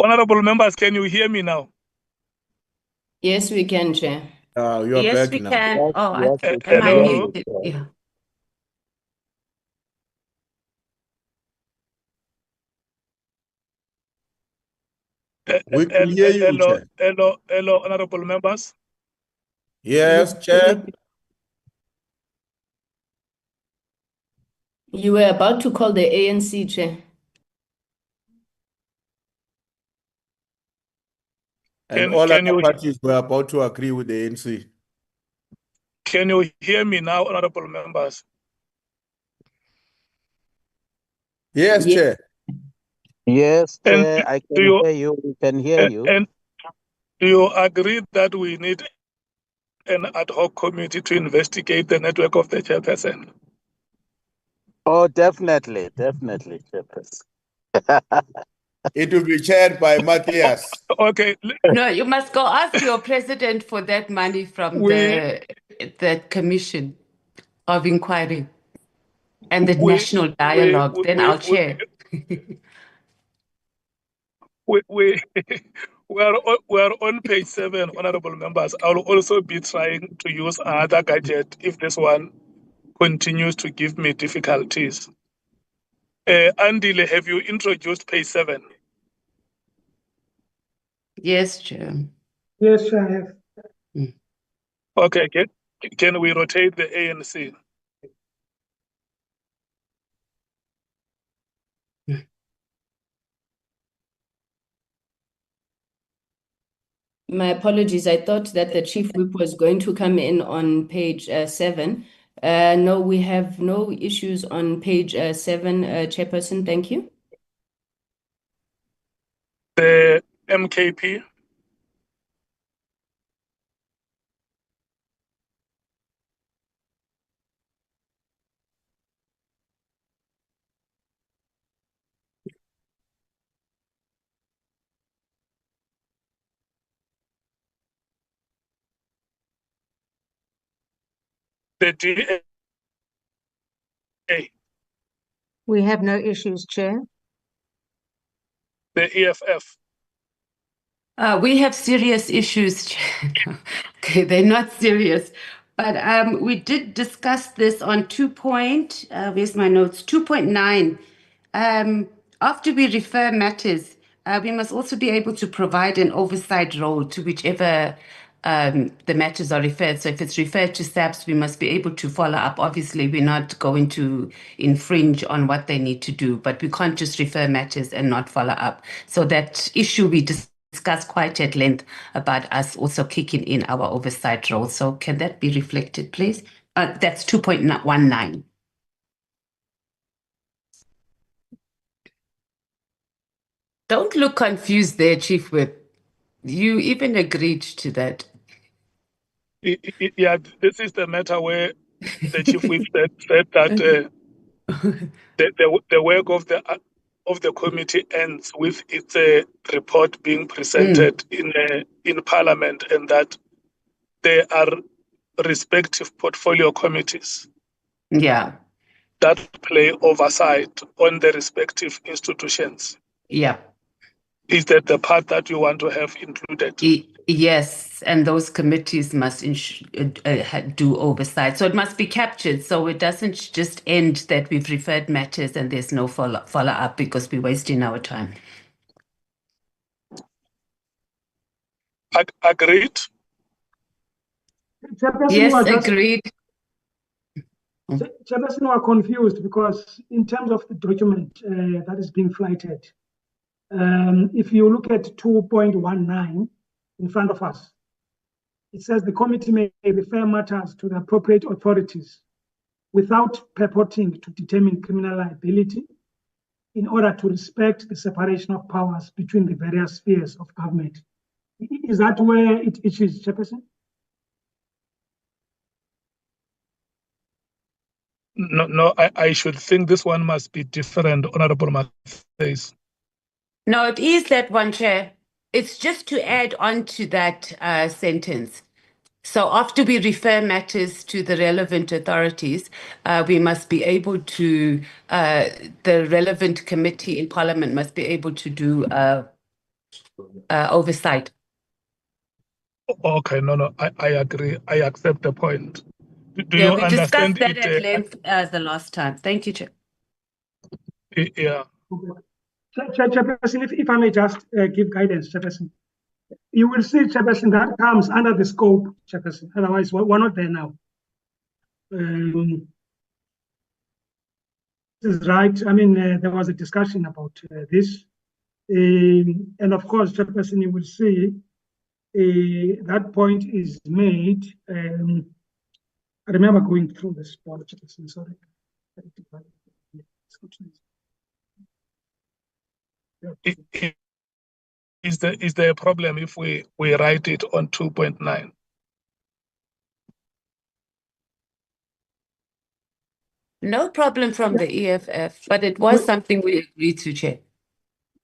Honorable members, can you hear me now? Yes, we can, Chair. You're yes, back we now. can. Yes, Oh, yes, am I hello? muted? Yeah. We can hear you, Chair. Hello, honorable members. Yes, Chair. You were about to call the ANC, Chair. And all other parties were about to agree with the ANC. Can you hear me now, honorable members? Yes, Chair. Yes, And Chair, I can hear you. We can hear you. And do you agree that we need an ad hoc committee to investigate the network of the chairperson? Oh, definitely, Chairperson. It will be chaired by Matthias. Okay. No, you must go ask your president for that money from the commission of inquiry and the national dialogue. Then I'll chair. We are on page 7, honorable members. I'll also be trying to use another gadget if this one continues to give me difficulties. Andile, have you introduced page 7? Yes, Chair. Yes, I have. Okay, can we rotate the ANC? My apologies. I thought that the chief whip was going to come in on page 7. No, we have no issues on page 7, Chairperson. Thank you. The MKP? The DA? We have no issues, Chair. The EFF? We have serious issues. Okay, they're not serious. But we did discuss this on where's my notes? 2.9. After we refer matters, we must also be able to provide an oversight role to whichever the matters are referred. So if it's referred to SAPS, we must be able to follow up. Obviously, we're not going to infringe on what they need to do, but we can't just refer matters and not follow up. So that issue we discussed quite at length about us also kicking in our oversight role. So can that be reflected, please? That's 2.19. Don't look confused there, Chief Whip. You even agreed to that. Yeah, this is the matter where the chief whip said that the work of the committee ends with its report being presented in Parliament, and that there are respective portfolio committees. Yeah. That play oversight on the respective institutions. Yeah. Is that the part that you want to have included? Yes, and those committees must do oversight. So it must be captured. So it doesn't just end that we've referred matters and there's no follow-up because we're wasting our time. Agreed? Yes, agreed. Chairperson, we are confused because in terms of the document that is being flighted, if you look at 2.19 in front of us, it says the committee may refer matters to the appropriate authorities without purporting to determine criminal liability in order to respect the separation of powers between the various spheres of government. Is that where it is, Chairperson? No, I should think this one must be different, Honorable Matthews. No, it is that one, Chair. It's just to add on to that sentence. So after we refer matters to the relevant authorities, we must be able to, the relevant committee in Parliament must be able to do oversight. Okay, no, I agree. I accept the point. Do Yeah, you we understand discussed that it? at length the last time. Thank you, Chair. Yeah. Chairperson, if I may just give guidance, Chairperson. You will see, Chairperson, that comes under the scope, Chairperson. Otherwise, we're not there now. This is right. I mean, there was a discussion about this. And of course, Chairperson, you will see that point is made. I remember going through this part, Chairperson, sorry. Is there a problem if we write it on 2.9? No problem from the EFF, but it was something we agreed to, Chair.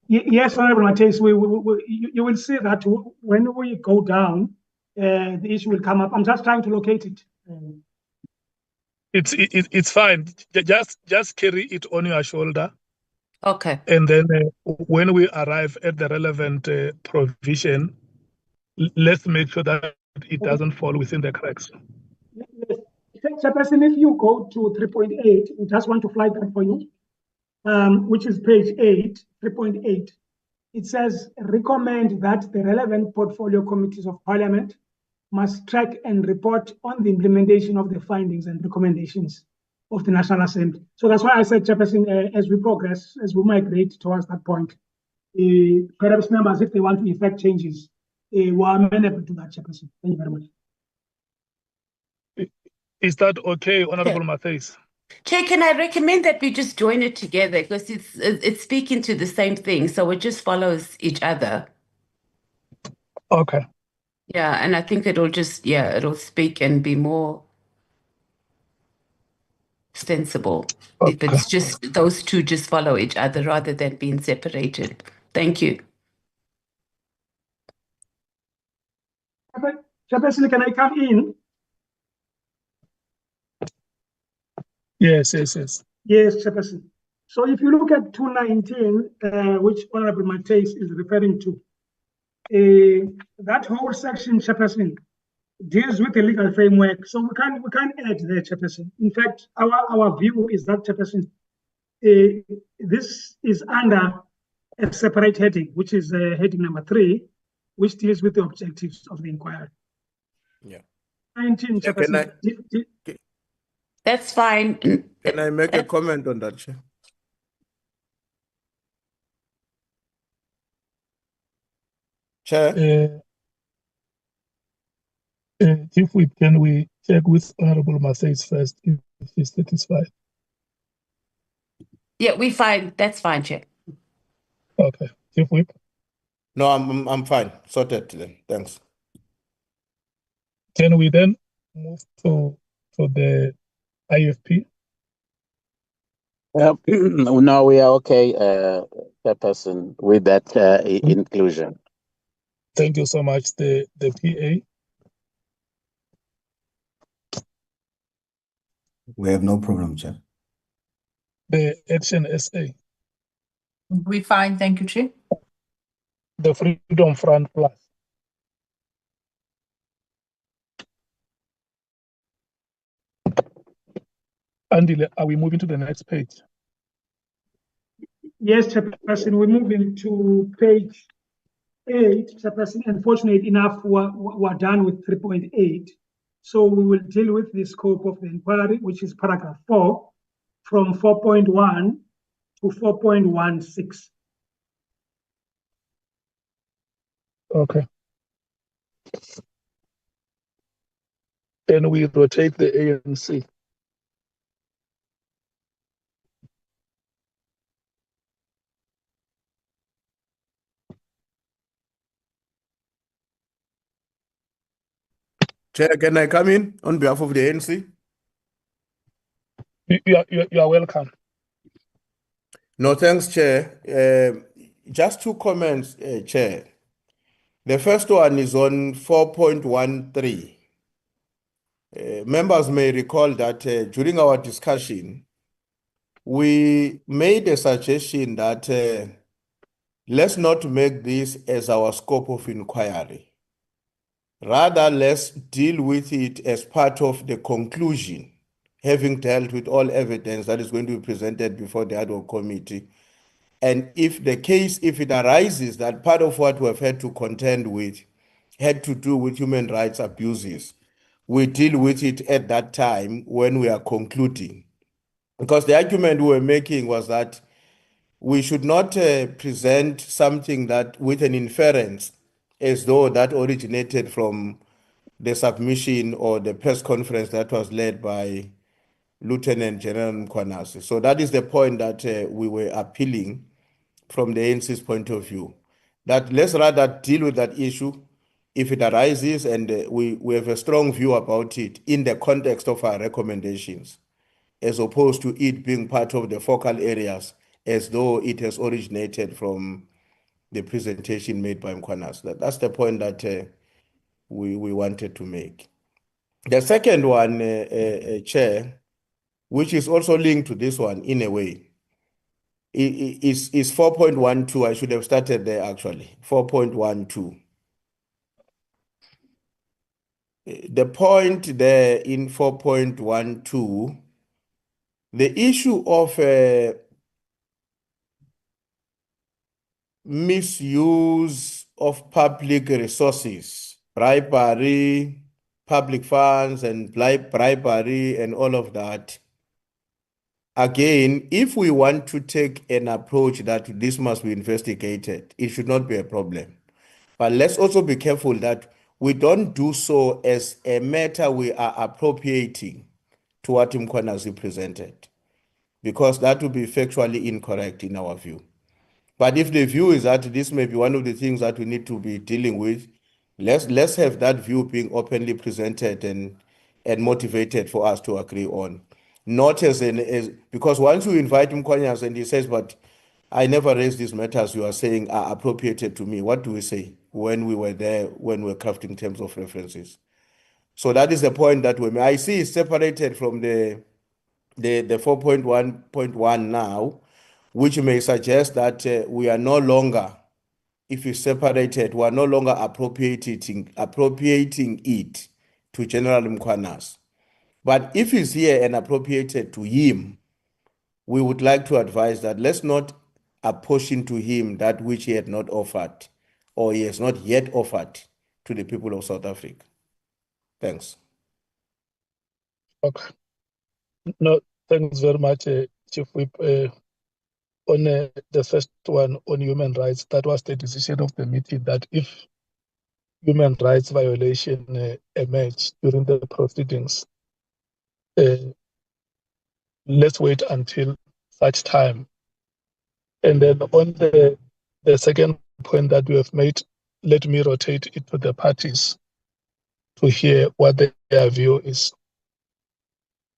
Yes, Honorable Matthias, you will see that when we go down, the issue will come up. I'm just trying to locate it. It's fine. Just carry it on your shoulder. Okay. And then when we arrive at the relevant provision, let's make sure that it doesn't fall within the cracks. Yes. Chairperson, if you go to 3.8, we just want to flag that for you, which is page 8, 3.8. It says, recommend that the relevant portfolio committees of Parliament must track and report on the implementation of the findings and recommendations of the National Assembly. So that's why I said, Chairperson, as we progress, as we migrate towards that point, perhaps members, if they want to effect changes, we are amenable to that, Chairperson. Thank you very much. Is that okay, Honorable Matthias? Chair, can I recommend that we just join it together because it's speaking to the same thing, so it just follows each other. Okay. Yeah, and I think it'll speak and be more sensible if it's just those two just follow each other rather than being separated. Thank you. Chairperson, can I come in? Yes. Yes, Chairperson. So if you look at 219, which Honorable Matthias is referring to, that whole section, Chairperson, deals with the legal framework. So we can't add there, Chairperson. In fact, our view is that, Chairperson, this is under a separate heading, which is heading number 3, which deals with the objectives of the inquiry. Yeah. 19, Chairperson. That's fine. Can I make a comment on that, Chair? Chair? Chief Whip, can we check with Honorable Matthias first if he's satisfied? Yeah, we fine. That's fine, Chair. Okay. Chief Whip? No, I'm fine. Sorted then. Thanks. Can we then move to the IFP? No, we are okay, Chairperson, with that inclusion. Thank you so much. The PA? We have no problem, Chair. The Action SA? We fine, thank you, Chair. The Freedom Front Plus? Andile, are we moving to the next page? Yes, Chairperson, we're moving to page 8, Chairperson. Unfortunately enough, we're done with 3.8. So we will deal with the scope of the inquiry, which is paragraph 4, from 4.1 to 4.16. Okay. And we rotate the ANC. Chair, can I come in on behalf of the ANC? You are welcome. No, thanks, Chair. Just 2 comments, Chair. The first one is on 4.13. Members may recall that during our discussion, we made a suggestion that let's not make this as our scope of inquiry. Rather, let's deal with it as part of the conclusion, having dealt with all evidence that is going to be presented before the ad hoc committee. And if it arises that part of what we've had to contend with had to do with human rights abuses, we deal with it at that time when we are concluding. Because the argument we were making was that we should not present something that with an inference as though that originated from the submission or the press conference that was led by Lieutenant General Mkhwanazi. So that is the point that we were appealing from the ANC's point of view, that let's rather deal with that issue if it arises, and we have a strong view about it in the context of our recommendations, as opposed to it being part of the focal areas as though it has originated from the presentation made by Mkhwanazi. That's the point that we wanted to make. The second one, Chair, which is also linked to this one in a way, is 4.12. I should have started there actually. 4.12. The point there in 4.12, the issue of misuse of public resources, bribery, public funds and bribery and all of that. Again, if we want to take an approach that this must be investigated, it should not be a problem. But let's also be careful that we don't do so as a matter we are appropriating to what Mkhwanazi presented, because that would be factually incorrect in our view. But if the view is that this may be one of the things that we need to be dealing with, let's have that view being openly presented and motivated for us to agree on. Not as because once you invite Mkhwanazi and he says, but I never raised these matters you are saying are appropriated to me. What do we say when we were there, when we were crafting terms of references? So that is the point that I see is separated from the 4.1.1 now, which may suggest that we are no longer, if you separate it, we are no longer appropriating it to General Mkhwanazi. But if it's here and appropriated to him, we would like to advise that let's not apportion to him that which he had not offered or he has not yet offered to the people of South Africa. Thanks. Okay. No, thanks very much, Chief Whip. On the first one on human rights, that was the decision of the meeting that if human rights violation emerge during the proceedings, let's wait until such time. And then on the second point that we have made, let me rotate it to the parties to hear what their view is.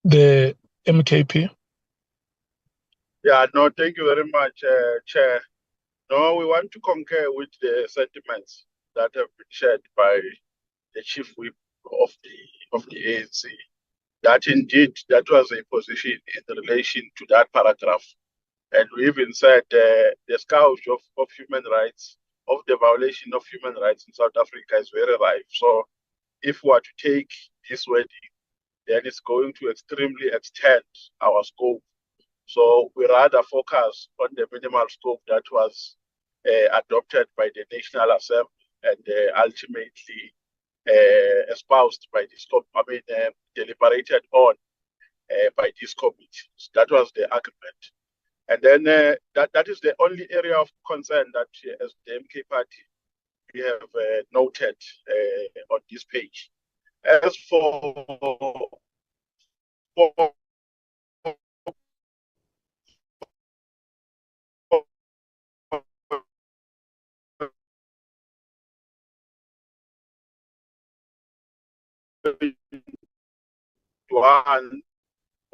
The MKP. Yeah, no, thank you very much, Chair. No, we want to concur with the sentiments that have been shared by the Chief Whip of the ANC. That indeed, that was a position in relation to that paragraph. And we even said the scourge of human rights, of the violation of human rights in South Africa is very rife. So if we are to take this wording, then it's going to extremely extend our scope. So we rather focus on the minimal scope that was adopted by the National Assembly and ultimately espoused by this, deliberated on by this committee. So that was the argument. And then that is the only area of concern that as the MK party, we have noted on this page. As for one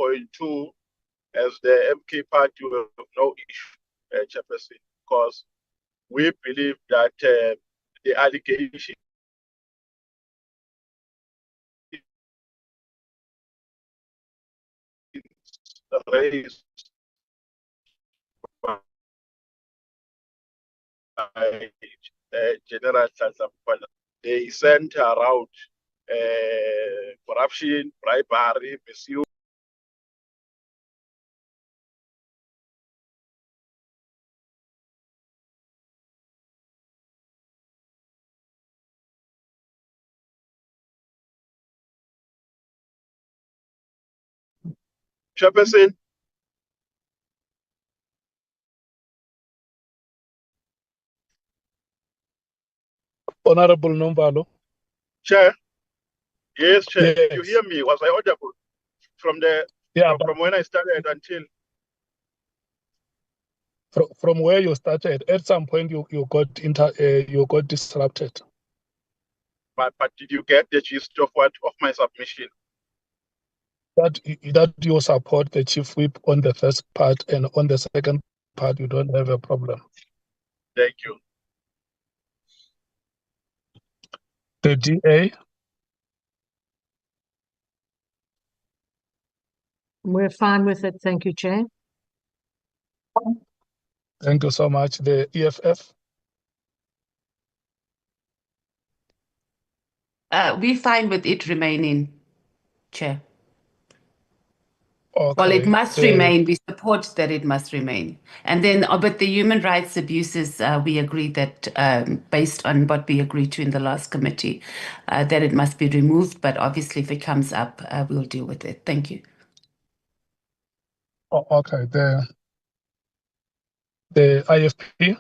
1.2, as the MK party, we have no issue, Chairperson, because we believe that the allegation raised by General Nhlanhla, they center around corruption, bribery, misuse. Chairperson. Honorable Nombalo. Chair. Yes, Chair. Yes. You hear me? Was I audible from from when I started until? From where you started, at some point you got disrupted. But did you get the gist of my submission? That you support the Chief Whip on the first part, and on the second part you don't have a problem. Thank you. The DA. We're fine with it. Thank you, Chair. Thank you so much. The EFF. We're fine with it remaining, Chair. Well, it Okay. must remain. We support that it must remain. And then, but the human rights abuses, we agree that based on what we agreed to in the last committee, that it must be removed. But obviously, if it comes up, we'll deal with it. Thank you. Okay. The IFP.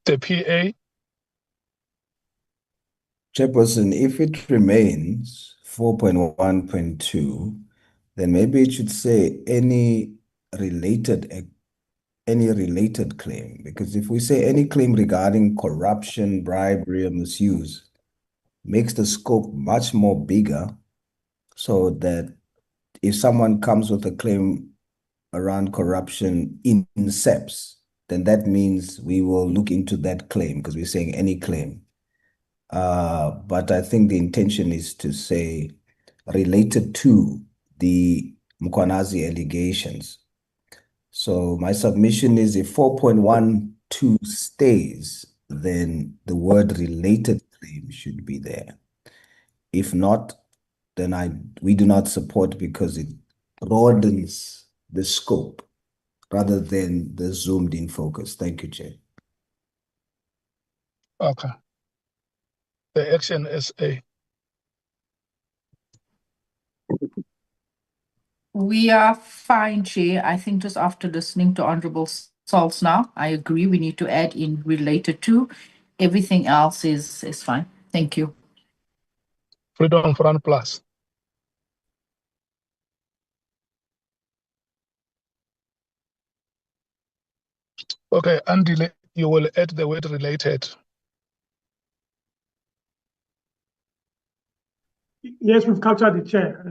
The PA. Chairperson, if it remains 4.1.2, then maybe it should say any related claim, because if we say any claim regarding corruption, bribery, or misuse, makes the scope much more bigger, so that if someone comes with a claim around corruption in SEPS, then that means we will look into that claim because we're saying any claim. But I think the intention is to say related to the Mkhwanazi allegations. So my submission is if 4.12 stays, then the word related claim should be there. If not, then we do not support because it broadens the scope rather than the zoomed in focus. Thank you, Chair. Okay. The action SA. We are fine, Chair. I think just after listening to Honorable Salts now, I agree we need to add in related to. Everything else is fine. Thank you. Freedom Front Plus. Okay, Andy, you will add the word related. Yes, we've captured the Chair.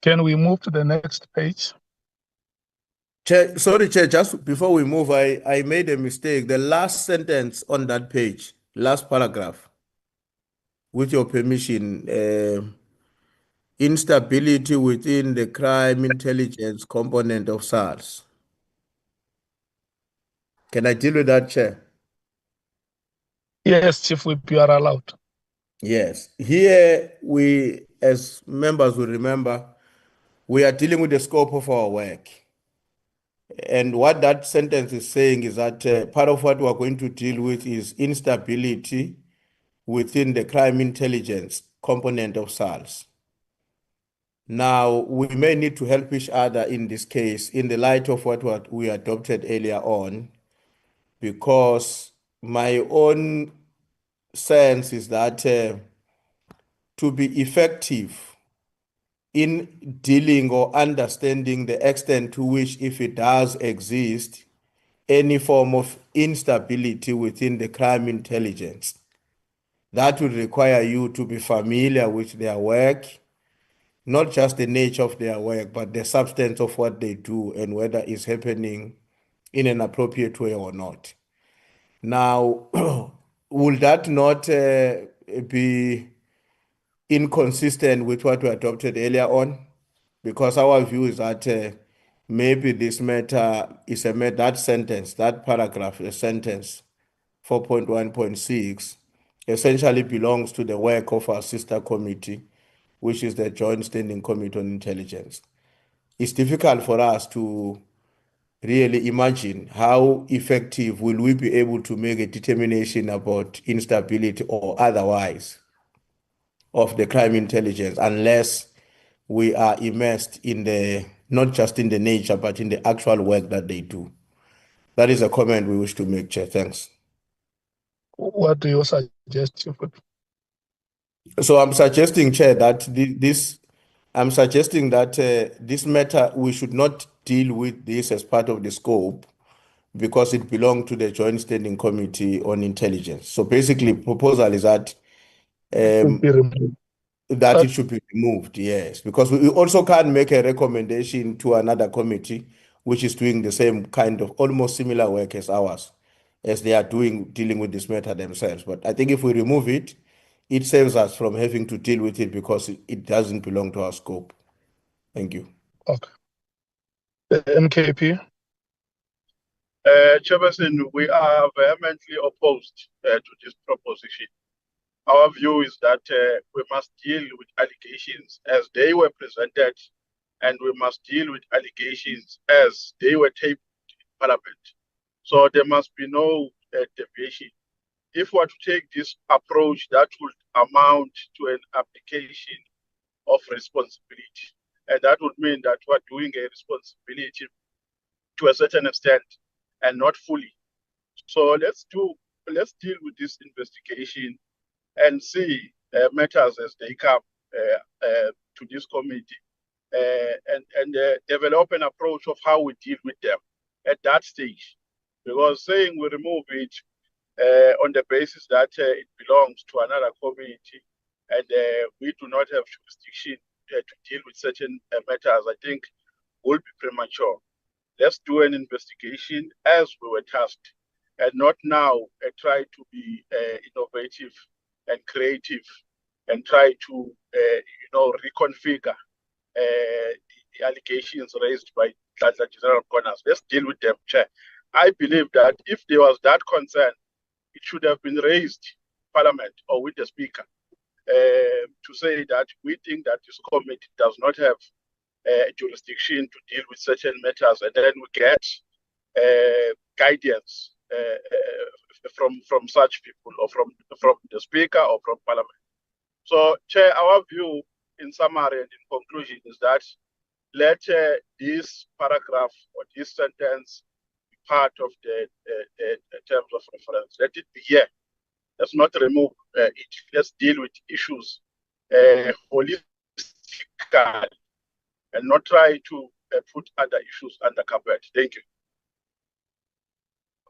Can we move to the next page? Chair, sorry, Chair, just before we move, I made a mistake. The last sentence on that page, last paragraph, with your permission, instability within the crime intelligence component of SARS. Can I deal with that, Chair? Yes, Chief Whip, you are allowed. Yes. Here, we, as members will remember, we are dealing with the scope of our work. And what that sentence is saying is that part of what we're going to deal with is instability within the crime intelligence component of SARS. Now, we may need to help each other in this case in the light of what we adopted earlier on, because my own sense is that to be effective in dealing or understanding the extent to which, if it does exist, any form of instability within the crime intelligence, that would require you to be familiar with their work, not just the nature of their work, but the substance of what they do and whether it's happening in an appropriate way or not. Now, will that not be inconsistent with what we adopted earlier on? Because our view is that maybe this matter is that sentence, that paragraph, a sentence 4.1.6 essentially belongs to the work of our sister committee, which is the Joint Standing Committee on Intelligence. It's difficult for us to really imagine how effective will we be able to make a determination about instability or otherwise of the crime intelligence unless we are immersed in the, not just in the nature, but in the actual work that they do. That is a comment we wish to make, Chair. Thanks. What do you suggest, Chief Whip? So I'm suggesting, Chair, that this matter, we should not deal with this as part of the scope because it belongs to the Joint Standing Committee on Intelligence. So basically, proposal is that it should be removed, yes, because we also can't make a recommendation to another committee which is doing the same kind of almost similar work as ours, as they are dealing with this matter themselves. But I think if we remove it, it saves us from having to deal with it because it doesn't belong to our scope. Thank you. Okay. The MKP. Chairperson, we are vehemently opposed to this proposition. Our view is that we must deal with allegations as they were presented, and we must deal with allegations as they were tabled in Parliament. So there must be no deviation. If we are to take this approach, that would amount to an application of responsibility. And that would mean that we're doing a responsibility to a certain extent and not fully. So let's deal with this investigation and see matters as they come to this committee and develop an approach of how we deal with them at that stage. Because saying we remove it on the basis that it belongs to another committee and we do not have jurisdiction to deal with certain matters, I think will be premature. Let's do an investigation as we were tasked and not now try to be innovative and creative and try to, reconfigure the allegations raised by General Mkhwanazi. Let's deal with them, Chair. I believe that if there was that concern, it should have been raised Parliament or with the Speaker to say that we think that this committee does not have jurisdiction to deal with certain matters, and then we get guidance from such people or from the Speaker or from Parliament. So, Chair, our view in summary and in conclusion is that let this paragraph or this sentence be part of the terms of reference. Let it be here. Let's not remove it. Let's deal with issues holistically and not try to put other issues under carpet. Thank you.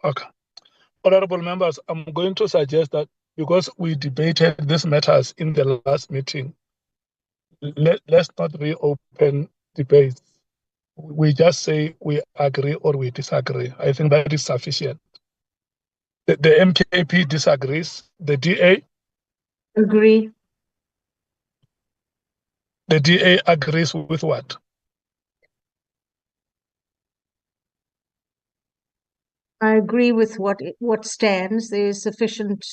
Okay. Honorable members, I'm going to suggest that because we debated these matters in the last meeting, let's not reopen debates. We just say we agree or we disagree. I think that is sufficient. The MKP disagrees. The DA? Agree. The DA agrees with what? I agree with what stands. There is sufficient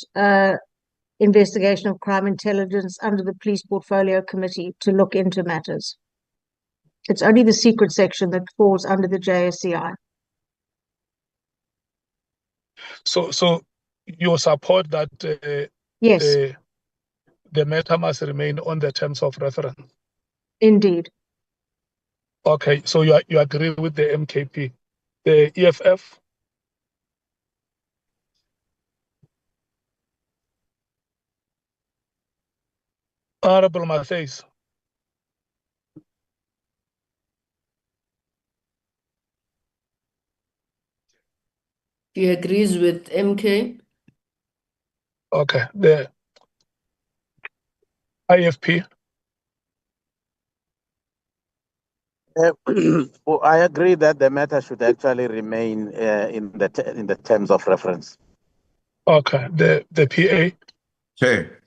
investigation of crime intelligence under the Police Portfolio Committee to look into matters. It's only the secret section that falls under the JSCI. So you support that yes, the matter must remain on the terms of reference? Indeed. Okay, so you agree with the MKP. The EFF? Honorable Matthews. He agrees with MK. Okay, the IFP. Well, I agree that the matter should actually remain in the terms of reference. Okay, the PA. Chair.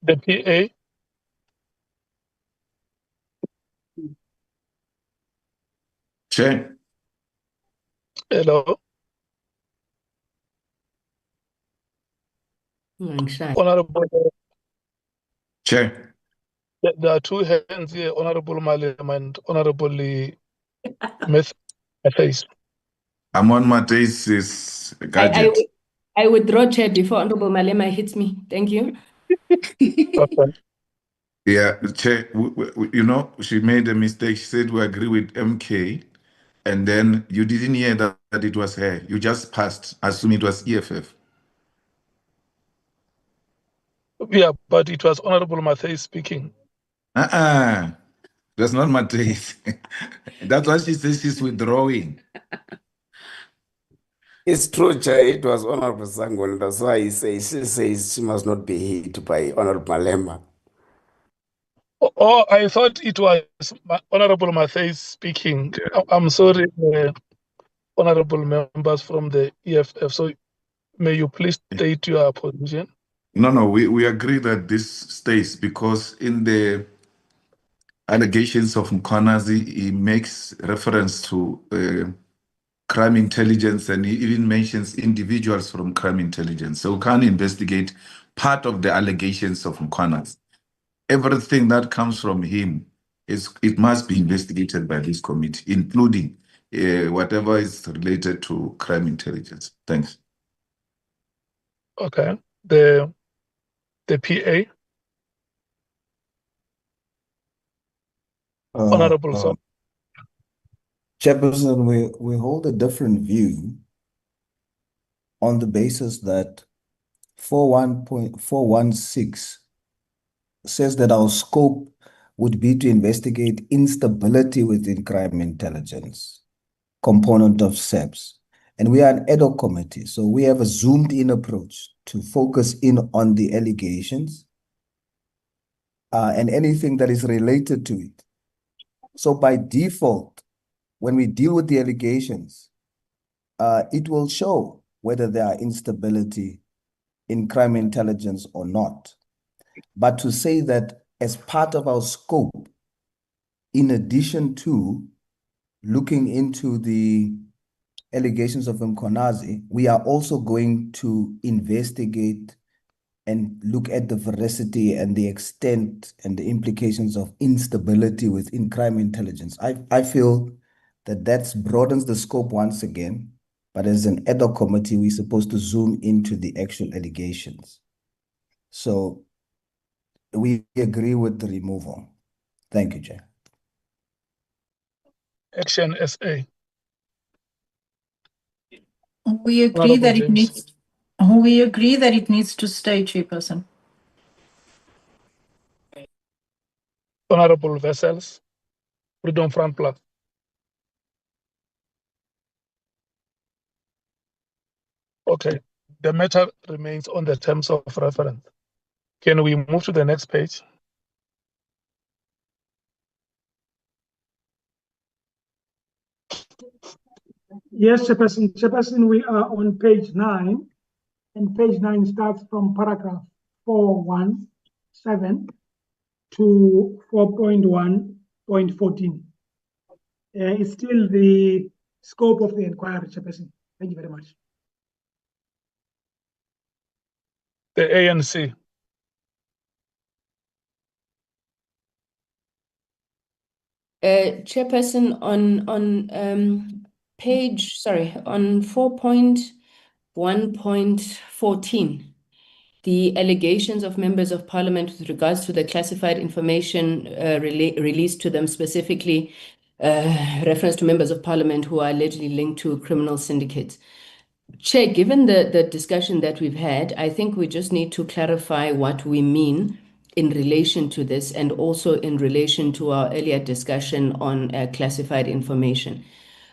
The PA. Chair. Hello. Honorable. Chair. There are two hands here, Honorable Malema and Honorable Matthews. I'm on Matthew's gadget. I withdraw, Chair, before Honorable Malema hits me. Thank you. Okay. Yeah, Chair, she made a mistake. She said we agree with MK, and then you didn't hear that it was her. You just passed, assuming it was EFF. Yeah, but it was Honorable Matthews speaking. That's not Matthews. That's why she says she's withdrawing. It's true, Chair. It was Honorable Sangol. That's why she says she must not be hit by Honorable Malema. Oh, I thought it was Honorable Matthews speaking. Yeah. I'm sorry, Honorable members from the EFF. So may you please state your position? No, we agree that this stays because in the allegations of Mkhwanazi, he makes reference to crime intelligence, and he even mentions individuals from crime intelligence. So we can't investigate part of the allegations of Mkhwanazi. Everything that comes from him, it must be investigated by this committee, including whatever is related to crime intelligence. Thanks. Okay. The PA. Honorable Son. Chairperson, we hold a different view on the basis that 4.416 says that our scope would be to investigate instability within crime intelligence, component of SEPS. And we are an ad hoc committee, so we have a zoomed-in approach to focus in on the allegations and anything that is related to it. So by default, when we deal with the allegations, it will show whether there are instability in crime intelligence or not. But to say that as part of our scope, in addition to looking into the allegations of Mkhwanazi, we are also going to investigate and look at the veracity and the extent and the implications of instability within crime intelligence. I feel that broadens the scope once again, but as an ad hoc committee, we're supposed to zoom into the actual allegations. So we agree with the removal. Thank you, Chair. Action SA. We agree that it needs. We agree that it needs to stay, Chairperson. Honorable Vessels, Freedom Front Plus. Okay, the matter remains on the terms of reference. Can we move to the next page? Yes, Chairperson. Chairperson, we are on page 9, and page 9 starts from paragraph 417 to 4.1.14. It's still the scope of the inquiry, Chairperson. Thank you very much. The ANC. Chairperson, on on 4.1.14, the allegations of members of parliament with regards to the classified information released to them, specifically reference to members of parliament who are allegedly linked to criminal syndicates. Chair, given the discussion that we've had, I think we just need to clarify what we mean in relation to this, and also in relation to our earlier discussion on classified information.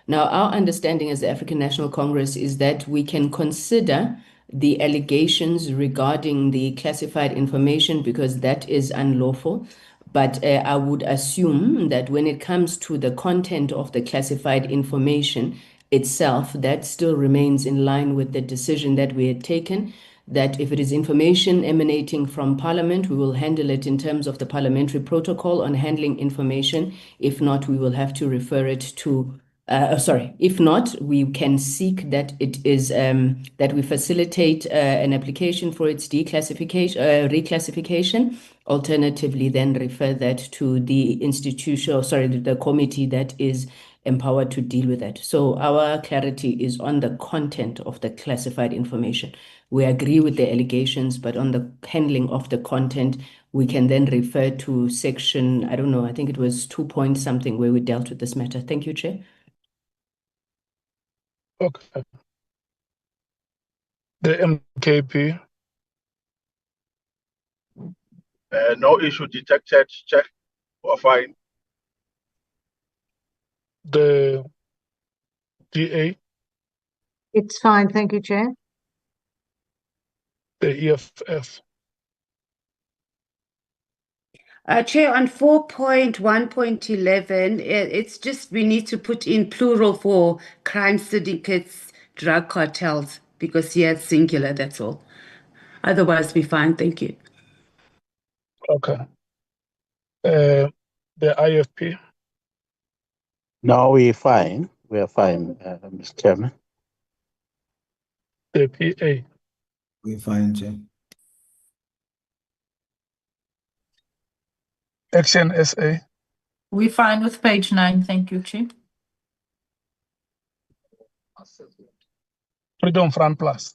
Now, our understanding as the African National Congress is that we can consider the allegations regarding the classified information because that is unlawful. But I would assume that when it comes to the content of the classified information itself, that still remains in line with the decision that we had taken, that if it is information emanating from Parliament, we will handle it in terms of the parliamentary protocol on handling information. If not, we will have to refer it to if not, we can seek that it is that we facilitate an application for its reclassification. Alternatively, then refer that to the the committee that is empowered to deal with that. So our clarity is on the content of the classified information. We agree with the allegations, but on the handling of the content, we can then refer to section, I don't know, I think it was 2 point something where we dealt with this matter. Thank you, Chair. Okay. The MKP. No issue detected, Chair. We're fine. The DA. It's fine, thank you, Chair. The EFF. Chair, on 4.1.11, it's just we need to put in plural for crime syndicates, drug cartels, because here it's singular, that's all. Otherwise, we're fine. Thank you. Okay. The IFP. No, we're fine. We are fine, Mr. Chairman. The PA. We find Chair. Action SA. We're fine with page 9. Thank you, Chair. Freedom Front Plus.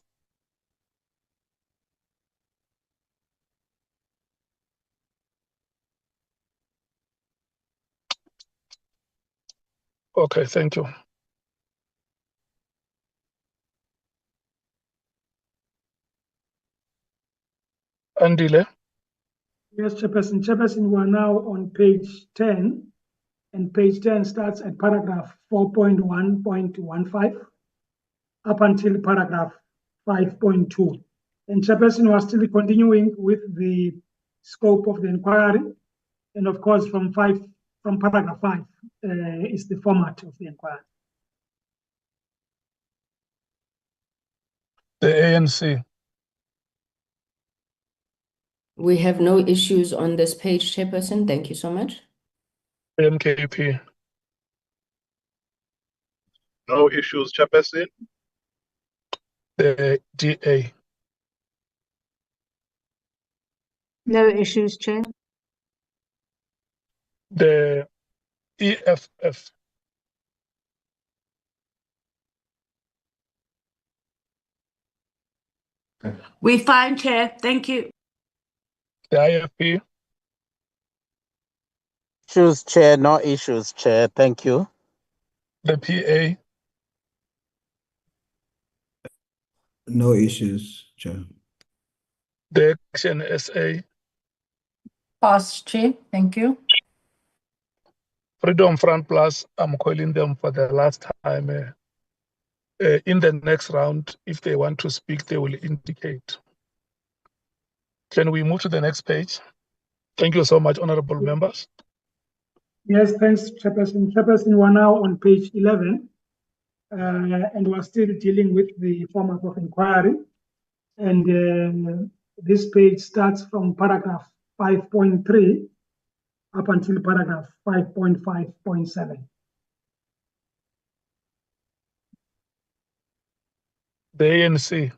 Okay, thank you. Andile. Yes, Chairperson. Chairperson, we are now on page 10, and page 10 starts at paragraph 4.1.15 up until paragraph 5.2. And Chairperson was still continuing with the scope of the inquiry, and of course from paragraph 5 is the format of the inquiry. The ANC. We have no issues on this page, Chairperson. Thank you so much. MKP. No issues, Chairperson. The DA. No issues, Chair. The EFF. We're fine, Chair. Thank you. The IFP. Issues, Chair. No issues, Chair. Thank you. The PA. No issues, Chair. The Action SA. Pass, Chair. Thank you. Freedom Front Plus, I'm calling them for the last time. In the next round, if they want to speak, they will indicate. Can we move to the next page? Thank you so much, honorable members. Yes, thanks, Chairperson. Chairperson, we're now on page 11, and we're still dealing with the format of inquiry. And this page starts from paragraph 5.3 up until paragraph 5.5.7. The ANC.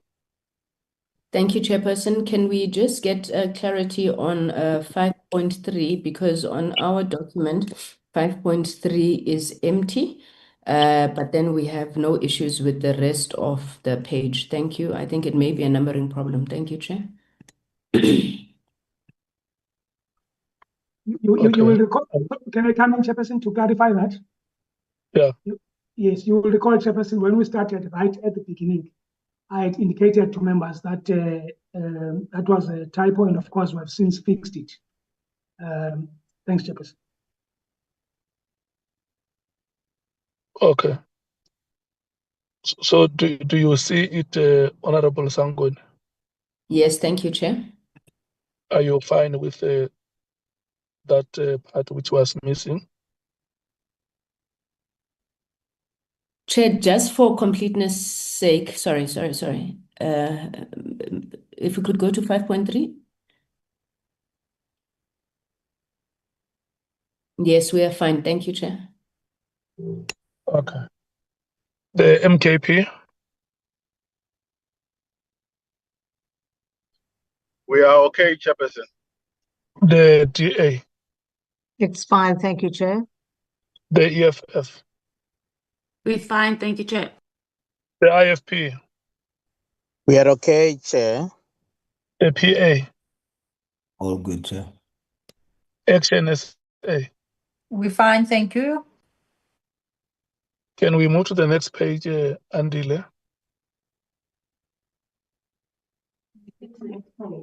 Thank you, Chairperson. Can we just get clarity on 5.3, because on our document, 5.3 is empty, but then we have no issues with the rest of the page. Thank you. I think it may be a numbering problem. Thank you, Chair. You will recall, can I come in, Chairperson, to clarify that? Yeah. Yes, you will recall, Chairperson, when we started right at the beginning, I had indicated to members that that was a typo, and of course we have since fixed it. Thanks, Chairperson. Okay. So do you see it, Honorable Sangon? Yes, thank you, Chair. Are you fine with that part which was missing? Chair, just for completeness sake, sorry. If we could go to 5.3. Yes, we are fine. Thank you, Chair. Okay. The MKP. We are okay, Chairperson. The DA. It's fine, thank you, Chair. The EFF. We're fine. Thank you, Chair. The IFP. We are okay, Chair. The PA. All good, Chair. Action SA. We're fine. Thank you. Can we move to the next page, Andile?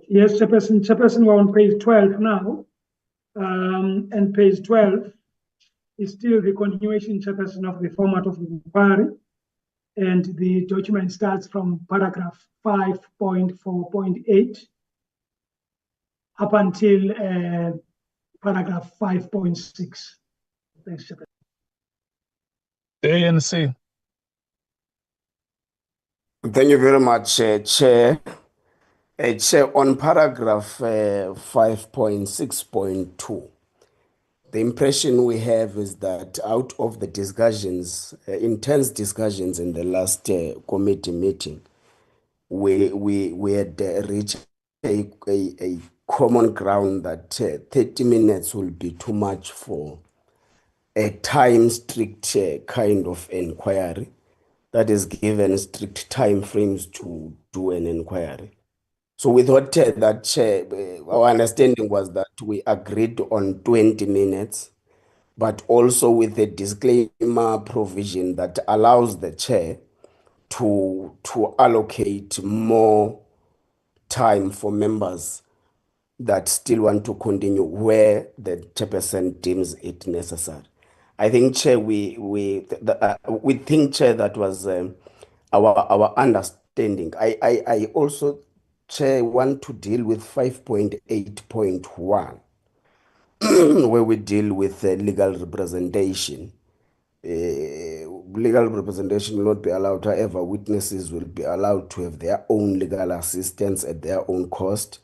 Yes, Chairperson. Chairperson, we're on page 12 now. And page 12 is still the continuation, Chairperson, of the format of the inquiry. And the document starts from paragraph 5.4.8 up until paragraph 5.6. Thanks, Chairperson. The ANC. Thank you very much, Chair. Chair, on paragraph 5.6.2, the impression we have is that out of the discussions, intense discussions in the last committee meeting, we had reached a common ground that 30 minutes will be too much for a time strict kind of inquiry that is given strict time frames to do an inquiry. So we thought that our understanding was that we agreed on 20 minutes, but also with a disclaimer provision that allows the chair to allocate more time for members that still want to continue where the chairperson deems it necessary. I think, Chair, we think, Chair, that was our understanding. I also, Chair, want to deal with 5.8.1, where we deal with legal representation. Legal representation will not be allowed. However, witnesses will be allowed to have their own legal assistance at their own cost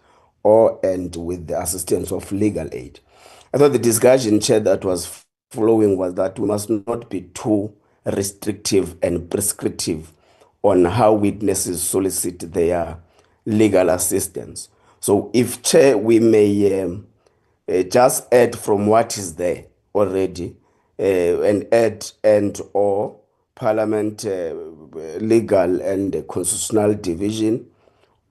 and with the assistance of legal aid. I thought the discussion, Chair, that was following was that we must not be too restrictive and prescriptive on how witnesses solicit their legal assistance. So if, Chair, we may just add from what is there already and add or Parliament legal and constitutional division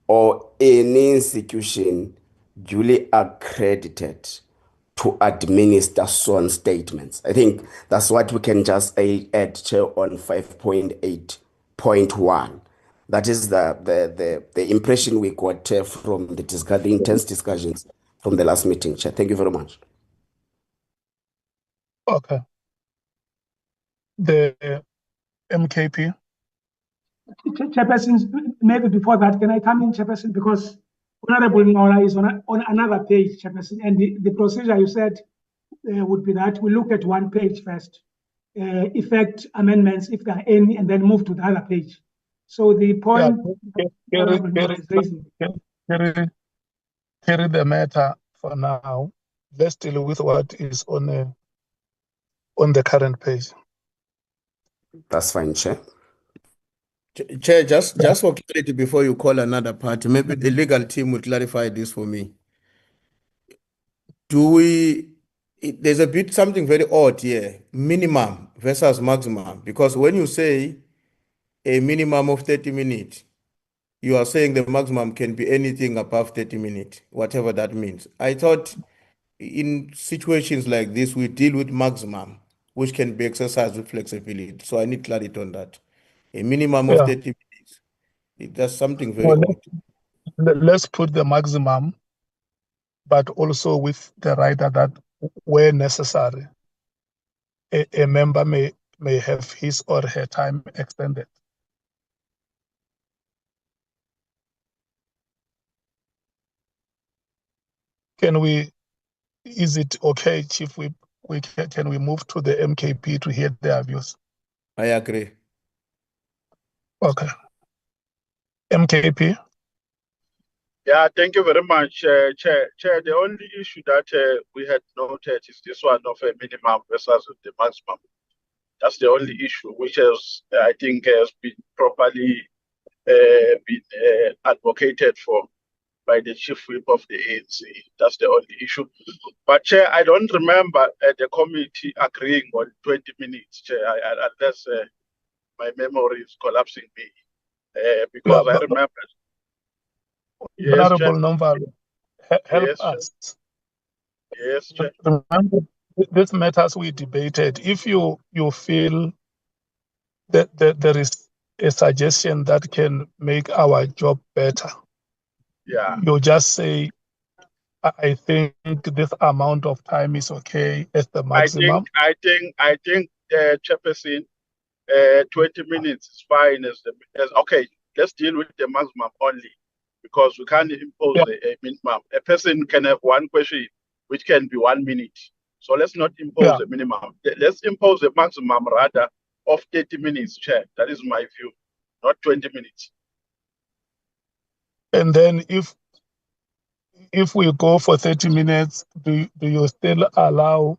or any institution duly accredited to administer sworn statements. I think that's what we can just add, Chair, on 5.8.1. That is the impression we got from the intense discussions from the last meeting, Chair. Thank you very much. Okay. The MKP. Chairperson, maybe before that, can I come in, Chairperson? Because Honorable Nora is on another page, Chairperson, and the procedure you said would be that we look at one page first, effect amendments, if there are any, and then move to the other page. So the point Carry the matter for now. Let's deal with what is on the current page. That's fine, Chair. Chair, just for clarity before you call another party, maybe the legal team will clarify this for me. There's a bit something very odd here, minimum versus maximum, because when you say a minimum of 30 minutes, you are saying the maximum can be anything above 30 minutes, whatever that means. I thought in situations like this, we deal with maximum, which can be exercised with flexibility. So I need clarity on that. A minimum of 30 minutes. That's something very odd. Let's put the maximum, but also with the rider that where necessary, a member may have his or her time extended. Is it okay, Chief, can we move to the MKP to hear their views? I agree. Okay. MKP. Yeah, thank you very much, Chair. Chair, the only issue that we had noted is this one of a minimum versus the maximum. That's the only issue, which has, I think, has been properly advocated for by the Chief Whip of the ANC. That's the only issue. But, Chair, I don't remember the committee agreeing on 20 minutes, Chair, unless my memory is collapsing me. Because I remember. Honorable Nomvalo, help us. Yes, Chair. Remember, these matters we debated. If you feel that there is a suggestion that can make our job better, you just say, I think this amount of time is okay as the maximum. I think Chairperson, 20 minutes is fine as okay. Let's deal with the maximum only, because we can't impose a minimum. A person can have one question, which can be 1 minute. So let's not impose a minimum. Let's impose a maximum rather of 30 minutes, Chair. That is my view, not 20 minutes. And then if we go for 30 minutes, do you still allow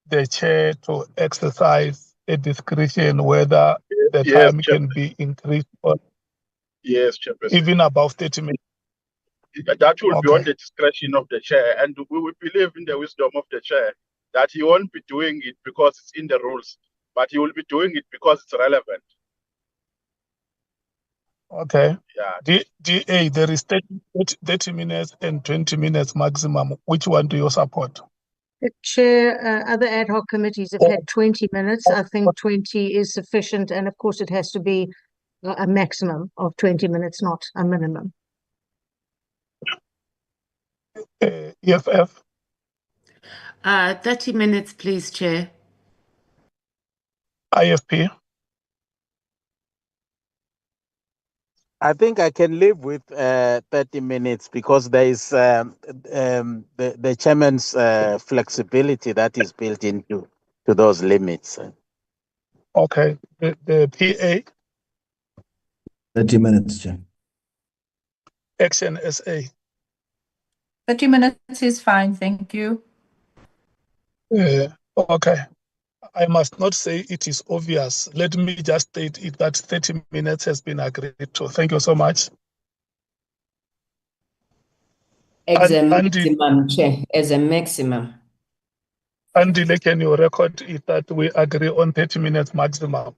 the chair to exercise a discretion whether the Yes, time Chair. can be increased or Yes, Chairperson. even above 30 minutes? That will be on Okay. the discretion of the chair, and we believe in the wisdom of the chair that he won't be doing it because it's in the rules, but he will be doing it because it's relevant. Okay. Yeah. DA, there is 30 minutes and 20 minutes maximum. Which one do you support? The chair, other ad hoc committees have had 20 minutes. I think 20 is sufficient. And of course, it has to be a maximum of 20 minutes, not a minimum. EFF? 30 minutes, please, Chair. IFP? I think I can live with 30 minutes because there is the chairman's flexibility that is built into those limits. Okay. The PA? 30 minutes, Chair. Action SA? 30 minutes is fine, thank you. Okay. I must not say it is obvious. Let me just state it that 30 minutes has been agreed to. Thank you so much. As a Andy, maximum, Chair, as a maximum. Andy, can you record it that we agree on 30 minutes maximum?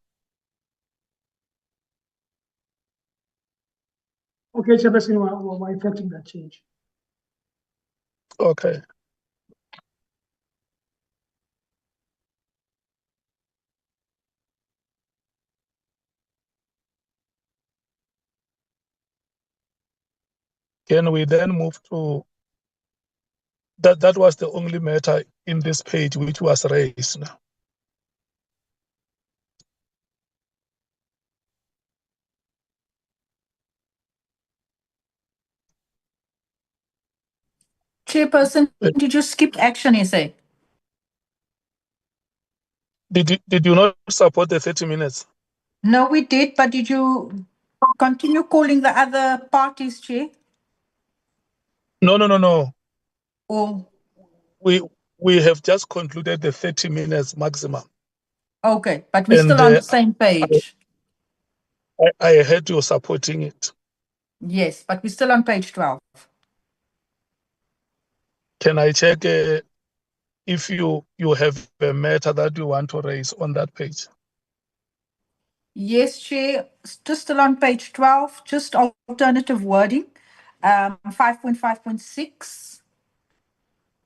Okay, Chairperson, we're effecting that change. Okay. Can we then move to that was the only matter in this page which was raised now. Chairperson, did you skip action essay? Did you not support the 30 minutes? No, we did, but did you continue calling the other parties, Chair? No. Oh. We have just concluded the 30 minutes maximum. Okay, but we're still on the same page. I heard you supporting it. Yes, but we're still on page 12. Can I check if you have a matter that you want to raise on that page? Yes, Chair, just still on page 12, just alternative wording. 5.5.6.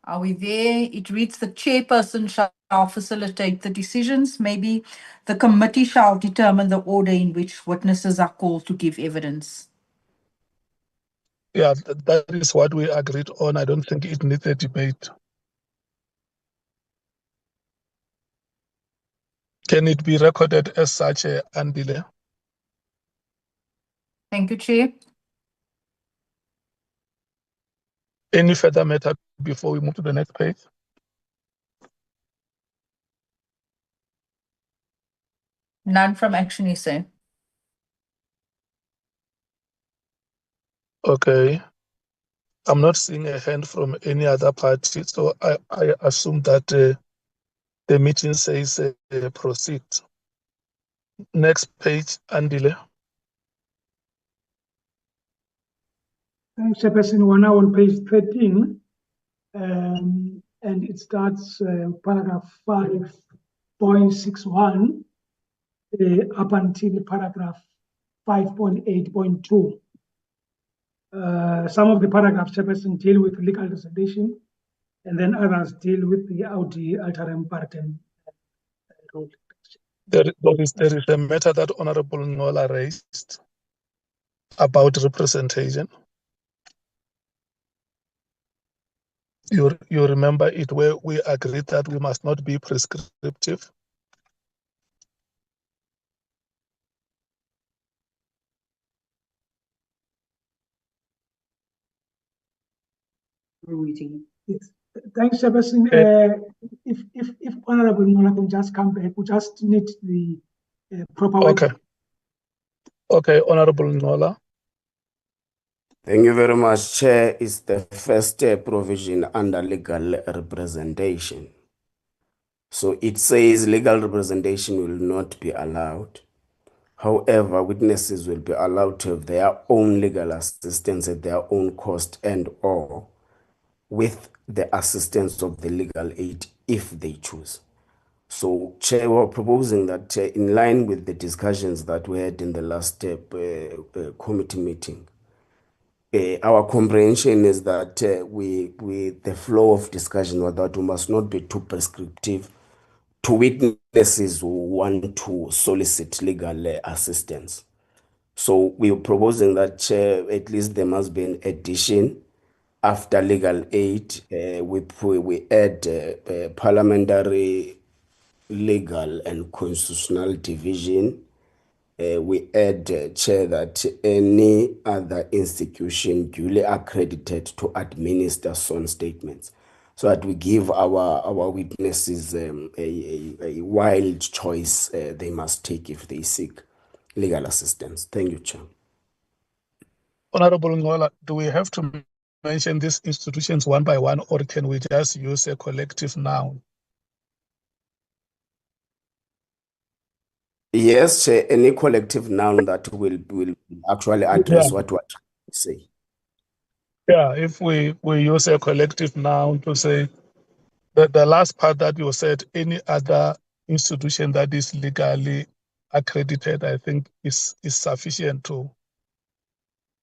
Are we there? It reads the chairperson shall facilitate the decisions. Maybe the committee shall determine the order in which witnesses are called to give evidence. Yeah, that is what we agreed on. I don't think it needs a debate. Can it be recorded as such, Andile? Thank you, Chair. Any further matter before we move to the next page? None from action essay. Okay. I'm not seeing a hand from any other party, so I assume that the meeting says proceed. Next page, Andile. Thanks, Chairperson. We're now on page 13, and it starts paragraph 5.61 up until paragraph 5.8.2. Some of the paragraphs, Chairperson, deal with legal reservation, and then others deal with the Audi alteram partem rule. There is a matter that Honorable Nhlanhla raised about representation. You remember it where we agreed that we must not be prescriptive. Yes. Thanks, Chairperson. If Honorable Nhlanhla can just come back, we just need the proper wording. Okay, Honorable Nhlanhla. Thank you very much, Chair. It's the first provision under legal representation. So it says legal representation will not be allowed. However, witnesses will be allowed to have their own legal assistance at their own cost and or with the assistance of the legal aid if they choose. So, Chair, we're proposing that in line with the discussions that we had in the last committee meeting, our comprehension is that the flow of discussion was that we must not be too prescriptive to witnesses who want to solicit legal assistance. So we're proposing that at least there must be an addition after legal aid. We add parliamentary legal and constitutional division. We add, Chair, that any other institution duly accredited to administer sworn statements, so that we give our witnesses a wild choice they must take if they seek legal assistance. Thank you, Chair. Honorable Nhlanhla, do we have to mention these institutions one by one, or can we just use a collective noun? Yes, Chair, any collective noun that will actually address what we're trying to say. Yeah, if we use a collective noun to say that the last part that you said, any other institution that is legally accredited, I think is sufficient to,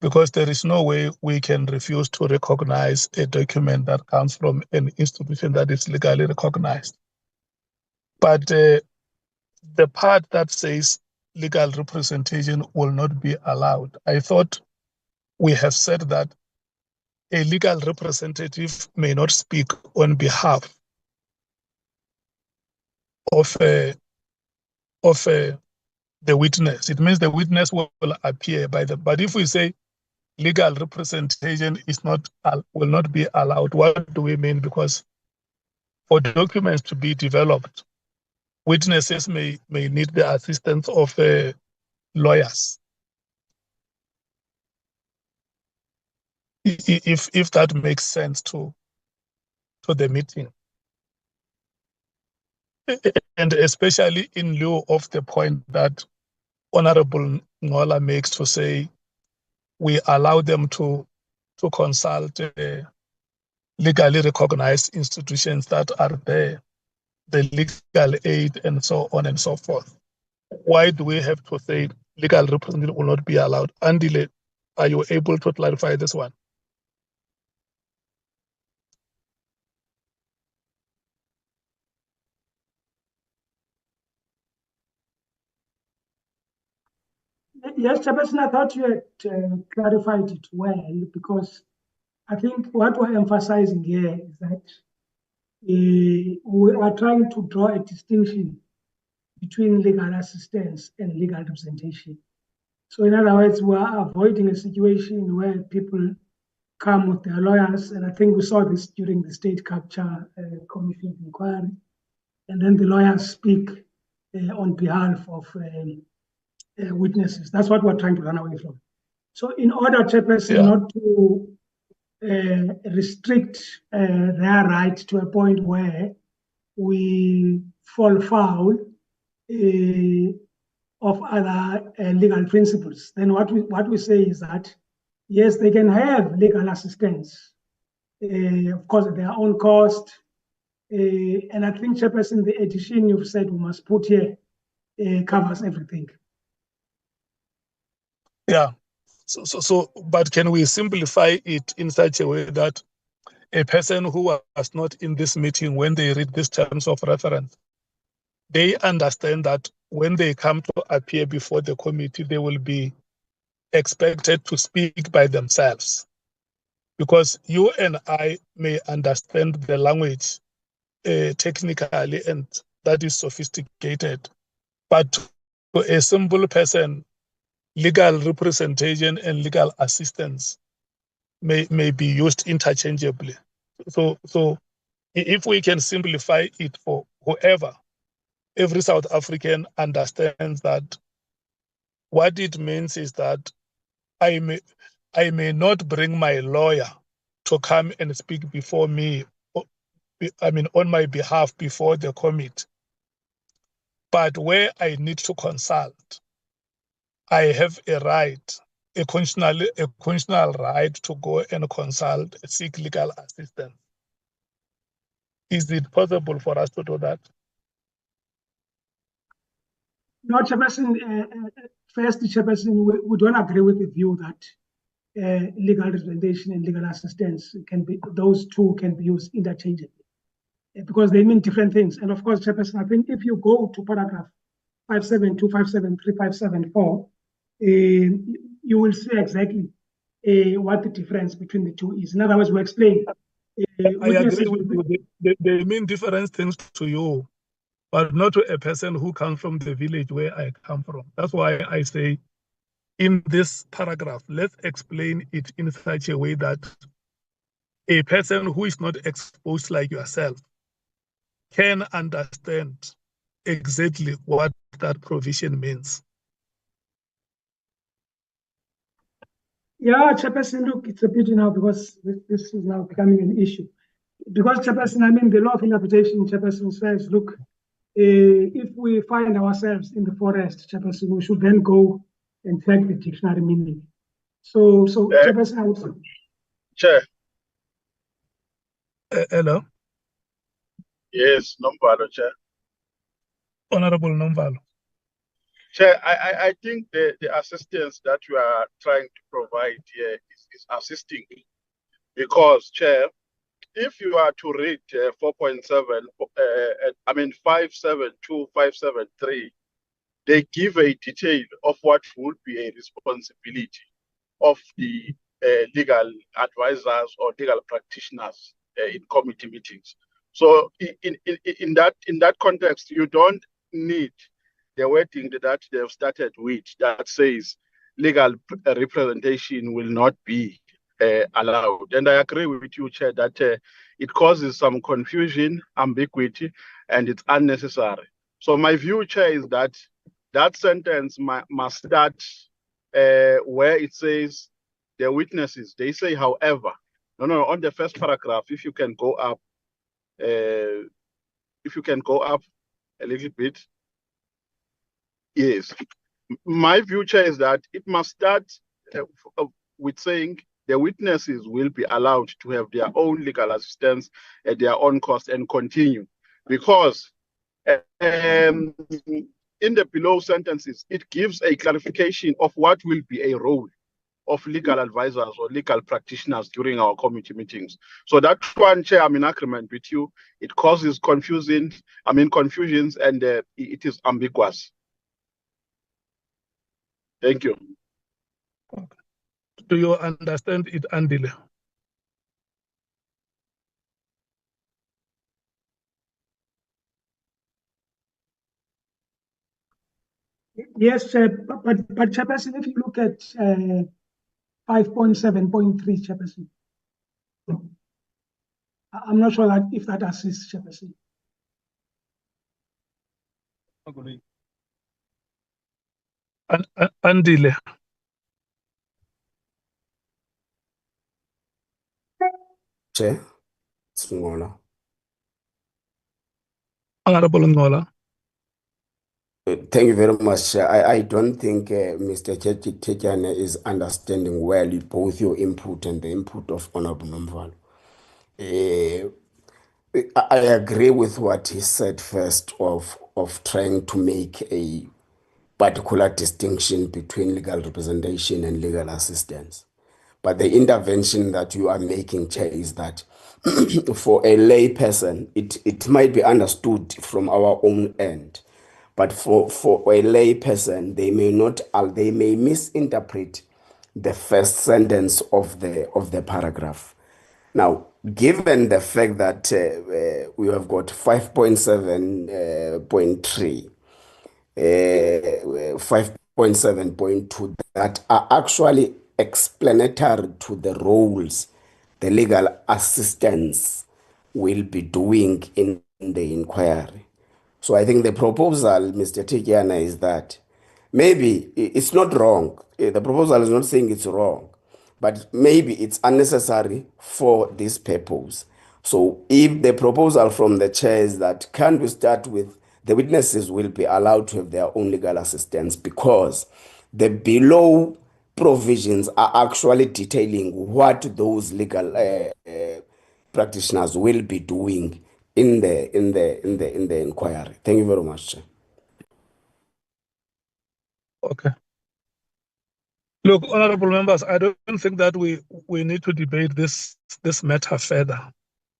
because there is no way we can refuse to recognize a document that comes from an institution that is legally recognized. But the part that says legal representation will not be allowed, I thought we have said that a legal representative may not speak on behalf of the witness. It means the witness will appear by the. But if we say legal representation will not be allowed, what do we mean? Because for documents to be developed, witnesses may need the assistance of lawyers. If that makes sense to the meeting. And especially in lieu of the point that Honorable Nhlanhla makes to say we allow them to consult legally recognized institutions that are there, the legal aid and so on and so forth. Why do we have to say legal representation will not be allowed? Andile, are you able to clarify this one? Yes, Chairperson, I thought you had clarified it well, because I think what we're emphasizing here is that we are trying to draw a distinction between legal assistance and legal representation. So in other words, we are avoiding a situation where people come with their lawyers, and I think we saw this during the State Capture Commission inquiry, and then the lawyers speak on behalf of witnesses. That's what we're trying to run away from. So in order, Chairperson, not to restrict their right to a point where we fall foul of other legal principles, then what we say is that, yes, they can have legal assistance, of course, at their own cost. And I think, Chairperson, the addition you've said we must put here covers everything. Yeah. So, but can we simplify it in such a way that a person who was not in this meeting, when they read these terms of reference, they understand that when they come to appear before the committee, they will be expected to speak by themselves? Because you and I may understand the language technically, and that is sophisticated, but to a simple person, legal representation and legal assistance may be used interchangeably. So if we can simplify it for whoever, every South African understands that what it means is that I may not bring my lawyer to come and speak before me, on my behalf before the committee. But where I need to consult, I have a right, a constitutional right to go and consult, seek legal assistance. Is it possible for us to do that? No, Chairperson, first, Chairperson, we don't agree with the view that legal representation and legal assistance those two can be used interchangeably because they mean different things. And of course, Chairperson, I think if you go to paragraph 572, 573, 574, you will see exactly what the difference between the two is. In other words, we explain. I agree with you. They mean different things to you, but not to a person who comes from the village where I come from. That's why I say in this paragraph, let's explain it in such a way that a person who is not exposed like yourself can understand exactly what that provision means. Yeah, Chairperson, look, it's a pity now because this is now becoming an issue. Because, Chairperson, I mean, the law of interpretation, Chairperson, says, look, if we find ourselves in the forest, Chairperson, we should then go and check the dictionary meaning. So Chairperson, I would say. Chair. Hello? Yes, Nomvalo, Chair. Honorable Nomvalo. Chair, I think the assistance that you are trying to provide here is assisting because, Chair, if you are to read 4.7, 572, 573, they give a detail of what would be a responsibility of the legal advisors or legal practitioners in committee meetings. So in that context, you don't need the wording that they've started with that says legal representation will not be allowed. And I agree with you, Chair, that it causes some confusion, ambiguity, and it's unnecessary. So my view, Chair, is that that sentence must start where it says the witnesses. They say, however, no, on the first paragraph, if you can go up a little bit. Yes. My view, Chair, is that it must start with saying the witnesses will be allowed to have their own legal assistance at their own cost and continue. Because in the below sentences, it gives a clarification of what will be a role of legal advisors or legal practitioners during our committee meetings. So that one, Chair, I'm in agreement with you. It causes confusions and it is ambiguous. Thank you. Okay. Do you understand it, Andile? Yes, but Chairperson, if you look at 5.7.3, Chairperson, I'm not sure if that assists, Chairperson. Andile. Chair, it's Nhlanhla. Honorable Nhlanhla. Thank you very much. I don't think Mr. Tetjane is understanding well both your input and the input of Honorable Nomvalo. I agree with what he said first of trying to make a particular distinction between legal representation and legal assistance. But the intervention that you are making, Chair, is that for a lay person, it might be understood from our own end. But for a lay person, they may misinterpret the first sentence of the paragraph. Now, given the fact that we have got 5.7.3, 5.7.2 that are actually explanatory to the roles the legal assistance will be doing in the inquiry. So I think the proposal, Mr. Tikiana, is that maybe it's not wrong. The proposal is not saying it's wrong, but maybe it's unnecessary for this purpose. So if the proposal from the chair is that can we start with the witnesses will be allowed to have their own legal assistance, because the below provisions are actually detailing what those legal practitioners will be doing in the inquiry. Thank you very much, Chair. Okay. Look, honorable members, I don't think that we need to debate this matter further.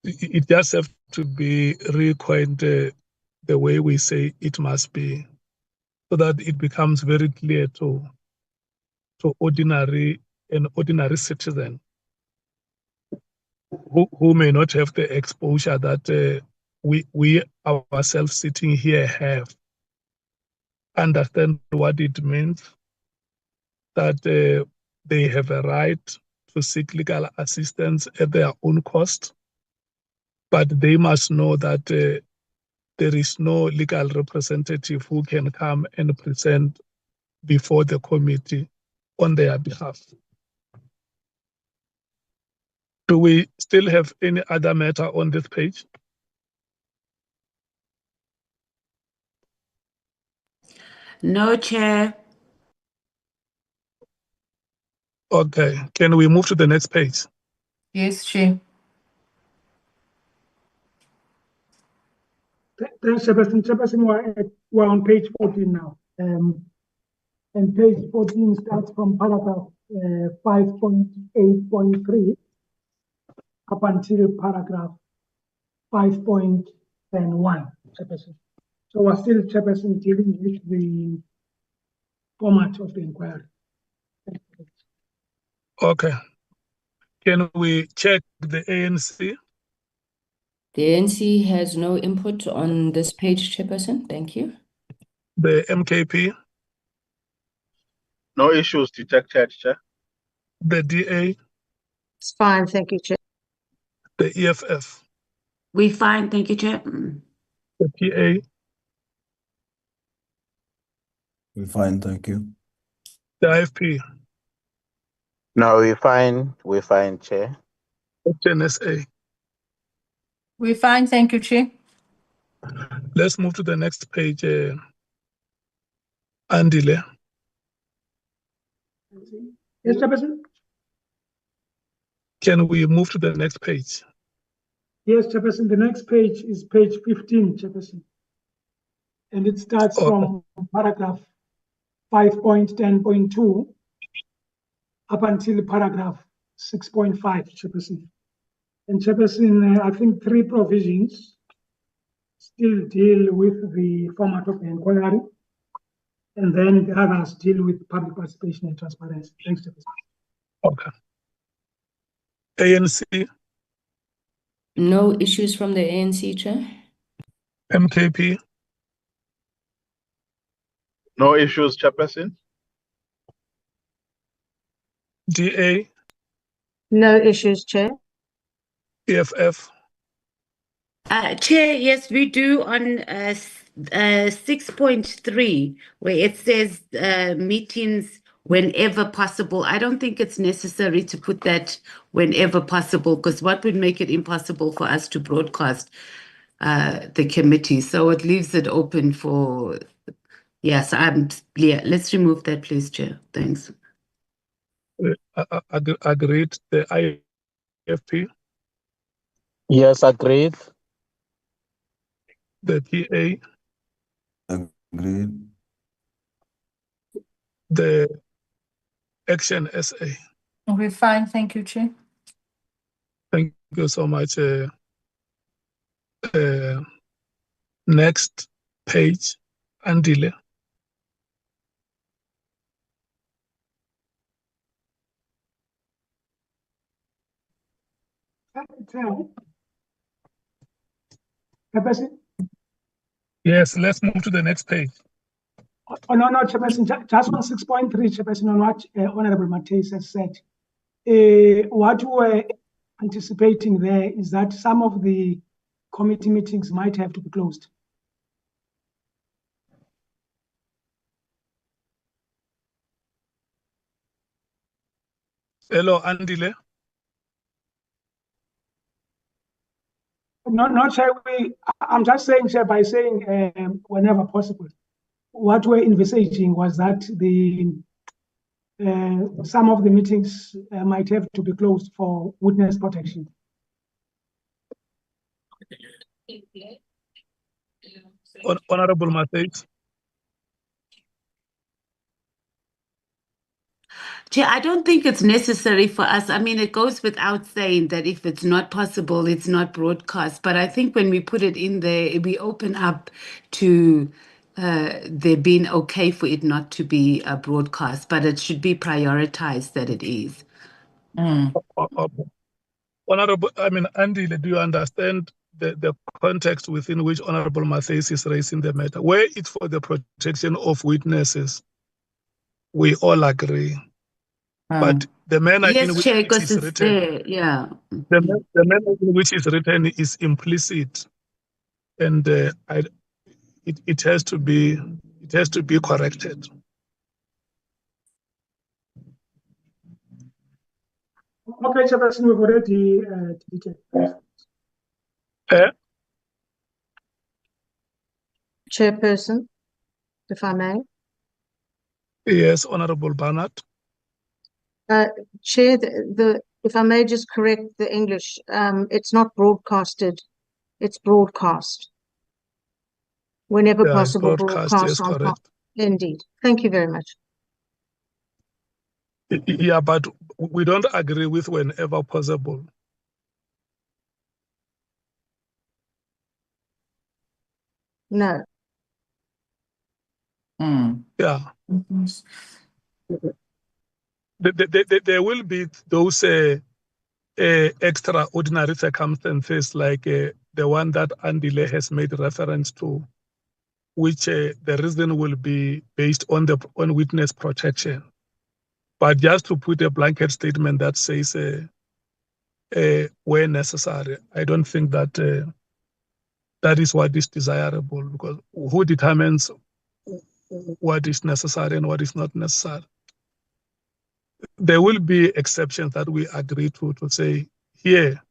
It just have to be recoined the way we say it must be, so that it becomes very clear to ordinary citizen who may not have the exposure that we ourselves sitting here have. Understand what it means that they have a right to seek legal assistance at their own cost, but they must know that there is no legal representative who can come and present before the committee on their behalf. Do we still have any other matter on this page? No, Chair. Okay, can we move to the next page? Yes, Chair. Thanks, Chairperson. Chairperson, we're on page 14 now. And page 14 starts from paragraph 5.8.3 up until paragraph 5.1, Chairperson. So we're still, Chairperson, dealing with the format of the inquiry. Okay. Can we check the ANC? The ANC has no input on this page, Chairperson. Thank you. The MKP? No issues detected, Chair. The DA? It's fine, thank you, Chair. The EFF? We fine, thank you, Chair. The PA? We're fine, thank you. The IFP? No, we're fine, Chair. NSA? We're fine, thank you, Chair. Let's move to the next page. Andile. Yes, Chairperson? Can we move to the next page? Yes, Chairperson. The next page is page 15, Chairperson. And it starts from paragraph 5.10.2 up until paragraph 6.5, Chairperson. And Chairperson, I think 3 provisions still deal with the format of the inquiry, and then the others deal with public participation and transparency. Thanks, Chairperson. Okay. ANC? No issues from the ANC, Chair. MKP? No issues, Chairperson. DA? No issues, Chair. EFF? Chair, yes, we do on 6.3, where it says meetings whenever possible. I don't think it's necessary to put that whenever possible, because what would make it impossible for us to broadcast the committee? So it leaves it open for, yes, let's remove that, please, Chair. Thanks. Agreed. The IFP? Yes, agreed. The PA? Agreed. The Action SA? We're fine, thank you, Chair. Thank you so much. Next page, Andile. Chairperson? Yes, let's move to the next page. Oh, no, Chairperson, just on 6.3, Chairperson, on what Honorable Matheus has said. What we're anticipating there is that some of the committee meetings might have to be closed. Hello, Andile. Not shall we, I'm just saying, Chair, by saying whenever possible. What we're envisaging was that some of the meetings might have to be closed for witness protection. Honorable Matthijs. Chair, I don't think it's necessary for us. I mean, it goes without saying that if it's not possible, it's not broadcast. But I think when we put it in there, we open up to there being okay for it not to be broadcast, but it should be prioritized that it is. Honorable, Andile, do you understand the context within which Honorable Matthijs is raising the matter? Where it's for the protection of witnesses, we all agree. But the manner in which Chair, it because is it's written, there, yeah. the manner in which it's written is implicit, and it has to be corrected. Okay, Chairperson, we've already deleted. Chairperson, if I may. Yes, Honorable Barnard. Chair, if I may just correct the English, it's not broadcasted, it's broadcast. Whenever possible, broadcast yes, on. correct. Indeed. Thank you very much. Yeah, but we don't agree with whenever possible. No. Yeah. There will be those extraordinary circumstances like the one that Andile has made reference to, which the reason will be based on witness protection. But just to put a blanket statement that says where necessary, I don't think that that is what is desirable, because who determines what is necessary and what is not necessary? There will be exceptions that we agree to say here,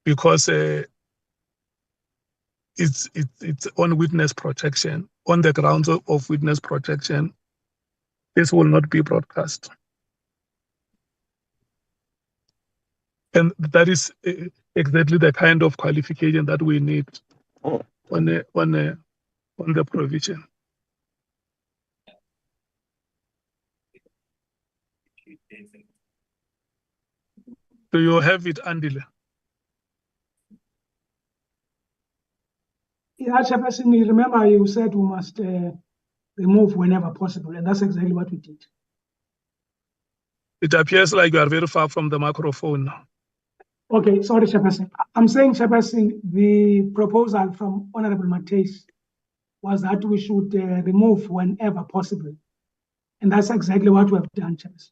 because it's on witness protection, on the grounds of witness protection, this will not be broadcast. And that is exactly the kind of qualification that we need on the provision. Do you have it, Andile? Yeah, Chairperson, you remember you said we must remove whenever possible, and that's exactly what we did. It appears like you are very far from the microphone now. Okay, sorry, Chairperson. I'm saying, Chairperson, the proposal from Honorable Matthijs was that we should remove whenever possible. And that's exactly what we have done, Chairperson.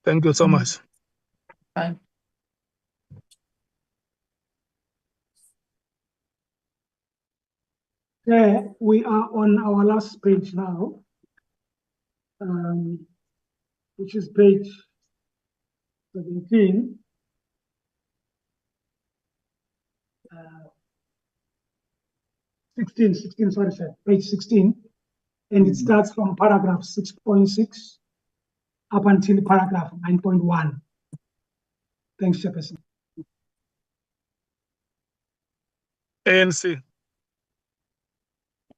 Thank you so much. Fine. We are on our last page now, which is page 17. 16, sorry, sir, page 16. And it starts from paragraph 6.6 up until paragraph 9.1. Thanks, Chairperson. ANC.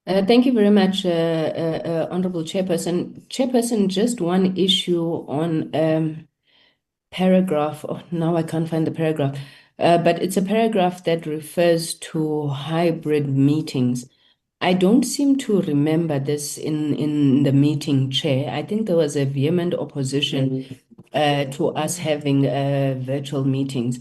Thank you very much, Honorable Chairperson. Chairperson, just one issue on paragraph, now I can't find the paragraph, but it's a paragraph that refers to hybrid meetings. I don't seem to remember this in the meeting, Chair. I think there was a vehement opposition to us having virtual meetings.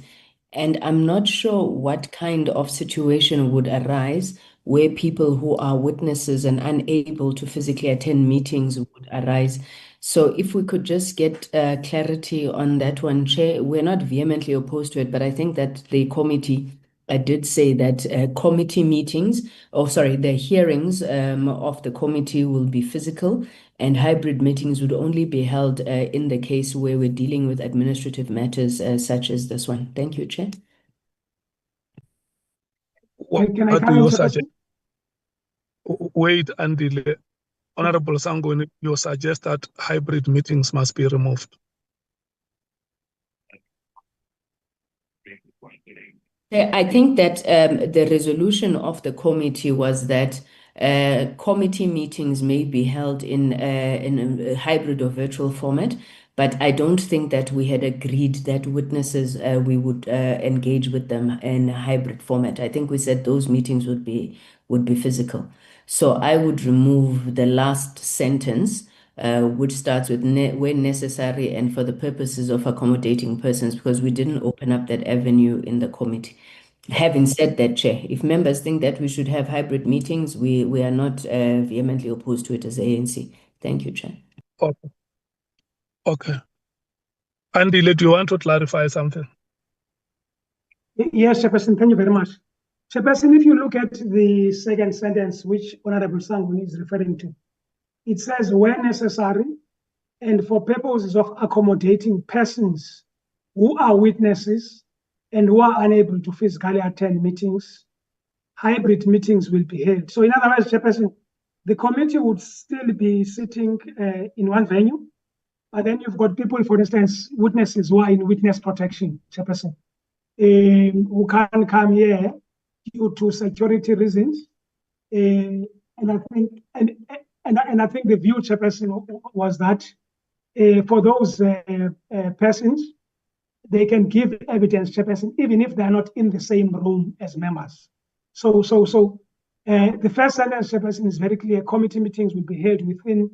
And I'm not sure what kind of situation would arise where people who are witnesses and unable to physically attend meetings would arise. So if we could just get clarity on that one, Chair. We're not vehemently opposed to it, but I think that the committee I did say that committee meetings, the hearings of the committee will be physical, and hybrid meetings would only be held in the case where we're dealing with administrative matters such as this one. Thank you, Chair. Can I come in, Chairperson? Wait until Honorable Sangweni, you suggest that hybrid meetings must be removed. I think that the resolution of the committee was that committee meetings may be held in a hybrid or virtual format, but I don't think that we had agreed that witnesses, we would engage with them in a hybrid format. I think we said those meetings would be physical. So I would remove the last sentence, which starts with when necessary and for the purposes of accommodating persons, because we didn't open up that avenue in the committee. Having said that, Chair, if members think that we should have hybrid meetings, we are not vehemently opposed to it as ANC. Thank you, Chair. Okay. Andile, do you want to clarify something? Yes, Chairperson, thank you very much. Chairperson, if you look at the second sentence, which Honorable Sangweni is referring to, it says, where necessary and for purposes of accommodating persons who are witnesses and who are unable to physically attend meetings, hybrid meetings will be held. So in other words, Chairperson, the committee would still be sitting in one venue, but then you've got people, for instance, witnesses who are in witness protection, Chairperson, who can't come here due to security reasons. And I think the view, Chairperson, was that for those persons, they can give evidence, Chairperson, even if they're not in the same room as members. So the first sentence, Chairperson, is very clear. Committee meetings will be held within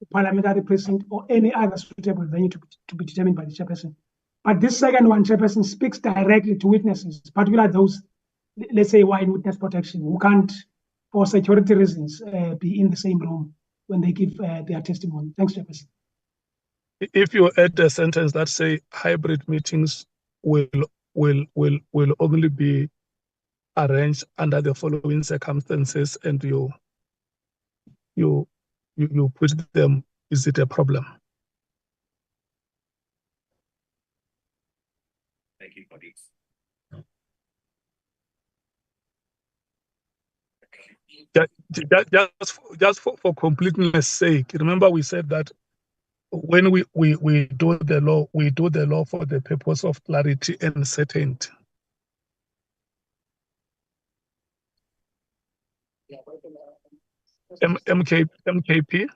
the parliamentary precinct or any other suitable venue to be determined by the Chairperson. But this second one, Chairperson, speaks directly to witnesses, particularly those, let's say, who are in witness protection, who can't, for security reasons, be in the same room when they give their testimony. Thanks, Chairperson. If you add a sentence that say hybrid meetings will only be arranged under the following circumstances, and you put them, is it a problem? Thank you, colleagues. Just for completeness sake, remember we said that when we do the law, we do the law for the purpose of clarity and certainty. MKP?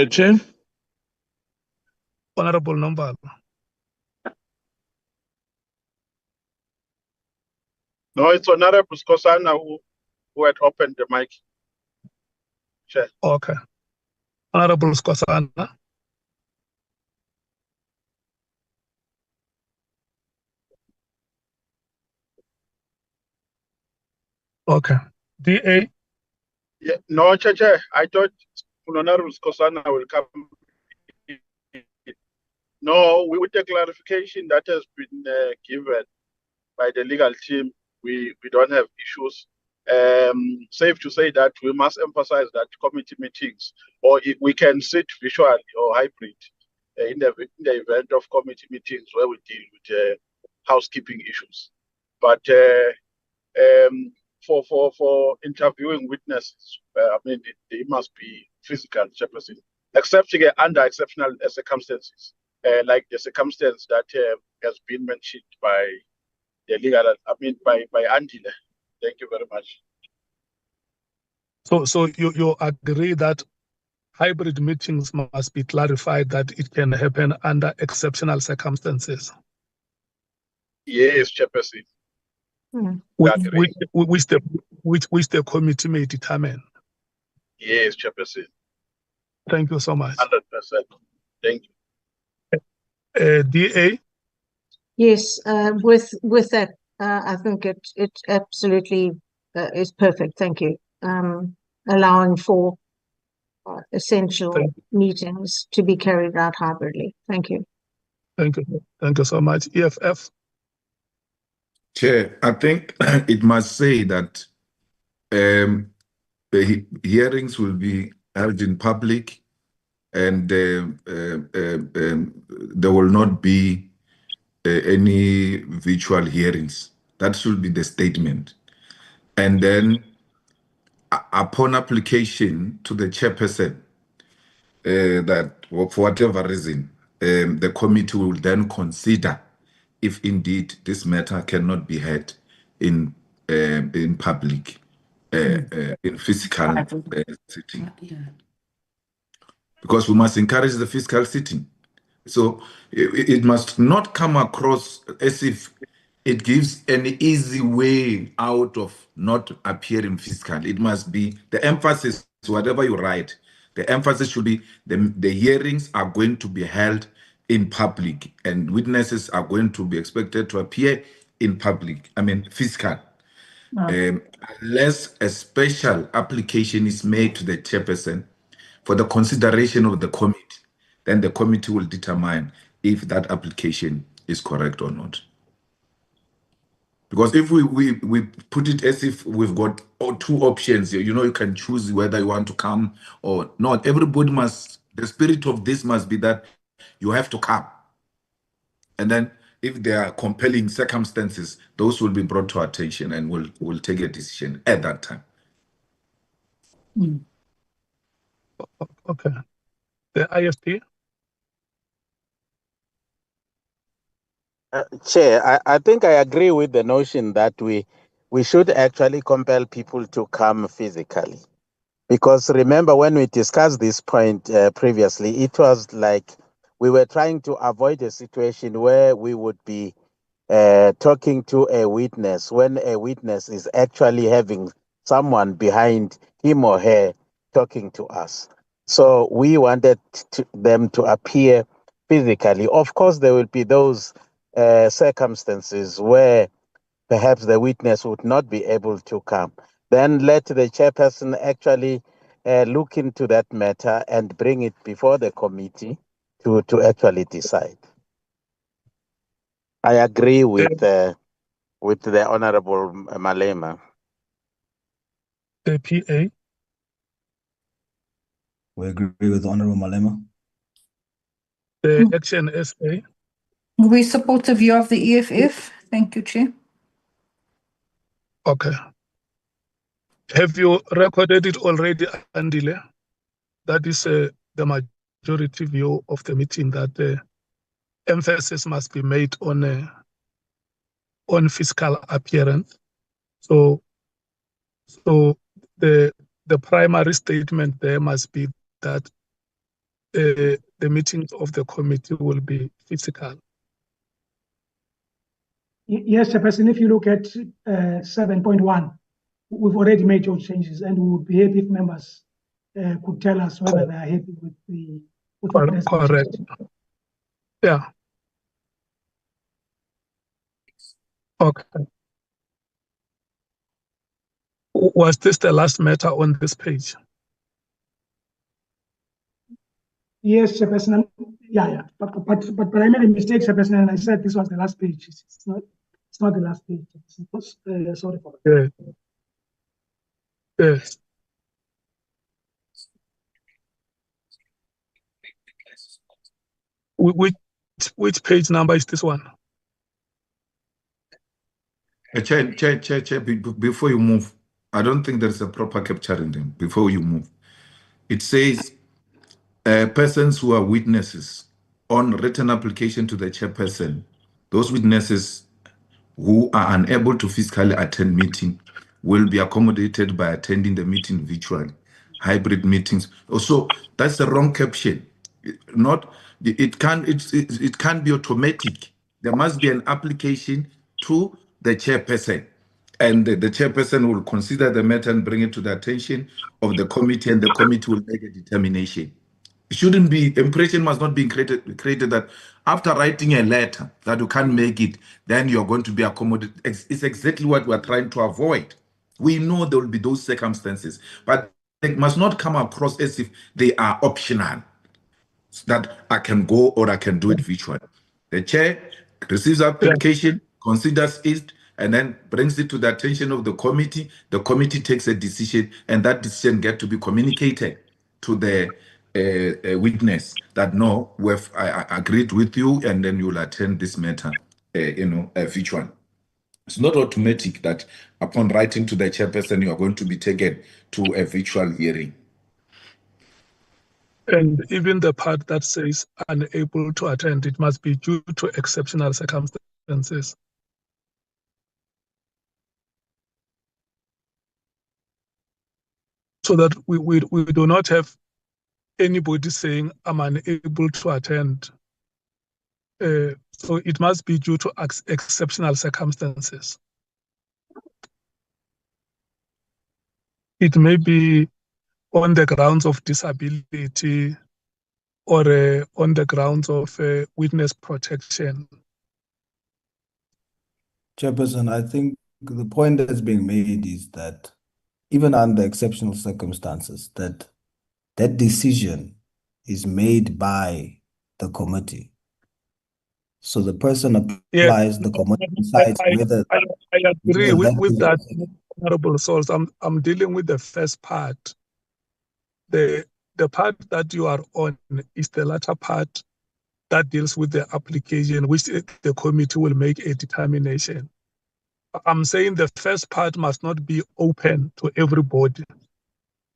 Chair? Honorable Nombala. No, it's Honorable Skosana who had opened the mic. Chair. Okay. Honorable Skosana. Okay. DA? Yeah, no, Chair. I thought Honorable Skosana will come. No, with the clarification that has been given by the legal team, we don't have issues. Safe to say that we must emphasize that committee meetings, or we can sit virtually or hybrid in the event of committee meetings where we deal with housekeeping issues. But for interviewing witnesses, I mean, they must be physical, Chairperson, except under exceptional circumstances, like the circumstance that has been mentioned by the legal, by Andile. Thank you very much. So you agree that hybrid meetings must be clarified that it can happen under exceptional circumstances? Yes, Chairperson. Which the committee may determine. Yes, Chairperson. Thank you so much. 100%. Thank you. DA? Yes, with that, I think it absolutely is perfect. Thank you. Allowing for essential meetings to be carried out hybridly. Thank you. Thank you. Thank you so much. EFF. Chair, I think it must say that the hearings will be held in public, and there will not be any virtual hearings. That should be the statement. And then upon application to the chairperson, that for whatever reason, the committee will then consider if indeed this matter cannot be heard in public, in physical sitting. Because we must encourage the physical sitting. So it must not come across as if it gives an easy way out of not appearing physically. It must be the emphasis, whatever you write, the emphasis should be the hearings are going to be held in public and witnesses are going to be expected to appear in public, physical. Unless a special application is made to the chairperson for the consideration of the committee, then the committee will determine if that application is correct or not. Because if we put it as if we've got two options here, you can choose whether you want to come or not. Everybody must, the spirit of this must be that you have to come. And then if there are compelling circumstances, those will be brought to attention and we'll take a decision at that time. Okay. The IFP. Chair, I think I agree with the notion that we should actually compel people to come physically. Because remember, when we discussed this point previously, it was like we were trying to avoid a situation where we would be talking to a witness when a witness is actually having someone behind him or her talking to us. So we wanted them to appear physically. Of course, there will be those circumstances where perhaps the witness would not be able to come. Then let the chairperson actually look into that matter and bring it before the committee to actually decide. I agree with the Honorable Malema. The PA. We agree with Honorable Malema. The Action SA. We support the view of the EFF. Thank you, Chair. Okay. Have you recorded it already, Andile? That is the majority view of the meeting, that emphasis must be made on physical appearance. So the primary statement there must be that the meetings of the committee will be physical. Yes, Chairperson, if you look at 7.1, we've already made those changes, and we would be happy if members could tell us whether they are happy with what has been Correct. changed. Yeah. Okay. Was this the last matter on this page? Yes, Chairperson. Yeah. But I made a mistake, Chairperson, and I said this was the last page. It's not the last page. Sorry for that. Yes. Which page number is this one? Chair, before you move, I don't think there's a proper capturing them before you move. It says persons who are witnesses on written application to the chairperson, those witnesses who are unable to physically attend meeting will be accommodated by attending the meeting virtually. Hybrid meetings. Also, that's the wrong caption. It can't be automatic. There must be an application to the chairperson, and the chairperson will consider the matter and bring it to the attention of the committee, and the committee will make a determination. It shouldn't be, impression must not be created that after writing a letter that you can't make it, then you're going to be accommodated. It's exactly what we're trying to avoid. We know there will be those circumstances, but it must not come across as if they are optional, that I can go or I can do it virtually. The chair receives application, considers it, and then brings it to the attention of the committee. The committee takes a decision, and that decision gets to be communicated to the witness that no, I agreed with you, and then you'll attend this matter, virtual. It's not automatic that upon writing to the chairperson, you are going to be taken to a virtual hearing. And even the part that says unable to attend, it must be due to exceptional circumstances. So that we do not have anybody saying, I'm unable to attend. So it must be due to exceptional circumstances. It may be on the grounds of disability or on the grounds of witness protection. Chairperson, I think the point that's being made is that even under exceptional circumstances, that decision is made by the committee. So the person applies, the committee decides whether... I agree with that, Honorable Souls. I'm dealing with the first part. The part that you are on is the latter part that deals with the application, which the committee will make a determination. I'm saying the first part must not be open to everybody.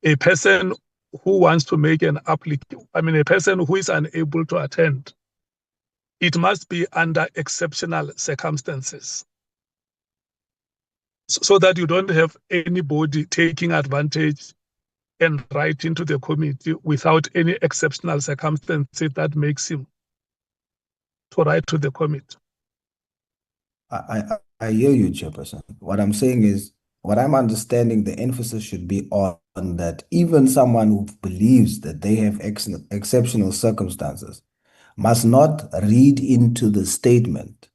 A person who wants to make an application, a person who is unable to attend, it must be under exceptional circumstances. So that you don't have anybody taking advantage and writing to the committee without any exceptional circumstances that makes him to write to the committee. I hear you, Chairperson. What I'm saying is, what I'm understanding, the emphasis should be on that even someone who believes that they have exceptional circumstances must not read into the statement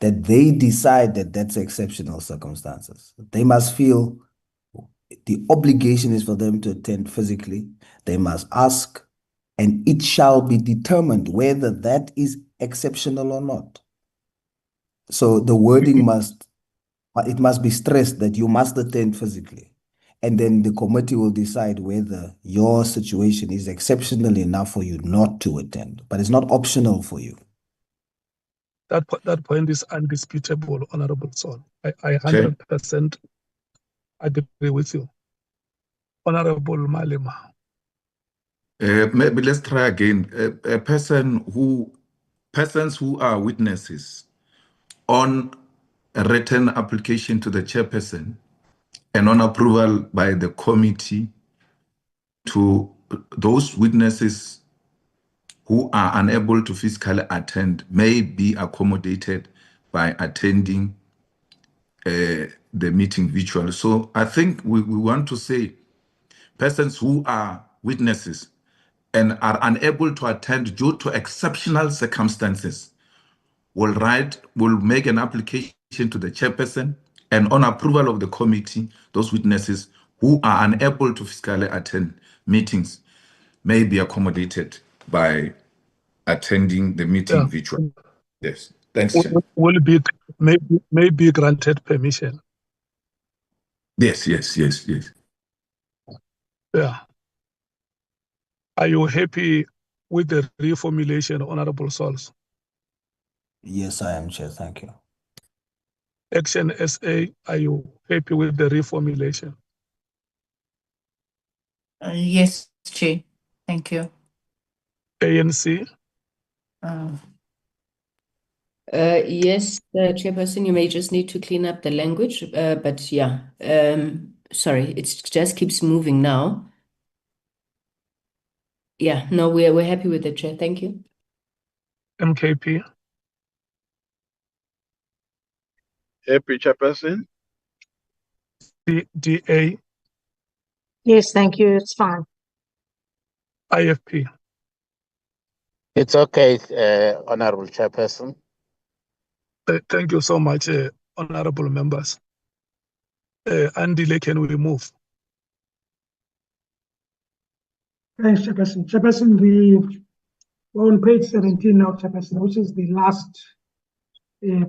that they decide that that's exceptional circumstances. They must feel the obligation is for them to attend physically. They must ask, and it shall be determined whether that is exceptional or not. So the wording must be stressed that you must attend physically. And then the committee will decide whether your situation is exceptional enough for you not to attend, but it's not optional for you. That point is undisputable, Honorable Son. I 100% agree with you. Honorable Malema. Maybe let's try again. Persons who are witnesses on a written application to the chairperson and on approval by the committee, to those witnesses who are unable to physically attend may be accommodated by attending the meeting virtually. So I think we want to say persons who are witnesses and are unable to attend due to exceptional circumstances will make an application to the chairperson, and on approval of the committee, those witnesses who are unable to physically attend meetings may be accommodated by attending the meeting virtually. Yes, thanks, Chair. May be granted permission. Yes. Yeah. Are you happy with the reformulation, Honorable Souls? Yes, I am, Chair. Thank you. Action SA, are you happy with the reformulation? Yes, Chair. Thank you. ANC? Yes, Chairperson, you may just need to clean up the language, but yeah, sorry, it just keeps moving now. Yeah, no, we're happy with the Chair. Thank you. MKP? Happy, Chairperson. DA? Yes, thank you. It's fine. IFP? It's okay, Honorable Chairperson. Thank you so much, honorable members. Andile, can we move? Thanks, Chairperson. Chairperson, We're on page 17 now, Chairperson, which is the last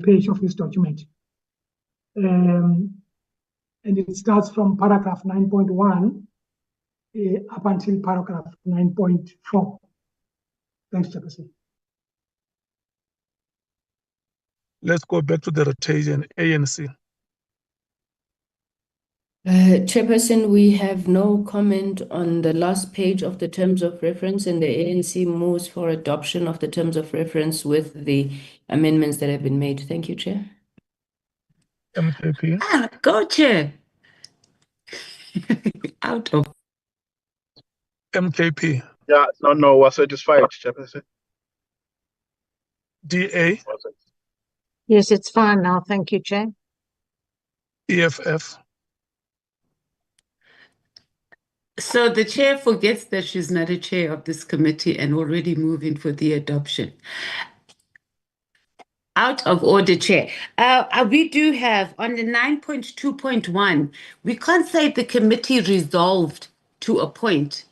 page of this document. And it starts from paragraph 9.1 up until paragraph 9.4. Thanks, Chairperson. Let's go back to the rotation, ANC. Chairperson, we have no comment on the last page of the terms of reference, and the ANC moves for adoption of the terms of reference with the amendments that have been made. Thank you, Chair. MKP. Go, Chair. Out of MKP. Yeah, no, we're satisfied, Chairperson. DA. Yes, it's fine now. Thank you, Chair. EFF. So the chair forgets that she's not a chair of this committee and already moving for the adoption. Out of order, Chair. We do have on the 9.2.1, we can't say the committee resolved to appoint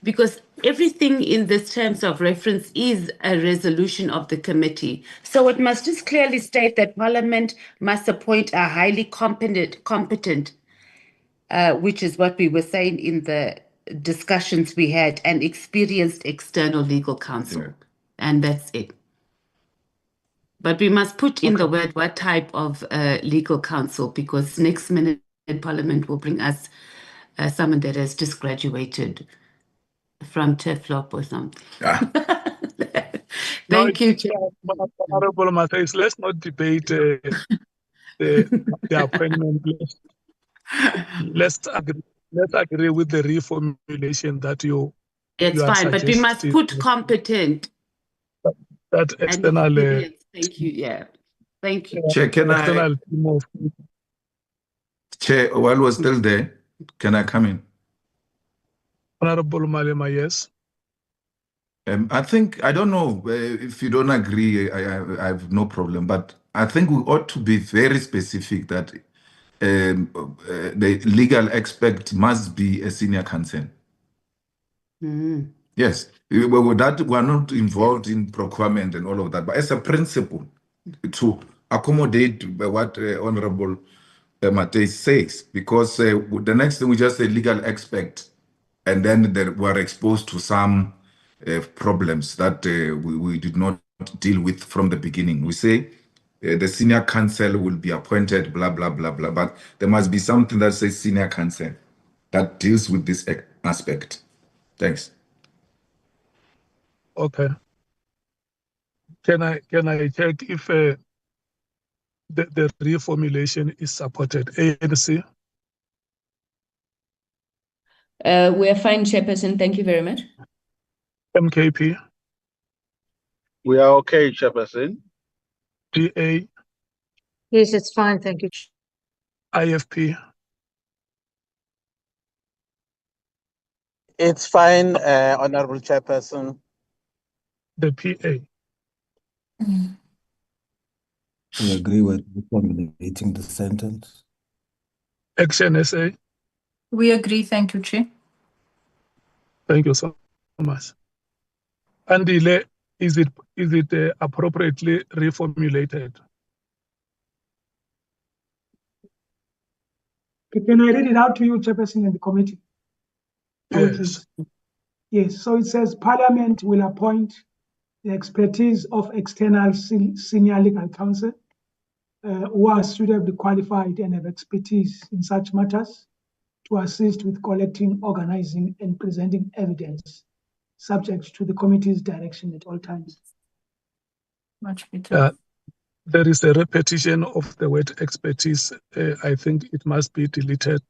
because everything in this terms of reference is a resolution of the committee. So it must just clearly state that Parliament must appoint a highly competent, which is what we were saying in the discussions we had, an experienced external legal counsel. Yeah. And that's it. But we must put in the word what type of legal counsel, because next minute Parliament will bring us someone that has just graduated from TEFLOP or something. Thank you, Chair. Honorable Matthias, let's not debate the appointment. Let's agree with the reformulation that you are fine, but we must put competent. That external. Thank you. Yeah. Thank you. Chair, Chair, while we're still there, can I come in? Honorable Malema, yes. I think, I don't know if you don't agree, I have no problem, but I think we ought to be very specific that the legal expert must be a senior counsel. Yes, that we're not involved in procurement and all of that, but as a principle to accommodate what Honorable Matthias says, because the next thing we just say legal expert, and then we're exposed to some problems that we did not deal with from the beginning. We say the senior counsel will be appointed, blah, blah, blah, blah, but there must be something that says senior counsel that deals with this aspect. Thanks. Okay. Can I check if the reformulation is supported? ANC. We're fine, Chairperson. Thank you very much. MKP. We are okay, Chairperson. DA. Yes, it's fine. Thank you. IFP. It's fine, Honorable Chairperson. The PA. We agree with formulating the sentence. Action SA. We agree. Thank you, Chair. Thank you so much. Andile, is it appropriately reformulated? Can I read it out to you, Chairperson, in the committee? Yes. Yes, so it says Parliament will appoint the expertise of external senior legal counsel who are suitably qualified and have expertise in such matters to assist with collecting, organizing, and presenting evidence subject to the committee's direction at all times. Much better. There is a repetition of the word expertise. I think it must be deleted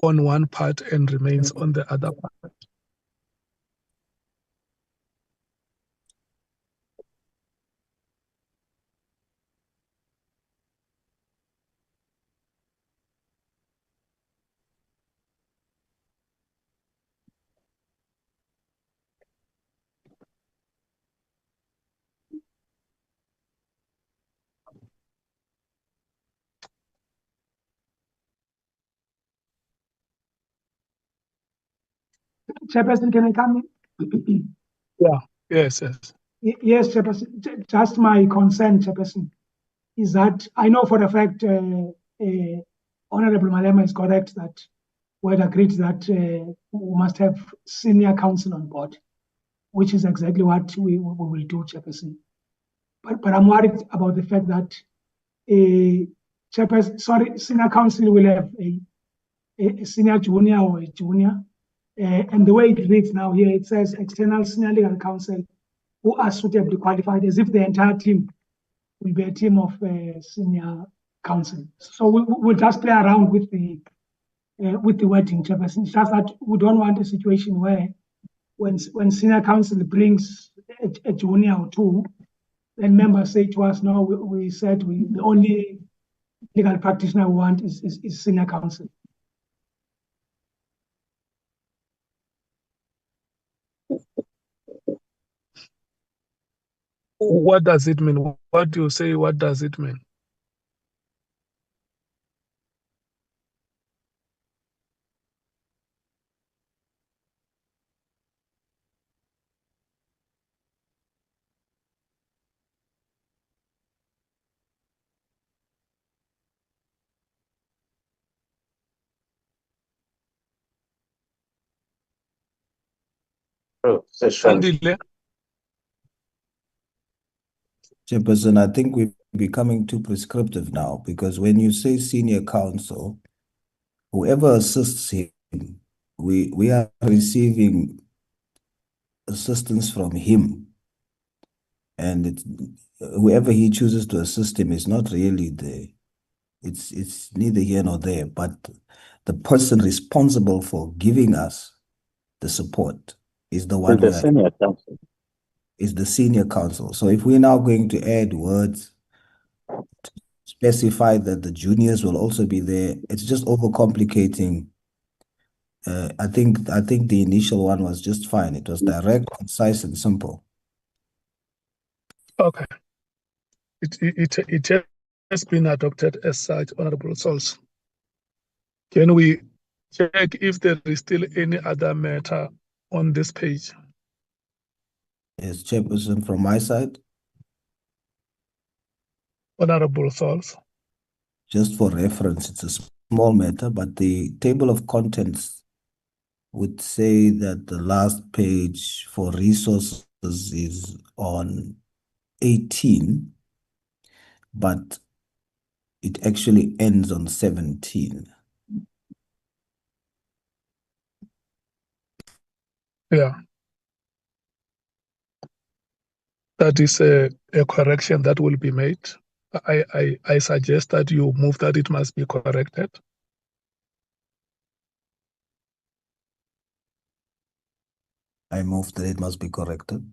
on one part and remains on the other part. Chairperson, can I come in? Yeah, Yes, yes. Yes, Chairperson. Just my concern, Chairperson, is that I know for a fact Honorable Malema is correct that we had agreed that we must have senior counsel on board, which is exactly what we will do, Chairperson. But I'm worried about the fact that senior counsel will have a senior junior or a junior. And the way it reads now here, it says external senior legal counsel who are suitably qualified, as if the entire team will be a team of senior counsel. So we'll just play around with the wording, Chairperson. It's just that we don't want a situation where when senior counsel brings a junior or two, then members say to us, no, we said the only legal practitioner we want is senior counsel. What does it mean? What do you say? What does it mean? Andile? Chairperson, I think we're becoming too prescriptive now, because when you say senior counsel, whoever assists him, we are receiving assistance from him, and whoever he chooses to assist him is not really it's neither here nor there, but the person responsible for giving us the support is the one The senior counsel. Is the senior counsel. So if we're now going to add words to specify that the juniors will also be there, it's just overcomplicating. I think the initial one was just fine. It was direct, concise, and simple. Okay. It has been adopted as such, Honorable Souls. Can we check if there is still any other matter on this page? Yes, Chairperson, from my side. Honorable Souls. Just for reference, it's a small matter, but the table of contents would say that the last page for resources is on 18, but it actually ends on 17. Yeah. That is a correction that will be made. I suggest that you move that it must be corrected. I move that it must be corrected.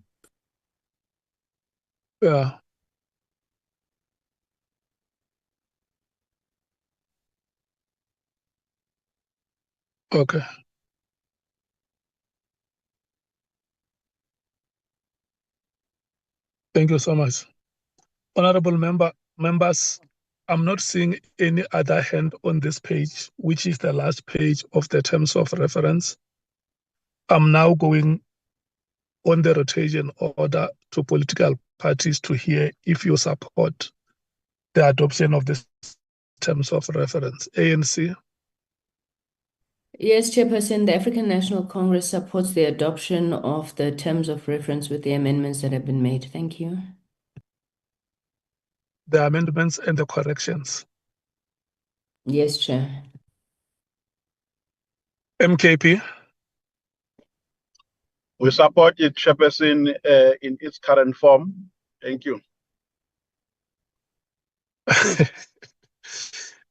Yeah. Okay. Thank you so much. Honorable members, I'm not seeing any other hand on this page, which is the last page of the terms of reference. I'm now going on the rotation order to political parties to hear if you support the adoption of the terms of reference. ANC. Yes, Chairperson, the African National Congress supports the adoption of the terms of reference with the amendments that have been made. Thank you. The amendments and the corrections. Yes, Chair. MKP. We support it, Chairperson, in its current form. Thank you.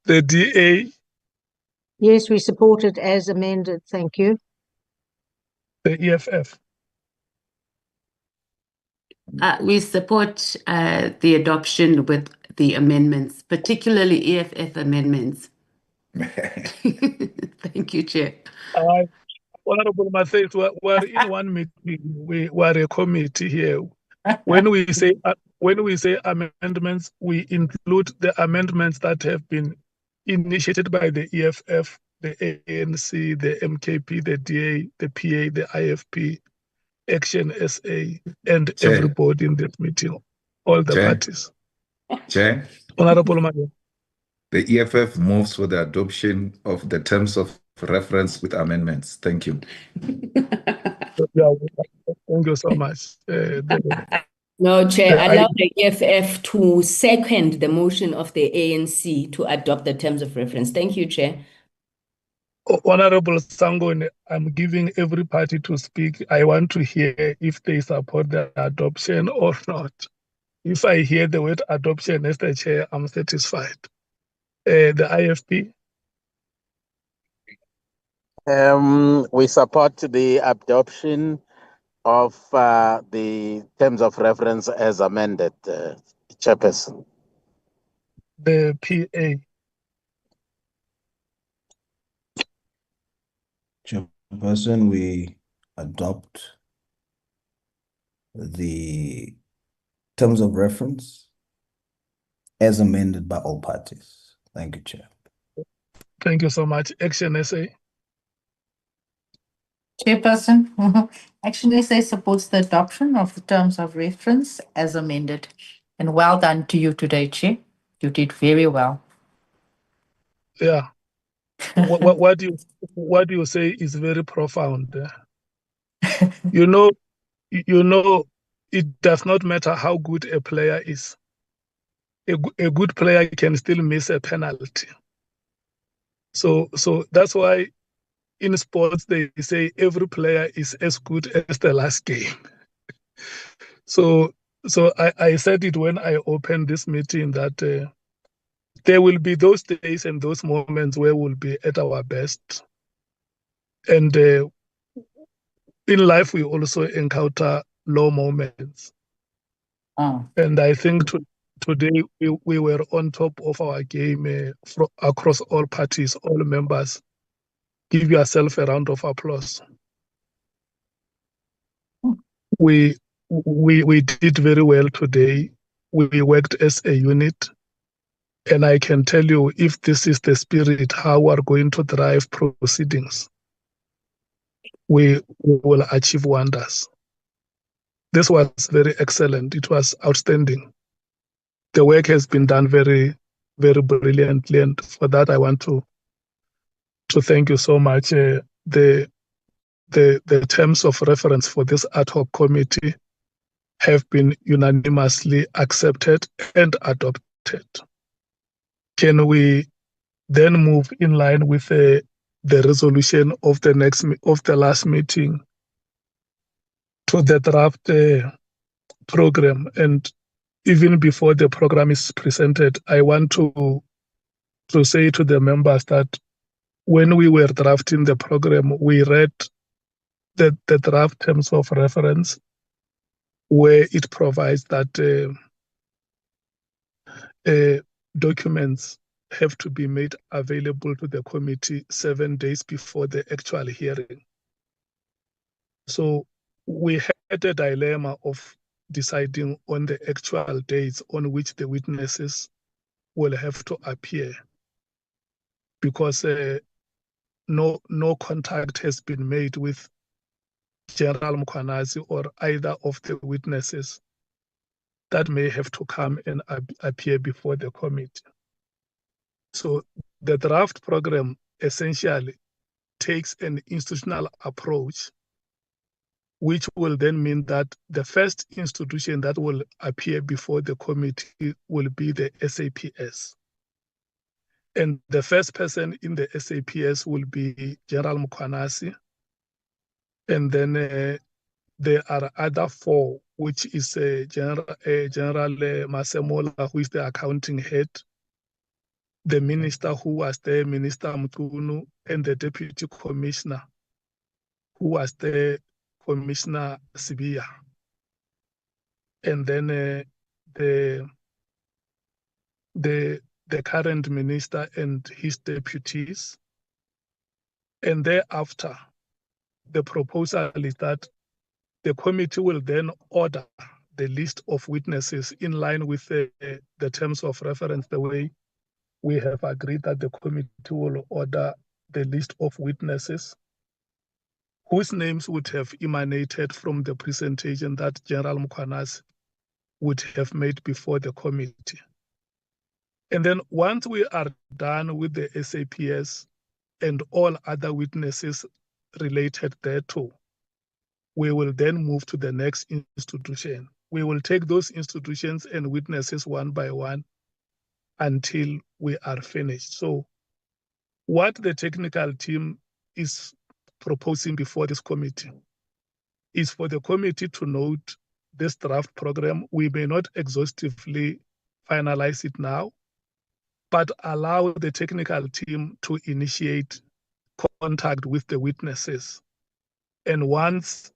The DA. Yes, we support it as amended. Thank you. The EFF. We support the adoption with the amendments, particularly EFF amendments. Thank you, Chair. Honorable Matthews, we're in one meeting. We are a committee here. When we say amendments, we include the amendments that have been initiated by the EFF, the ANC, the MKP, the DA, the PA, the IFP, Action SA, and Chair. everybody in this meeting, all the Chair. parties. Chair. Honorable Mayor. The EFF moves for the adoption of the terms of reference with amendments. Thank you. Yeah, thank you so much. No, Chair, allow the EFF to second the motion of the ANC to adopt the terms of reference. Thank you, Chair. Honorable Sangone, I'm giving every party to speak. I want to hear if they support the adoption or not. If I hear the word adoption, Mr. Chair, I'm satisfied. The IFP? We support the adoption of the terms of reference as amended, Chairperson. The PA? Chairperson, we adopt the terms of reference as amended by all parties. Thank you, Chair. Thank you so much. Action SA? Chairperson, Action SA supports the adoption of the terms of reference as amended. And well done to you today, Chair. You did very well. Yeah. what do you say is very profound? You know, it does not matter how good a player is. A good player can still miss a penalty. So that's why in sports they say every player is as good as the last game. So I said it when I opened this meeting that there will be those days and those moments where we'll be at our best. And in life, we also encounter low moments. And I think today we were on top of our game across all parties, all members. Give yourself a round of applause. We did very well today. We worked as a unit. And I can tell you, if this is the spirit, how we are going to drive proceedings, we will achieve wonders. This was very excellent. It was outstanding. The work has been done very, very brilliantly. And for that, I want to thank you so much. The terms of reference for this ad hoc committee have been unanimously accepted and adopted. Can we then move in line with the resolution of the last meeting to the draft program? And even before the program is presented, I want to say to the members that when we were drafting the program, we read the draft terms of reference where it provides that documents have to be made available to the committee 7 days before the actual hearing. So we had a dilemma of deciding on the actual dates on which the witnesses will have to appear, because no contact has been made with General Mkhwanazi or either of the witnesses that may have to come and appear before the committee. So the draft program essentially takes an institutional approach, which will then mean that the first institution that will appear before the committee will be the SAPS. And the first person in the SAPS will be General Mkhwanazi. And then there are other four, which is General Masemola, who is the accounting head, the minister who was there, Minister Mkhunu, and the deputy commissioner, who was there, Commissioner Sibiya. And then the current minister and his deputies. And thereafter, the proposal is that the committee will then order the list of witnesses in line with the terms of reference, the way we have agreed that the committee will order the list of witnesses whose names would have emanated from the presentation that General Mkhwanazi would have made before the committee. And then once we are done with the SAPS and all other witnesses related thereto, we will then move to the next institution. We will take those institutions and witnesses one by one until we are finished. So what the technical team is proposing before this committee is for the committee to note this draft program. We may not exhaustively finalize it now, but allow the technical team to initiate contact with the witnesses. And once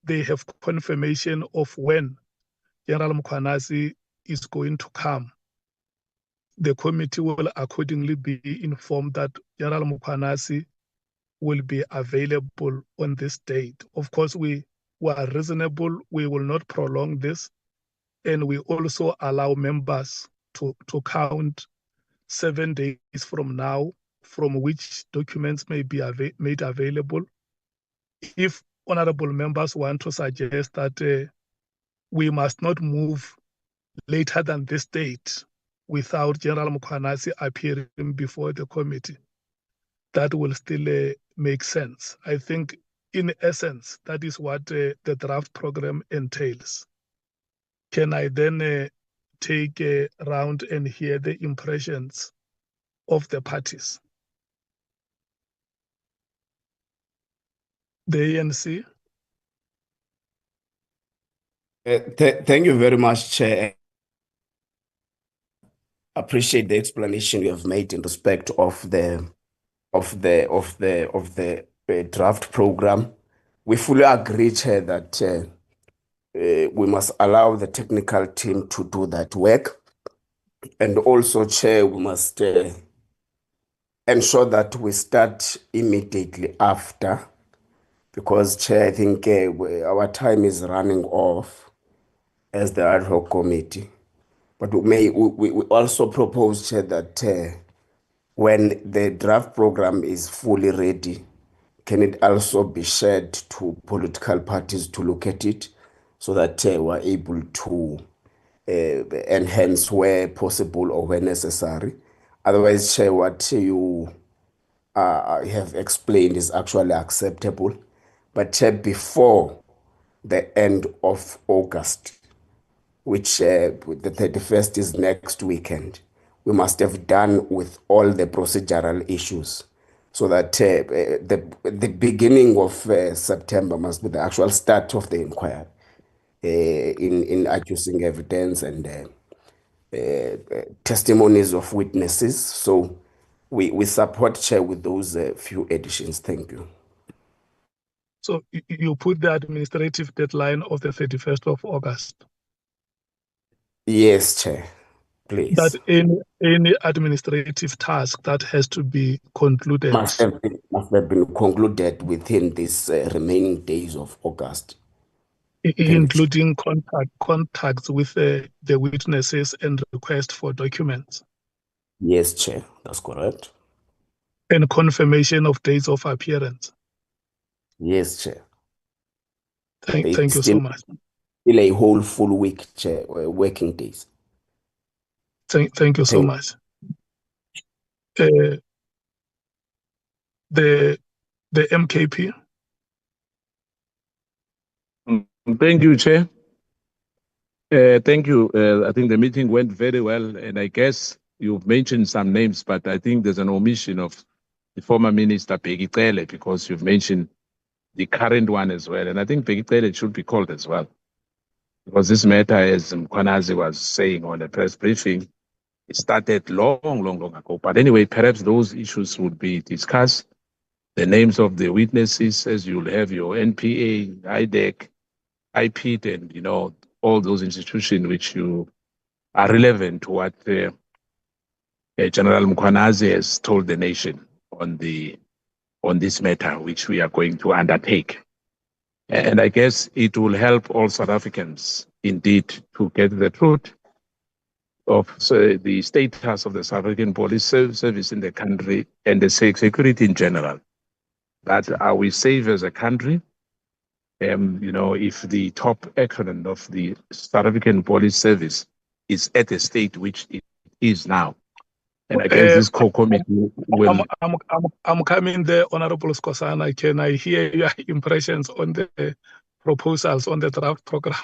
they have confirmation of when General Mkhwanazi is going to come, the committee will accordingly be informed that General Mkhwanazi will be available on this date. Of course, we are reasonable. We will not prolong this. And we also allow members to count 7 days from now, from which documents may be made available. If honorable members want to suggest that we must not move later than this date without General Mkhwanazi appearing before the committee, that will still make sense. I think in essence, that is what the draft program entails. Can I then take a round and hear the impressions of the parties? The ANC? Thank you very much, Chair. Appreciate the explanation you have made in respect of the draft program. We fully agree, Chair, that we must allow the technical team to do that work. And also, Chair, we must ensure that we start immediately after, because, Chair, I think our time is running off as the ad hoc committee. But we also propose, Chair, that when the draft program is fully ready, can it also be shared to political parties to look at it so that we're able to enhance where possible or where necessary? Otherwise, Chair, what you have explained is actually acceptable. But Chair, before the end of August, which the 31st is next weekend, we must have done with all the procedural issues so that the beginning of September must be the actual start of the inquiry in adducing evidence and testimonies of witnesses. So we support, Chair, with those few additions. Thank you. So you put the administrative deadline of the 31st of August? Yes, Chair, please. That any administrative task that has to be concluded must have been concluded within these remaining days of August, including contacts with the witnesses and request for documents. Yes, Chair, that's correct. And confirmation of days of appearance. Yes, Chair. Thank you so much. Still a whole full week, Chair, working days. Thank you so much. The MKP. Thank you, Chair. Thank you. I think the meeting went very well, and I guess you've mentioned some names, but I think there's an omission of the former Minister Bheki Cele, because you've mentioned the current one as well. And I think Bheki Cele should be called as well, because this matter, as Mkhwanazi was saying on the press briefing, it started long ago. But anyway, perhaps those issues would be discussed. The names of the witnesses, as you'll have your NPA, IDEC, IPIT, and all those institutions which you are relevant to what General Mkhwanazi has told the nation on this matter, which we are going to undertake. And I guess it will help all South Africans indeed to get the truth of the status of the South African police service in the country and the security in general. that are we safe as a country? If the top echelon of the South African Police Service is at the state which it is now. And I guess this co-committee will... I'm coming there, Honorable Skosana. Can I hear your impressions on the proposals on the draft program?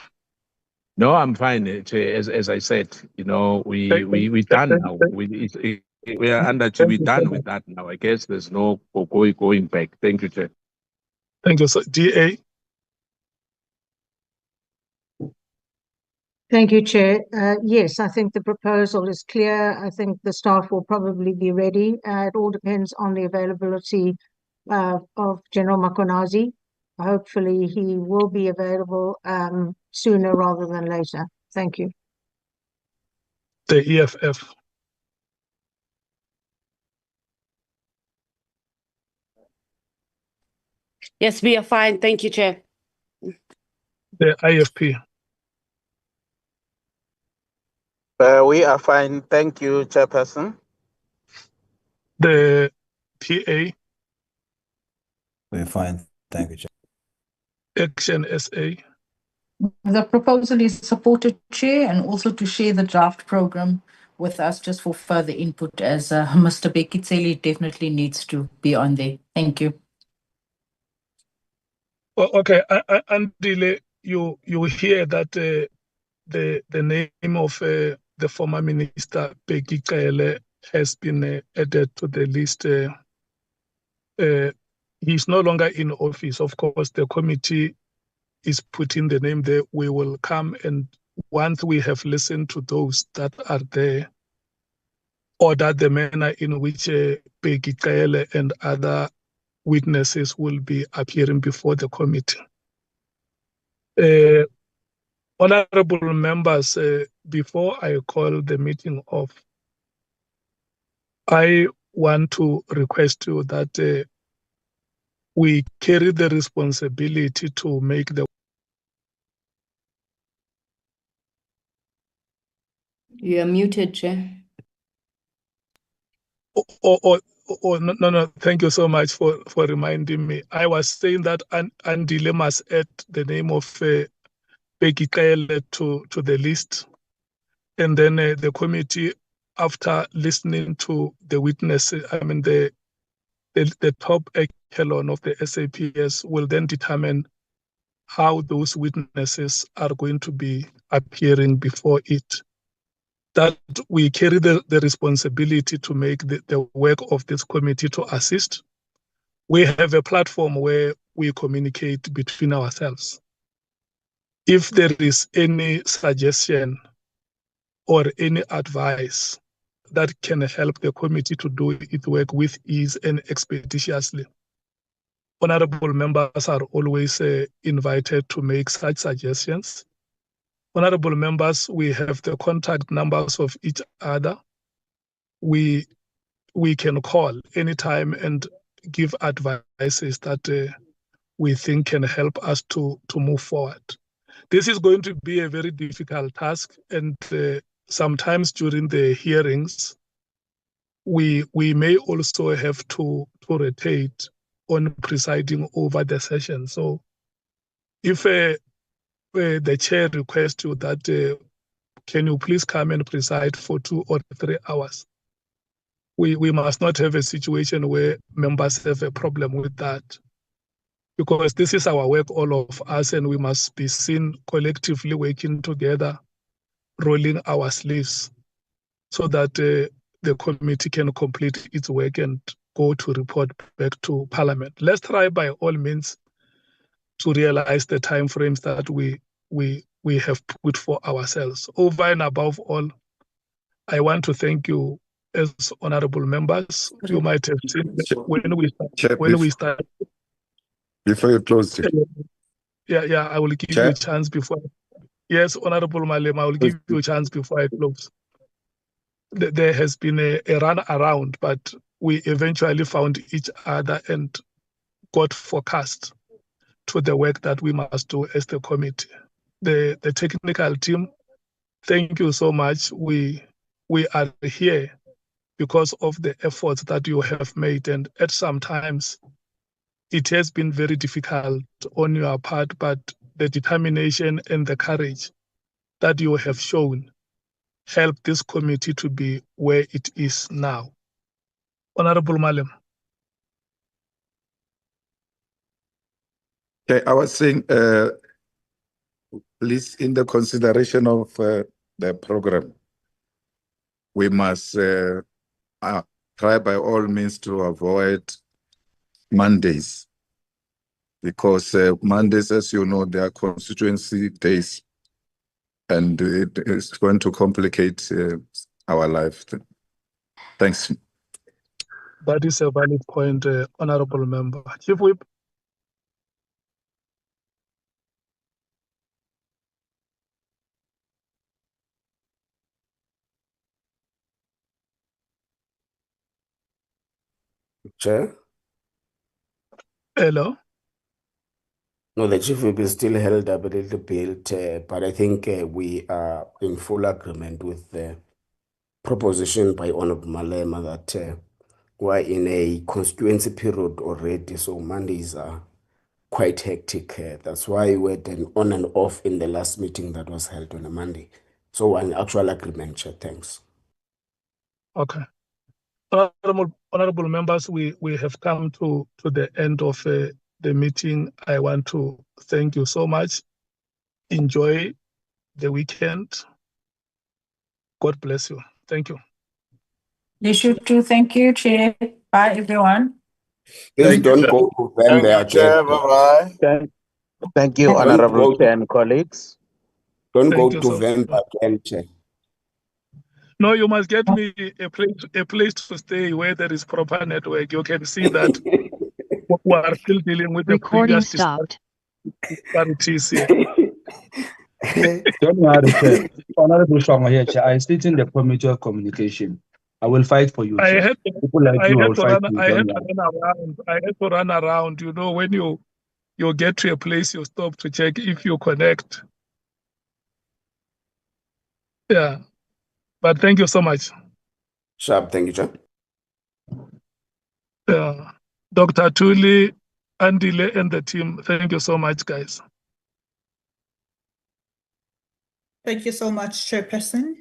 No, I'm fine. As I said, we're done now. We are under, we're done with that now. I guess there's no going back. Thank you, Chair. Thank you, sir. DA. Thank you, Chair. Yes, I think the proposal is clear. I think the staff will probably be ready. It all depends on the availability of General Mkhwanazi. Hopefully he will be available sooner rather than later. Thank you. The EFF. Yes, we are fine. Thank you, Chair. The IFP. We are fine. Thank you, Chairperson. The PA. We're fine. Thank you, Chair. Action SA. The proposal is supported, Chair, and also to share the draft program with us just for further input, as Mr. Bekitseli definitely needs to be on there. Thank you. Okay, Andile, you hear that the name of the former minister Peggy Cele has been added to the list. He's no longer in office. Of course, the committee is putting the name there. We will come, and once we have listened to those that are there, or that the manner in which Peggy Cele and other witnesses will be appearing before the committee. Honorable members, before I call the meeting off, I want to request you that we carry the responsibility to make the... You are muted, Chair. No, thank you so much for reminding me. I was saying that Andile must add the name of Peggy Cele to the list. And then the committee, after listening to the witnesses, the top echelon of the SAPS will then determine how those witnesses are going to be appearing before it. That we carry the responsibility to make the work of this committee to assist. We have a platform where we communicate between ourselves. If there is any suggestion or any advice that can help the committee to do its work with ease and expeditiously, honorable members are always invited to make such suggestions. Honorable members, we have the contact numbers of each other. We can call anytime and give advices that we think can help us to move forward. This is going to be a very difficult task, and sometimes during the hearings, we may also have to rotate on presiding over the session. So if the chair requests you that can you please come and preside for 2 or 3 hours, we must not have a situation where members have a problem with that, because this is our work, all of us, and we must be seen collectively working together, rolling our sleeves, so that the committee can complete its work and go to report back to Parliament. Let's try by all means to realize the timeframes that we have put for ourselves. Over and above all, I want to thank you as honorable members. You might have seen that when we start. Before you close, Yeah, I will give you a chance before. Yes, Honorable Malema, I will give you a chance before I close. There has been a run around, but we eventually found each other and got focused to the work that we must do as the committee. The technical team, thank you so much. We are here because of the efforts that you have made, and at some times it has been very difficult on your part, but the determination and the courage that you have shown help this committee to be where it is now. Honorable Malem. Okay, I was saying, please, in the consideration of the program, we must try by all means to avoid Mondays, because Mondays, as you know, they are constituency days, and it is going to complicate our life. Thanks. That is a valid point, Honorable Member. Chief Whip. Chair? Hello? No, the chief whip is still held up a little bit, but I think we are in full agreement with the proposition by Honorable Malema that we're in a constituency period already, so Mondays are quite hectic. That's why we had an on and off in the last meeting that was held on a Monday. So an actual agreement, Chair. Thanks. Okay. Honorable members, we have come to the end of the meeting. I want to thank you so much. Enjoy the weekend. God bless you. Thank you. You should too. Thank you, Chair. Bye, everyone. Please don't go to them there, Chair. Bye-bye. Thank you, Honorable Chair and colleagues. Don't Thank go you to so them much. again, Chair. No, you must get me a place to stay where there is proper network. You can see that we are still dealing with the Recording previous stopped. disparities here. Don't worry, Chair. Honorable Shoma here, Chair. I sit in the Committee of Communication. I will fight for you, Chair. People like you, I will fight for you. I had to run around. You know, when you get to a place, you stop to check if you connect. Yeah. But thank you so much. Sharp, thank you, Chair. Dr. Tuli, Andile, and the team, thank you so much, guys. Thank you so much, Chairperson.